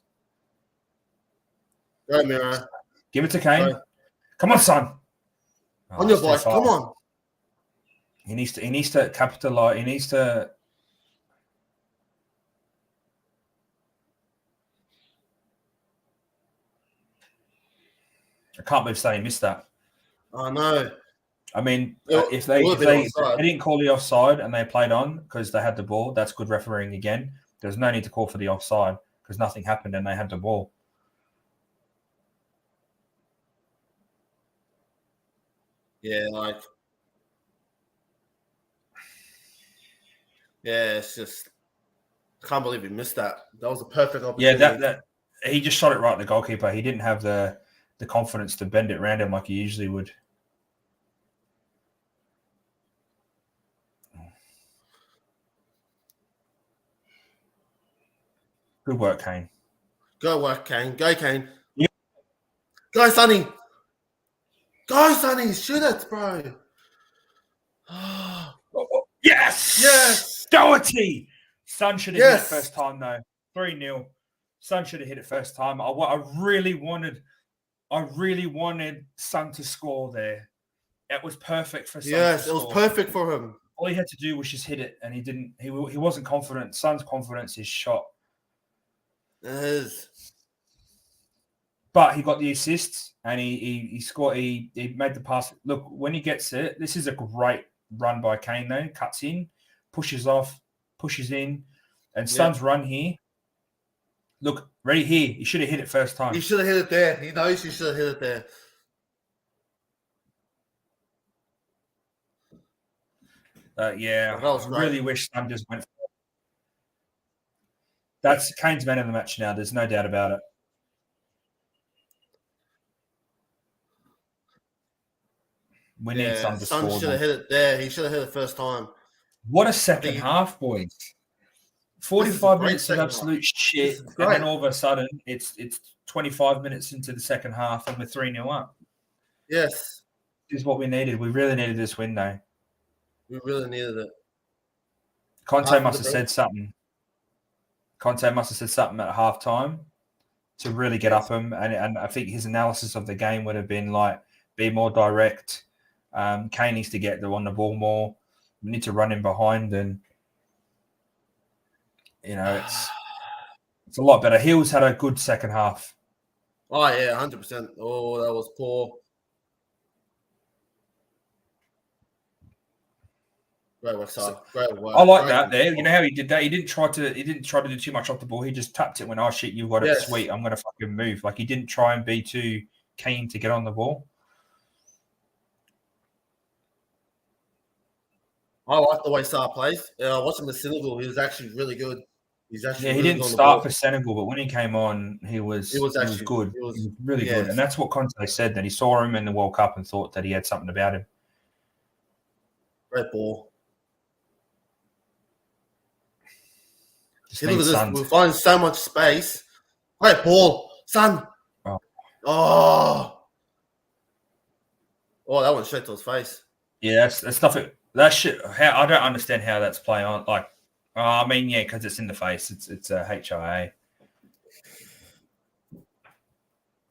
Speaker 2: Go, Miro.
Speaker 1: Give it to Kane. Go. Come on, Son.
Speaker 2: On your voice. Come on.
Speaker 1: He needs to capitalize. He needs to. I can't believe they missed that.
Speaker 2: I know.
Speaker 1: I mean, if they didn't call the offside and they played on because they had the ball, that's good refereeing again. There's no need to call for the offside because nothing happened and they had the ball.
Speaker 2: Yeah, it's just I can't believe he missed that. That was a perfect opportunity.
Speaker 1: Yeah, that he just shot it right at the goalkeeper. He didn't have the confidence to bend it around him like he usually would. Good work, Kane.
Speaker 2: Go work, Kane. Go, Kane. Yeah. Go, Sonny. Go, Sonny. Shoot it, bro.
Speaker 1: Yes.
Speaker 2: Yes.
Speaker 1: Doherty. Son should have hit it first time, though. 3-0. Son should have hit it first time. I really wanted Son to score there. It was perfect for Son.
Speaker 2: Yes, it was perfect for him.
Speaker 1: All he had to do was just hit it, and he didn't. He wasn't confident. Son's confidence is shot.
Speaker 2: It is.
Speaker 1: But he got the assists, and he scored. He made the pass. Look, when he gets it, this is a great run by Kane, though. Cuts in, pushes off, pushes in, and Son's run here. Look, ready here. He should have hit it first time.
Speaker 2: He should have hit it there. He knows he should have hit it there.
Speaker 1: I really wish Son just went for it. That's Kane's man of the match now. There's no doubt about it. We need Son to score.
Speaker 2: Should have hit it there. He should have hit it first time.
Speaker 1: What a second half, boys. 45 minutes of absolute shit, and then all of a sudden it's 25 minutes into the second half and we're 3-0 up.
Speaker 2: Yes.
Speaker 1: This is what we needed. We really needed this window.
Speaker 2: We really needed it.
Speaker 1: Conte must have said something. Conte must have said something at halftime to really get up him. And I think his analysis of the game would have been like, be more direct. Kane needs to get on the ball more. We need to run him behind, and it's a lot better. Hills had a good second half.
Speaker 2: Oh yeah, 100%. Oh, that was poor. Great work, Sal. Great work.
Speaker 1: I like that there. You know how he did that? He didn't try to do too much off the ball. He just tapped it when, oh shit, you've got it, sweet, I'm gonna fucking move. Like, he didn't try and be too keen to get on the ball.
Speaker 2: I like the way Sal plays. Watching the Senegal, he was actually really good. He
Speaker 1: didn't start for Senegal, but when he came on, he was good. He was really good. And that's what Conte said, that he saw him in the World Cup and thought that he had something about him.
Speaker 2: Great ball. See, look at this. We're finding so much space. Great ball. Son. Oh, that went straight to his face.
Speaker 1: Yeah, that's nothing. That shit. I don't understand how that's playing on. Like, I mean, yeah, because it's in the face. It's a HIA.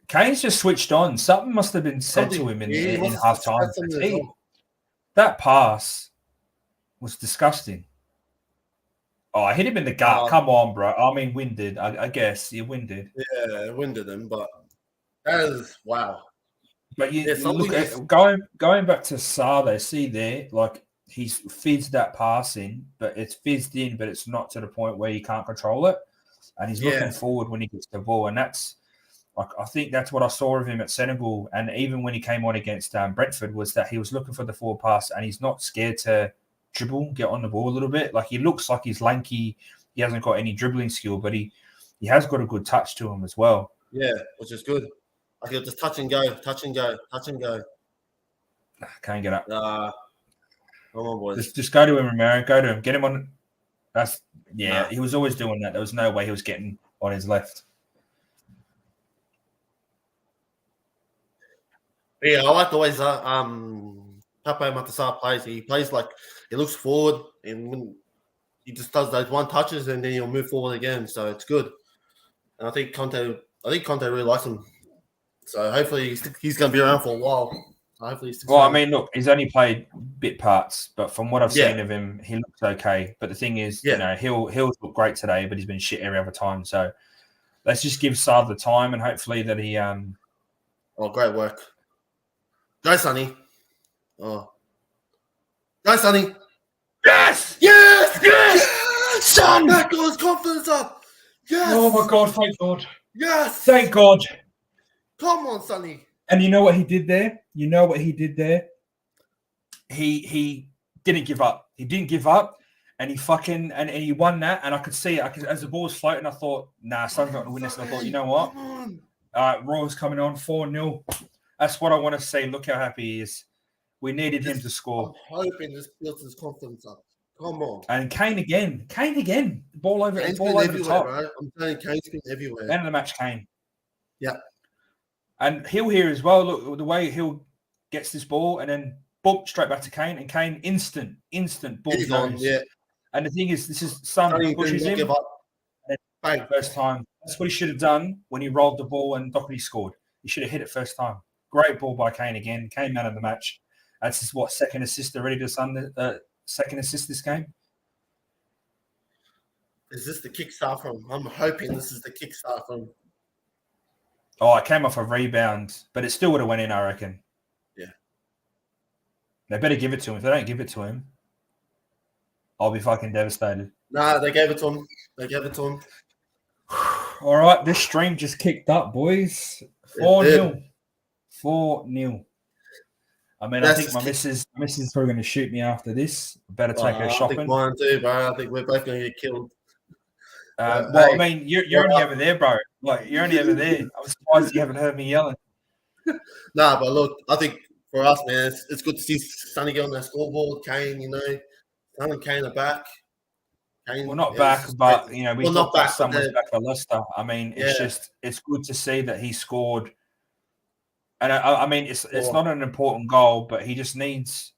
Speaker 1: Kane's just switched on. Something must have been said to him in half time. That pass was disgusting. Oh, I hit him in the gut. Come on, bro. I mean, winded. I guess you're winded.
Speaker 2: Yeah, winded him, but that is wow.
Speaker 1: But you look at going back to Sarr, they see there, like, he's fizzed that pass in, but it's fizzed in, but it's not to the point where you can't control it. And he's looking forward when he gets the ball. And that's, like, I think that's what I saw of him at Senegal. And even when he came on against Brentford, was that he was looking for the forward pass and he's not scared to dribble, get on the ball a little bit. Like, he looks like he's lanky. He hasn't got any dribbling skill, but he has got a good touch to him as well.
Speaker 2: Yeah, which is good. Like, he'll just touch and go.
Speaker 1: Can't get up.
Speaker 2: Come on, boys.
Speaker 1: Just go to him, Romero. Go to him. Get him on. He was always doing that. There was no way he was getting on his left.
Speaker 2: Yeah, I like the way Pape Matar plays. He plays like he looks forward, and when he just does those one touches, and then he'll move forward again. So it's good. And I think Conte really likes him. So hopefully he's going to be around for a while.
Speaker 1: I mean, look, he's only played bit parts, but from what I've seen of him, he looks okay. But the thing is, he'll look great today, but he's been shit every other time. So let's just give Sarr the time, and hopefully that he.
Speaker 2: Great work. Go, Sonny. Go, Sonny.
Speaker 1: Yes! Son!
Speaker 2: That got his confidence up. Yes!
Speaker 1: Oh my God! Thank God.
Speaker 2: Yes!
Speaker 1: Thank God.
Speaker 2: Come on, Sonny.
Speaker 1: And you know what he did there? He didn't give up. He didn't give up, and he fucking and he won that. And I could see it. As the ball was floating, I thought, nah, Son's not going to win this. And I thought, you know what? Roy's coming on 4-0. That's what I want to see. Look how happy he is. We needed him to score.
Speaker 2: I'm hoping this builds his confidence up. Come on.
Speaker 1: And Kane again. Ball over the top.
Speaker 2: Bro. I'm telling you, Kane's been everywhere.
Speaker 1: Man of the match, Kane.
Speaker 2: Yeah.
Speaker 1: And Hill here as well. Look, the way Hill gets this ball and then boom, straight back to Kane. And Kane, instant ball goes. Yeah. And the thing is, this is Son pushes him. Bang, first time. That's what he should have done when he rolled the ball and Doherty scored. He should have hit it first time. Great ball by Kane again. Kane, man of the match. That's his, second assist already to Son. Second assist this game.
Speaker 2: Is this the kickstart from? I'm hoping this is the kickstart from.
Speaker 1: Oh, it came off a rebound, but it still would have went in, I reckon.
Speaker 2: Yeah.
Speaker 1: They better give it to him. If they don't give it to him, I'll be fucking devastated.
Speaker 2: Nah, they gave it to him.
Speaker 1: All right, this stream just kicked up, boys. 4-0. 4-0. I mean, I think my missus is probably going to shoot me after this. Better take her shopping.
Speaker 2: I think mine too, bro. I think we're both going to get killed.
Speaker 1: I mean, you're only over there, bro. Like, you're only over there. I'm surprised you haven't heard me yelling.
Speaker 2: Nah, but look, I think for us, man, it's good to see Sonny get on that scoreboard. Kane, Son and Kane are back. Kane,
Speaker 1: Well, not back, but we
Speaker 2: well,
Speaker 1: thought that
Speaker 2: back,
Speaker 1: Son was back for Leicester. I mean, it's good to see that he scored. And I mean, it's not an important goal, but he just needs.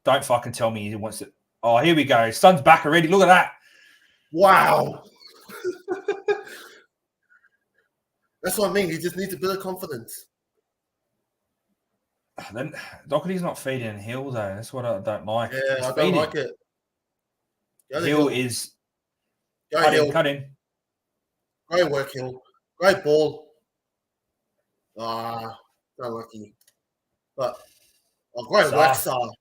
Speaker 1: Don't fucking tell me he wants it. Oh, here we go. Son's back already. Look at that.
Speaker 2: Wow. That's what I mean. He just needs a bit of confidence.
Speaker 1: Then Doherty's not feeding Hill, though. That's what I don't like.
Speaker 2: Yeah, I don't like it.
Speaker 1: Hill is. Cut in.
Speaker 2: Great work, Hill. Great ball. Unlucky. But great work, Sar.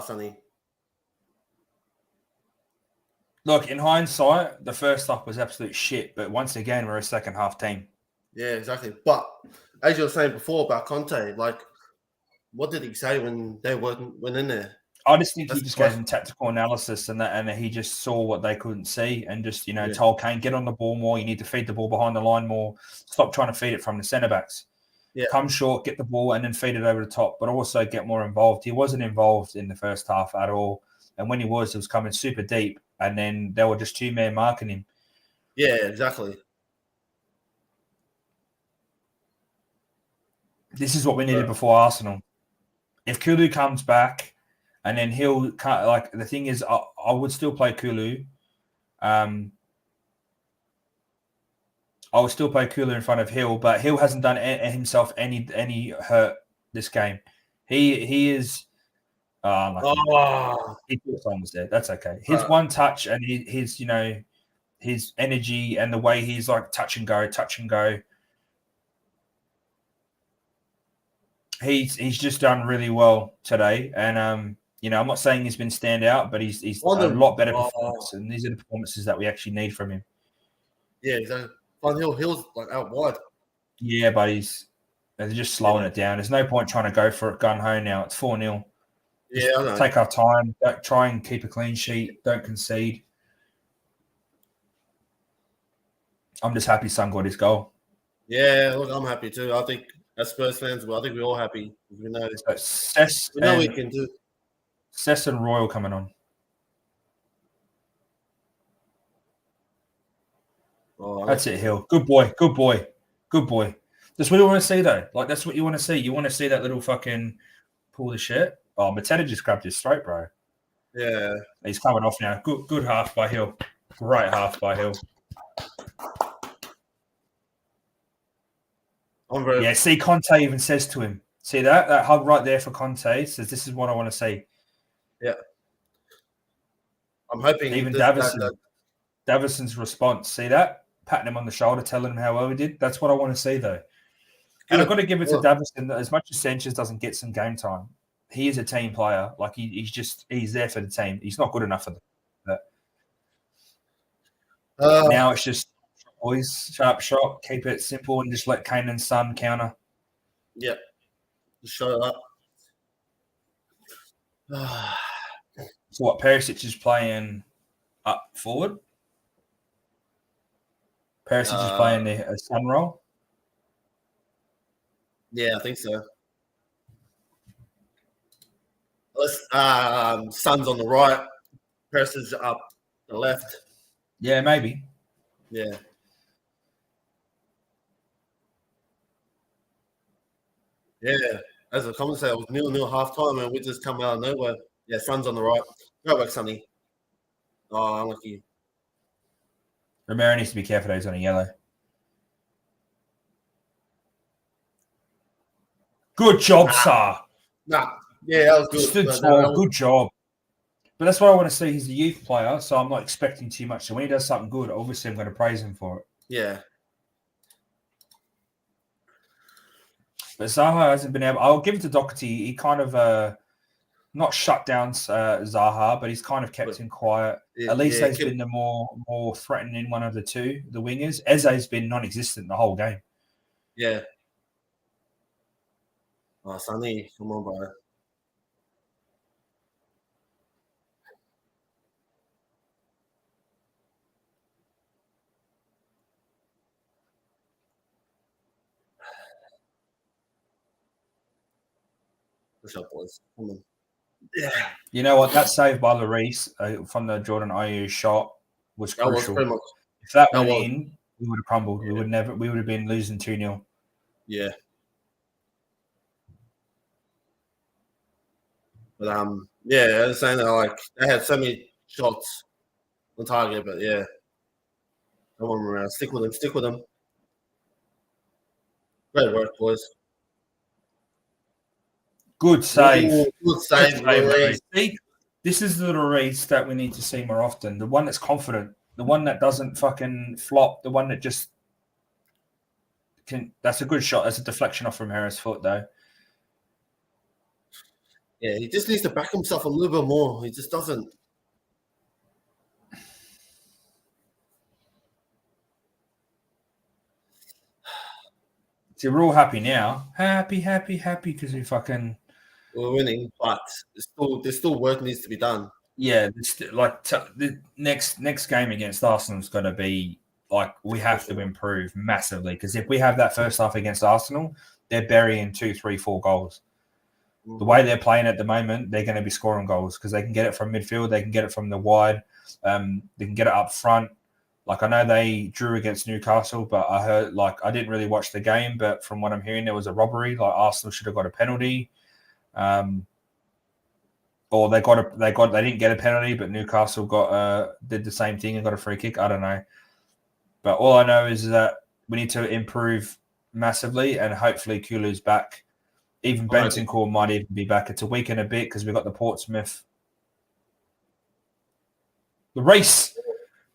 Speaker 2: Sonny.
Speaker 1: Look, in hindsight, the first half was absolute shit. But once again, we're a second half team.
Speaker 2: Yeah, exactly. But as you were saying before about Conte, what did he say when they went in there?
Speaker 1: I just think he just gave them tactical analysis and he just saw what they couldn't see and just, told Kane, get on the ball more. You need to feed the ball behind the line more. Stop trying to feed it from the centre-backs.
Speaker 2: Yeah.
Speaker 1: Come short, get the ball, and then feed it over the top, but also get more involved. He wasn't involved in the first half at all. And when he was coming super deep, and then there were just two men marking him.
Speaker 2: Yeah, exactly.
Speaker 1: This is what we needed before Arsenal. If Kulu comes back, and then he'll the thing is, I would still play Kulu. I would still play Kulu in front of Hill, but Hill hasn't done himself any hurt this game. He is. He thought someone was there. That's okay. His one touch and his energy and the way he's touch and go. He's just done really well today, and I'm not saying he's been stand out, but he's a lot better performance, and these are the performances that we actually need from him.
Speaker 2: Yeah, exactly. Hill's out wide.
Speaker 1: Yeah, but they're just slowing it down. There's no point trying to go for it gun ho now. It's 4-0.
Speaker 2: Yeah, I know.
Speaker 1: Take our time. Don't try and keep a clean sheet. Don't concede. I'm just happy Son got his goal.
Speaker 2: Yeah, look, I'm happy too. I think as Spurs fans, I think we're all happy. We know we can do.
Speaker 1: Cess and Royal coming on. That's it, Hill. Good boy. That's what you want to see, though. That's what you want to see. You want to see that little fucking pull the shit. Oh, Mateta just grabbed his throat, bro.
Speaker 2: Yeah.
Speaker 1: He's coming off now. Good half by Hill. Great half by Hill. Yeah, see, Conte even says to him, see that hug right there for Conte says, this is what I want to see.
Speaker 2: Yeah. I'm hoping
Speaker 1: even Davison's response, see that? Patting him on the shoulder, telling him how well he did. That's what I want to see, though. And I've got to give it to Davison that as much as Sanchez doesn't get some game time, he is a team player. He's there for the team. He's not good enough for them. Now it's just boys, sharp shot, keep it simple, and just let Kane and Son counter.
Speaker 2: Yeah, just show it
Speaker 1: up. So what? Perisic is playing up forward. Perisic is playing a Son role.
Speaker 2: Yeah, I think so. Son's on the right, Perisic up the left.
Speaker 1: Yeah, maybe.
Speaker 2: Yeah. Yeah, as a commentator, it was 0-0 half time, and we just come out of nowhere. Yeah, Son's on the right. Go back, Sonny. Oh, unlucky.
Speaker 1: Romero needs to be careful that he's on a yellow. Good job, sir.
Speaker 2: Yeah, that was good.
Speaker 1: Stood tall. Good job. But that's what I want to see. He's a youth player, so I'm not expecting too much. So when he does something good, obviously I'm going to praise him for it.
Speaker 2: Yeah.
Speaker 1: But Zaha hasn't been able. I'll give it to Doherty. He kind of not shut down Zaha, but he's kind of kept him quiet. At least he's been the more threatening one of the two, the wingers. Eze's been non-existent the whole game.
Speaker 2: Yeah. Oh, Sonny, come on, bro. Push up, boys. Come on. Yeah.
Speaker 1: You know what? That save by Lloris from the Jordan Ayew shot was
Speaker 2: That was
Speaker 1: crucial.
Speaker 2: pretty much.
Speaker 1: If that
Speaker 2: That
Speaker 1: went
Speaker 2: was-
Speaker 1: in, we would have crumbled.
Speaker 2: Yeah.
Speaker 1: We would have been losing 2-0.
Speaker 2: Yeah. But yeah, I was saying that like they had so many shots on target, but yeah. Come on, around. Stick with them. Stick with them. Great work, boys.
Speaker 1: Good save.
Speaker 2: Ooh, good save, Lloris.
Speaker 1: See, this is the Lloris that we need to see more often. The one that's confident. The one that doesn't fucking flop. The one that just can. That's a good shot. That's a deflection off from Harris' foot, though.
Speaker 2: Yeah, he just needs to back himself a little bit more. He just doesn't.
Speaker 1: See, we're all happy now. Happy because we fucking.
Speaker 2: We're winning, but there's still work needs to be done.
Speaker 1: Yeah, the next game against Arsenal is going to be like we have to improve massively because if we have that first half against Arsenal, they're burying 2, 3, 4 goals. The way they're playing at the moment, they're going to be scoring goals because they can get it from midfield, they can get it from the wide, they can get it up front. Like I know they drew against Newcastle, but I heard I didn't really watch the game, but from what I'm hearing, there was a robbery. Like Arsenal should have got a penalty. Or they didn't get a penalty, but Newcastle did the same thing and got a free kick. I don't know, but all I know is that we need to improve massively, and hopefully Kulu's back. Even Bentancur might even be back. It's a week and a bit because we've got the Portsmouth. The race.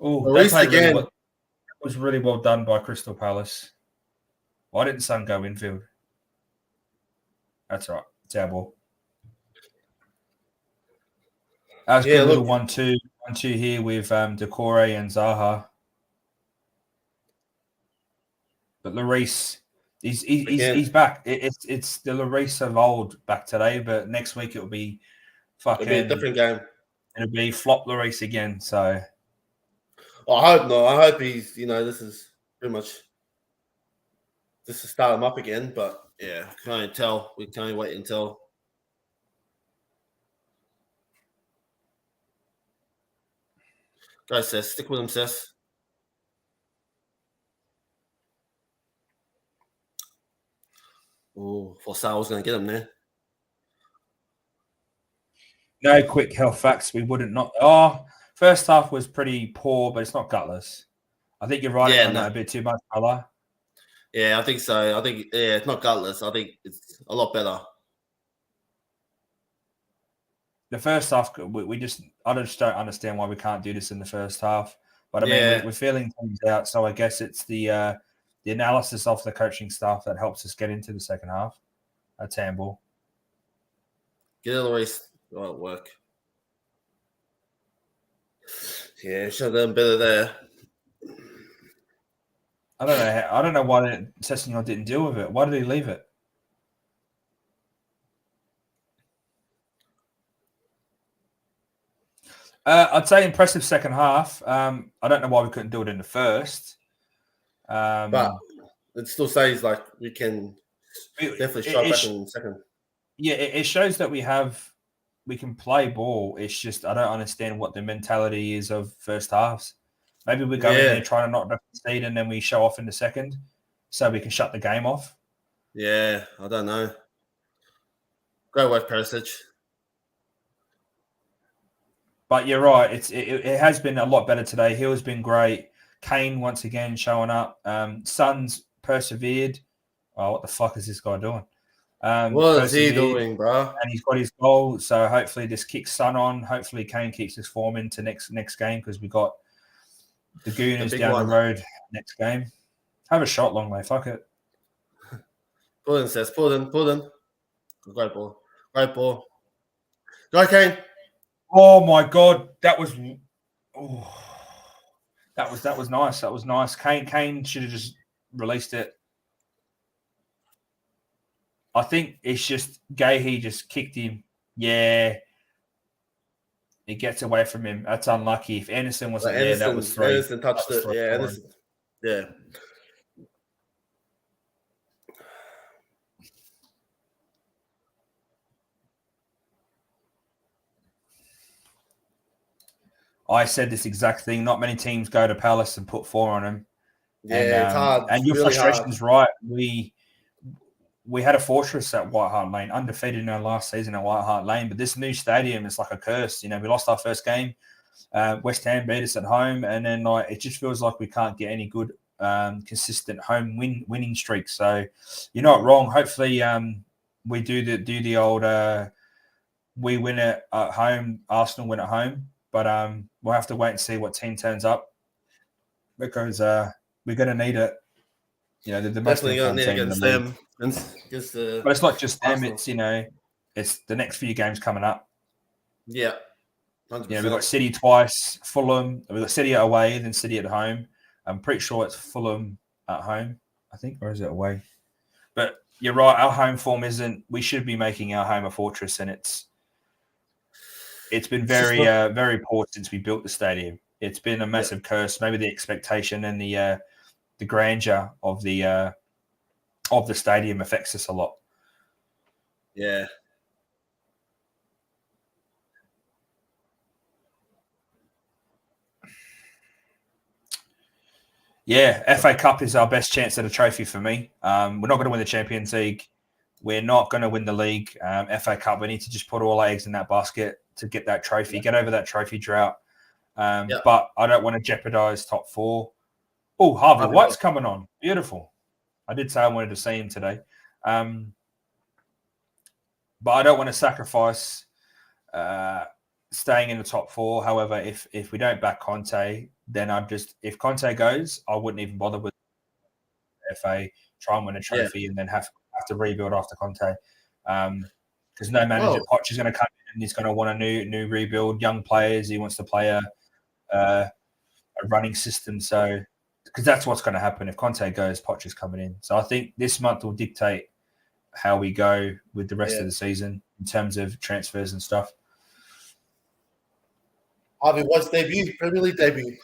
Speaker 1: Oh,
Speaker 2: race again.
Speaker 1: It was really well done by Crystal Palace. Why didn't Son go infield? That's right. It's our ball. That was good little 1-2 here with Decore and Zaha. But Lloris, he's back. It's the Lloris of old back today, but next week it'll be fucking.
Speaker 2: It'll be a different game.
Speaker 1: It'll be flop Lloris again. So.
Speaker 2: Well, I hope not. I hope he's. This is pretty much. Just to start him up again, but yeah, can only tell. We can only wait until. Go, Sess. Stick with him, Sess. Oh, for Sal's going to get him there.
Speaker 1: No quick health facts. We wouldn't not. Oh, first half was pretty poor, but it's not gutless. I think you're right on that a bit too much, fella.
Speaker 2: Yeah, I think so. I think it's not gutless. I think it's a lot better.
Speaker 1: The first half, I just don't understand why we can't do this in the first half. But I mean, we're feeling things out, so I guess it's the analysis of the coaching staff that helps us get into the second half. That's handball.
Speaker 2: Get it Lloris. Right work. Yeah, should have done better there.
Speaker 1: I don't know why Sessegnon didn't deal with it. Why did he leave it? I'd say impressive second half. I don't know why we couldn't do it in the first.
Speaker 2: But it still says like we can definitely strike back in the second.
Speaker 1: Yeah, it shows that we can play ball. It's just I don't understand what the mentality is of first halves. Maybe we go in there trying to not concede and then we show off in the second so we can shut the game off.
Speaker 2: Yeah, I don't know. Great work, Perisic.
Speaker 1: But you're right. It has been a lot better today. Hill's been great. Kane once again showing up. Son's persevered. Oh, what the fuck is this guy doing?
Speaker 2: What is he doing, bro?
Speaker 1: And he's got his goal. So hopefully this kicks Son on. Hopefully Kane keeps his form into next game because we got the Gooners down the road next game. Have a shot, long way. Fuck it.
Speaker 2: Pull in, Seth. Pull in. Great ball. Go, Kane.
Speaker 1: Oh my god, that was nice. That was nice. Kane should have just released it. I think it's just Gahey just kicked him. Yeah. It gets away from him. That's unlucky. If Anderson wasn't there, that was 3.
Speaker 2: Anderson touched it. Yeah, Anderson. Yeah.
Speaker 1: I said this exact thing. Not many teams go to Palace and put 4 on them.
Speaker 2: Yeah, it's hard.
Speaker 1: And your
Speaker 2: really
Speaker 1: frustration's right. We had a fortress at White Hart Lane, undefeated in our last season at White Hart Lane. But this new stadium is like a curse. You know, we lost our first game. West Ham beat us at home, and then it just feels like we can't get any good, consistent home winning streaks. So you're not wrong. Hopefully, we do the old we win it at home, Arsenal win at home. But we'll have to wait and see what team turns up because we're going to need it. You know, the most informed team in the league. But it's not just them. Arsenal. It's the next few games coming up.
Speaker 2: Yeah. 100%.
Speaker 1: We've got City twice, Fulham. We've got City away, then City at home. I'm pretty sure it's Fulham at home, I think, or is it away? But you're right. Our home form isn't. We should be making our home a fortress, and it's been very very poor since we built the stadium. It's been a massive curse. Maybe the expectation and the grandeur of the stadium affects us a lot.
Speaker 2: Yeah.
Speaker 1: Yeah, FA Cup is our best chance at a trophy for me. We're not going to win the Champions League. We're not going to win the league. FA Cup, we need to just put all our eggs in that basket to get that trophy, get over that trophy drought. But I don't want to jeopardize top 4. Oh, Harvey White's coming on. Beautiful. I did say I wanted to see him today. But I don't want to sacrifice staying in the top 4. However, if we don't back Conte, then if Conte goes, I wouldn't even bother with FA, try and win a trophy, and then have to rebuild after Conte. Because no manager, Poch is going to come in and he's going to want a new rebuild, young players. He wants to play a running system. So, because that's what's going to happen if Conte goes, Poch is coming in. So I think this month will dictate how we go with the rest of the season in terms of transfers and stuff.
Speaker 2: Harvey White's debut, Premier League debut.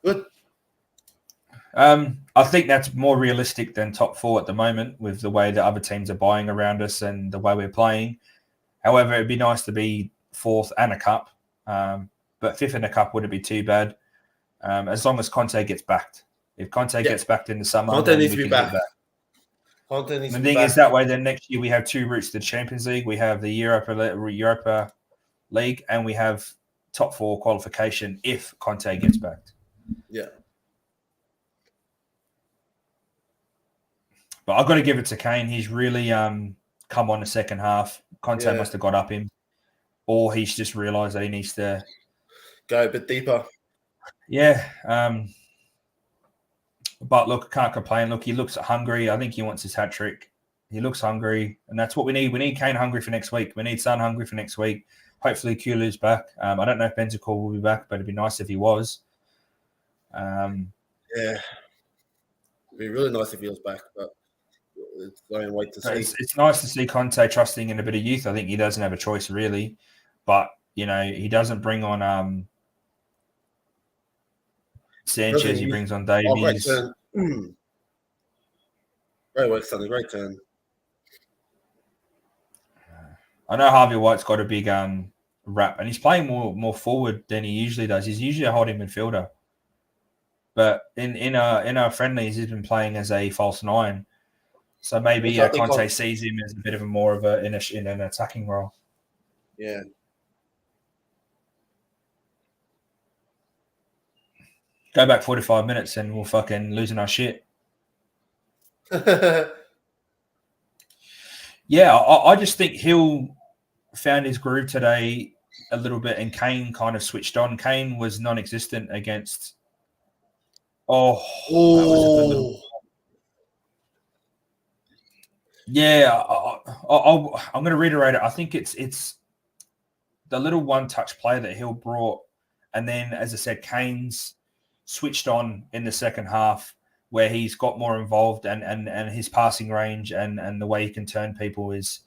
Speaker 2: Good.
Speaker 1: I think that's more realistic than top 4 at the moment with the way that other teams are buying around us and the way we're playing. However, it'd be nice to be 4th and a cup, but 5th in a cup wouldn't be too bad as long as Conte gets backed. If Conte gets backed in the summer,
Speaker 2: Conte needs to be back.
Speaker 1: The thing is that way, then next year we have 2 routes to the Champions League. We have the Europa League and we have top 4 qualification if Conte gets backed.
Speaker 2: Yeah.
Speaker 1: But I've got to give it to Kane. He's really come on the second half. Conte must have got up him. Or he's just realised that he needs to
Speaker 2: go a bit deeper.
Speaker 1: Yeah. But look, can't complain. Look, he looks hungry. I think he wants his hat-trick. He looks hungry. And that's what we need. We need Kane hungry for next week. We need Son hungry for next week. Hopefully Kulu's back. I don't know if Bentancur will be back, but it'd be nice if he was.
Speaker 2: It'd be really nice if he was back, but it's going to wait to see.
Speaker 1: It's nice to see Conte trusting in a bit of youth. I think he doesn't have a choice, really. But, he doesn't bring on Sanchez. He brings on Davies.
Speaker 2: Great work, Sonny. Great turn.
Speaker 1: I know Harvey White's got a big rap, and he's playing more forward than he usually does. He's usually a holding midfielder. But in our friendlies, he's been playing as a false 9. So maybe Conte sees him as a bit of more of in an attacking role.
Speaker 2: Yeah.
Speaker 1: Go back 45 minutes and we'll fucking losing our shit. Yeah, I just think Hill found his groove today a little bit and Kane kind of switched on. Kane was non-existent against... That was a good little... Yeah, I'm going to reiterate it. I think it's the little one-touch play that Hill brought. And then, as I said, Kane's switched on in the second half where he's got more involved and his passing range and the way he can turn people is...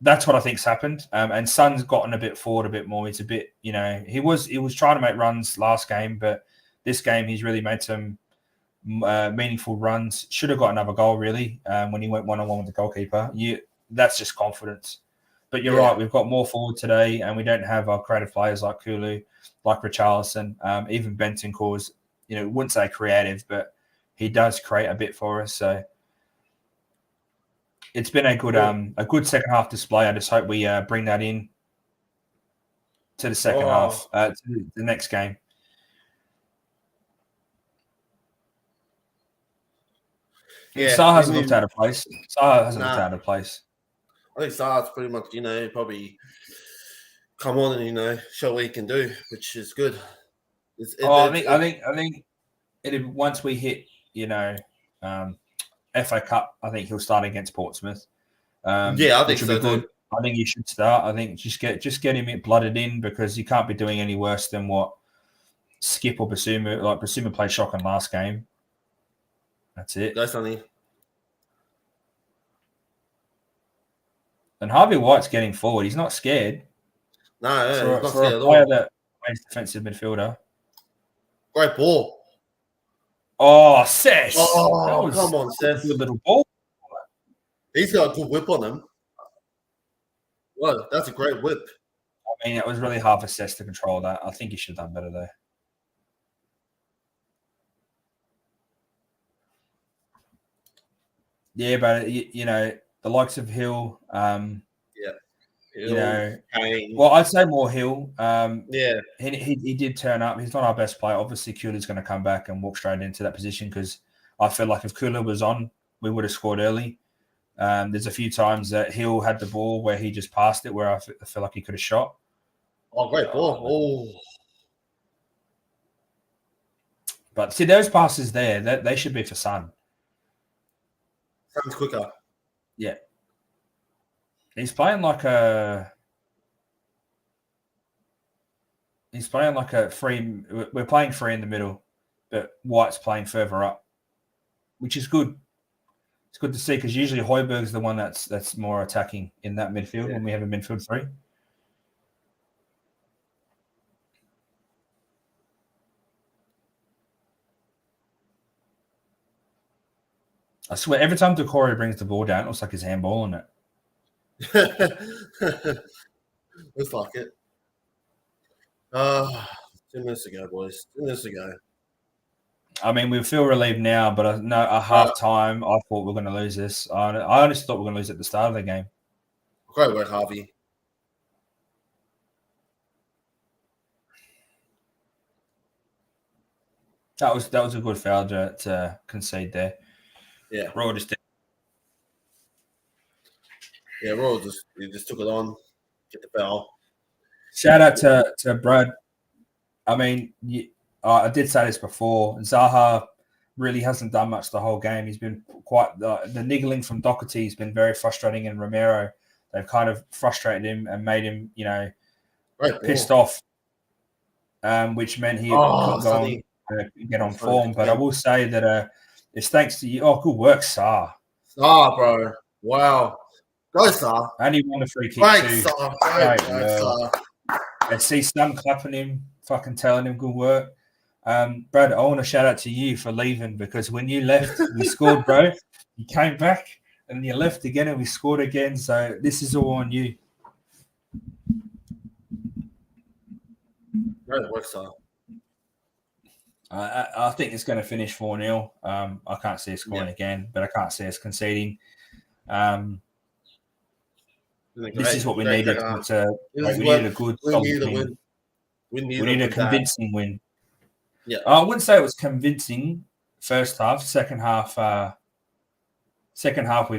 Speaker 1: That's what I think's happened. And Son's gotten a bit forward a bit more. He's a bit, he was trying to make runs last game, but this game he's really made some meaningful runs. Should have got another goal, really, when he went one-on-one with the goalkeeper. That's just confidence. But you're right, we've got more forward today, and we don't have our creative players like Kulu, like Richarlison, even Bentancur's, wouldn't say creative, but he does create a bit for us. So it's been a good second half display. I just hope we bring that in to the second half, to the next game. Yeah, Saha hasn't looked out of place. Saha hasn't looked out of place.
Speaker 2: I think Saha's pretty much, probably come on and show what he can do, which is good.
Speaker 1: I think once we hit FA Cup, I think he'll start against Portsmouth.
Speaker 2: I think so
Speaker 1: good.
Speaker 2: Too.
Speaker 1: I think he should start. I think just get him blooded in, because he can't be doing any worse than what Skip or Basuma. Like Basuma played shocking last game. That's it.
Speaker 2: Go Sonny.
Speaker 1: And Harvey White's getting forward. He's not scared.
Speaker 2: No, he's not
Speaker 1: for
Speaker 2: scared
Speaker 1: a
Speaker 2: at
Speaker 1: player
Speaker 2: all.
Speaker 1: that plays defensive midfielder.
Speaker 2: Great ball.
Speaker 1: Oh, Cess.
Speaker 2: Oh, come on, Cess.
Speaker 1: Good little ball.
Speaker 2: He's got a good whip on him. Well, that's a great whip.
Speaker 1: I mean, it was really hard for Cess to control that. I think he should have done better there. Yeah, but the likes of Hill.
Speaker 2: Hill, Kane.
Speaker 1: Well, I'd say more Hill. He did turn up. He's not our best player. Obviously, Kula's going to come back and walk straight into that position, because I feel like if Kula was on, we would have scored early. There's a few times that Hill had the ball where he just passed it, where I feel like he could have shot.
Speaker 2: Oh, great ball!
Speaker 1: But see, those passes there, they should be for Son.
Speaker 2: Son's quicker.
Speaker 1: Yeah. He's playing like a free. We're playing free in the middle, but White's playing further up, which is good. It's good to see, because usually Højbjerg's the one that's more attacking in that midfield when we have a midfield three. I swear, every time Decore brings the ball down, it looks like he's handballing it.
Speaker 2: Looks like it. 2 minutes ago, boys. 2 minutes ago.
Speaker 1: I mean, we feel relieved now, but at half time, I thought we were going to lose this. I honestly thought we were going to lose at the start of the game.
Speaker 2: Great work, Harvey.
Speaker 1: That was a good foul to concede there.
Speaker 2: Yeah.
Speaker 1: Royal just did.
Speaker 2: Yeah, Royal just took it on, get the foul.
Speaker 1: Shout out to Brad. I mean, I did say this before. Zaha really hasn't done much the whole game. He's been quite the niggling from Doherty has been very frustrating, and Romero, they've kind of frustrated him and made him, pissed off, which meant he couldn't go on, get on form. But I will say that it's thanks to you. Oh, good work, Saar.
Speaker 2: Saar, bro. Wow. Go, Saar.
Speaker 1: And he won a free kick too.
Speaker 2: Saar.
Speaker 1: Great, Saar. I see Stum clapping him, fucking telling him good work. Brad, I want to shout out to you for leaving, because when you left, we scored, bro. You came back and you left again and we scored again. So this is all on you.
Speaker 2: Great work, Saar.
Speaker 1: I think it's going to finish 4-0. I can't see us scoring again, but I can't see us conceding. This is what we needed. We needed a good win. We need a convincing win.
Speaker 2: Yeah,
Speaker 1: I wouldn't say it was convincing first half. Second half, we're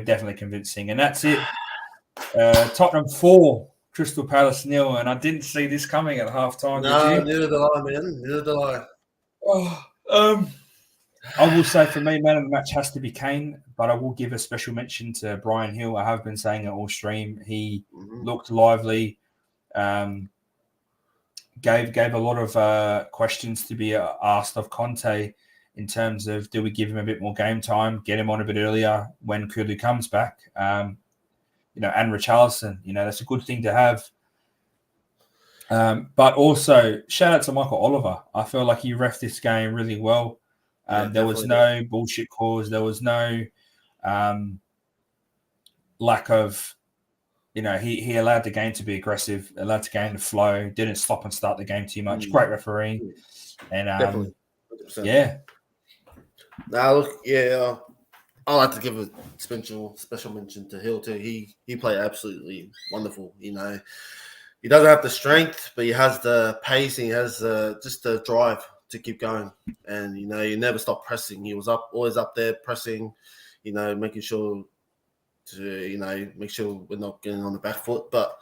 Speaker 1: definitely convincing, and that's it. Tottenham 4, Crystal Palace 0, and I didn't see this coming at half time.
Speaker 2: No, neither did I, man. Neither did I.
Speaker 1: I will say, for me, man of the match has to be Kane, but I will give a special mention to Brian Hill. I have been saying it all stream. He looked lively. Gave a lot of questions to be asked of Conte in terms of, do we give him a bit more game time, get him on a bit earlier when Kulu comes back, and Richarlison. That's a good thing to have. But also, shout out to Michael Oliver. I feel like he reffed this game really well. There was no bullshit calls. There was no lack of he allowed the game to be aggressive, allowed the game to flow, didn't stop and start the game too much. Great referee. And
Speaker 2: Definitely. 100%.
Speaker 1: Yeah.
Speaker 2: Now, look, yeah, I like to give a special mention to Hill too. He played absolutely wonderful. He doesn't have the strength, but he has the pace. And he has just the drive to keep going. And he never stopped pressing. He was always up there pressing. Making sure to make sure we're not getting on the back foot. But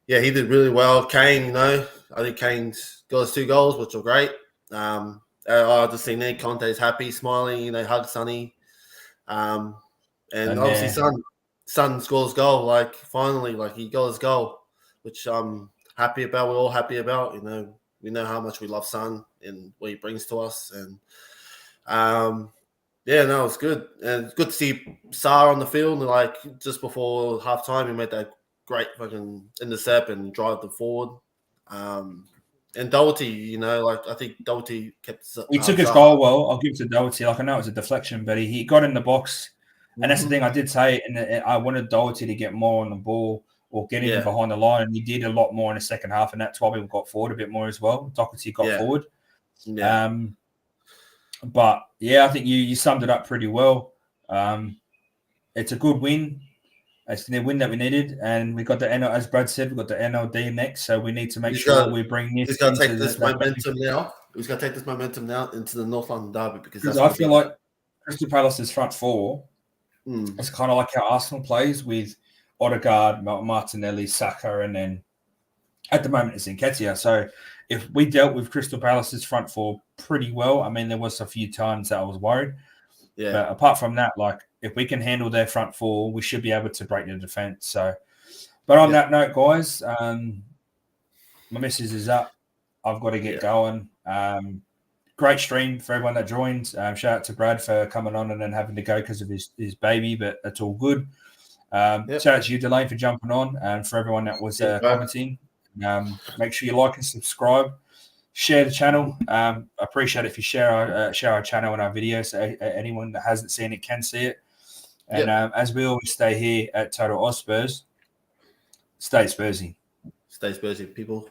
Speaker 2: yeah, he did really well. Kane, I think Kane's got his 2 goals, which were great. I just seen Ned Conte's happy, smiling. Hug Sonny. And obviously Son scores goal. Like finally, he got his goal, which I'm happy about. We're all happy about. We know how much we love Son and what he brings to us. And it's good. And it's good to see Sarr on the field. Just before halftime, he made that great fucking intercept and drive them forward. And Doherty, I think Doherty kept.
Speaker 1: He took his goal well. I'll give it to Doherty. I know it was a deflection, but he got in the box. And that's the thing I did say. And I wanted Doherty to get more on the ball or get even behind the line. And he did a lot more in the second half. And that's why we got forward a bit more as well. Doherty got forward.
Speaker 2: Yeah.
Speaker 1: But yeah, I think you summed it up pretty well. It's a good win. It's the win that we needed, and we got the NL, as Brad said, we got the NLD next. So we need to make sure we bring this.
Speaker 2: He's going to take this momentum now. He's going to take this momentum now into the North London derby because
Speaker 1: I feel like Crystal Palace's front four. It's kind of like how Arsenal plays with Odegaard, Martinelli, Saka, and then at the moment it's Nketiah. So if we dealt with Crystal Palace's front four pretty well, I mean, there was a few times that I was worried.
Speaker 2: Yeah.
Speaker 1: But apart from that, if we can handle their front four, we should be able to break the defense. So, but on that note, guys, my message is up. I've got to get going. Great stream for everyone that joined. Shout out to Brad for coming on and then having to go because of his baby, but that's all good. Shout out to you, Delane, for jumping on, and for everyone that was commenting. Make sure you like and subscribe. Share the channel. I appreciate it if you share our channel and our videos so anyone that hasn't seen it can see it. And as we always stay here at Total Hotspurs, stay Spursy.
Speaker 2: Stay Spursy, people.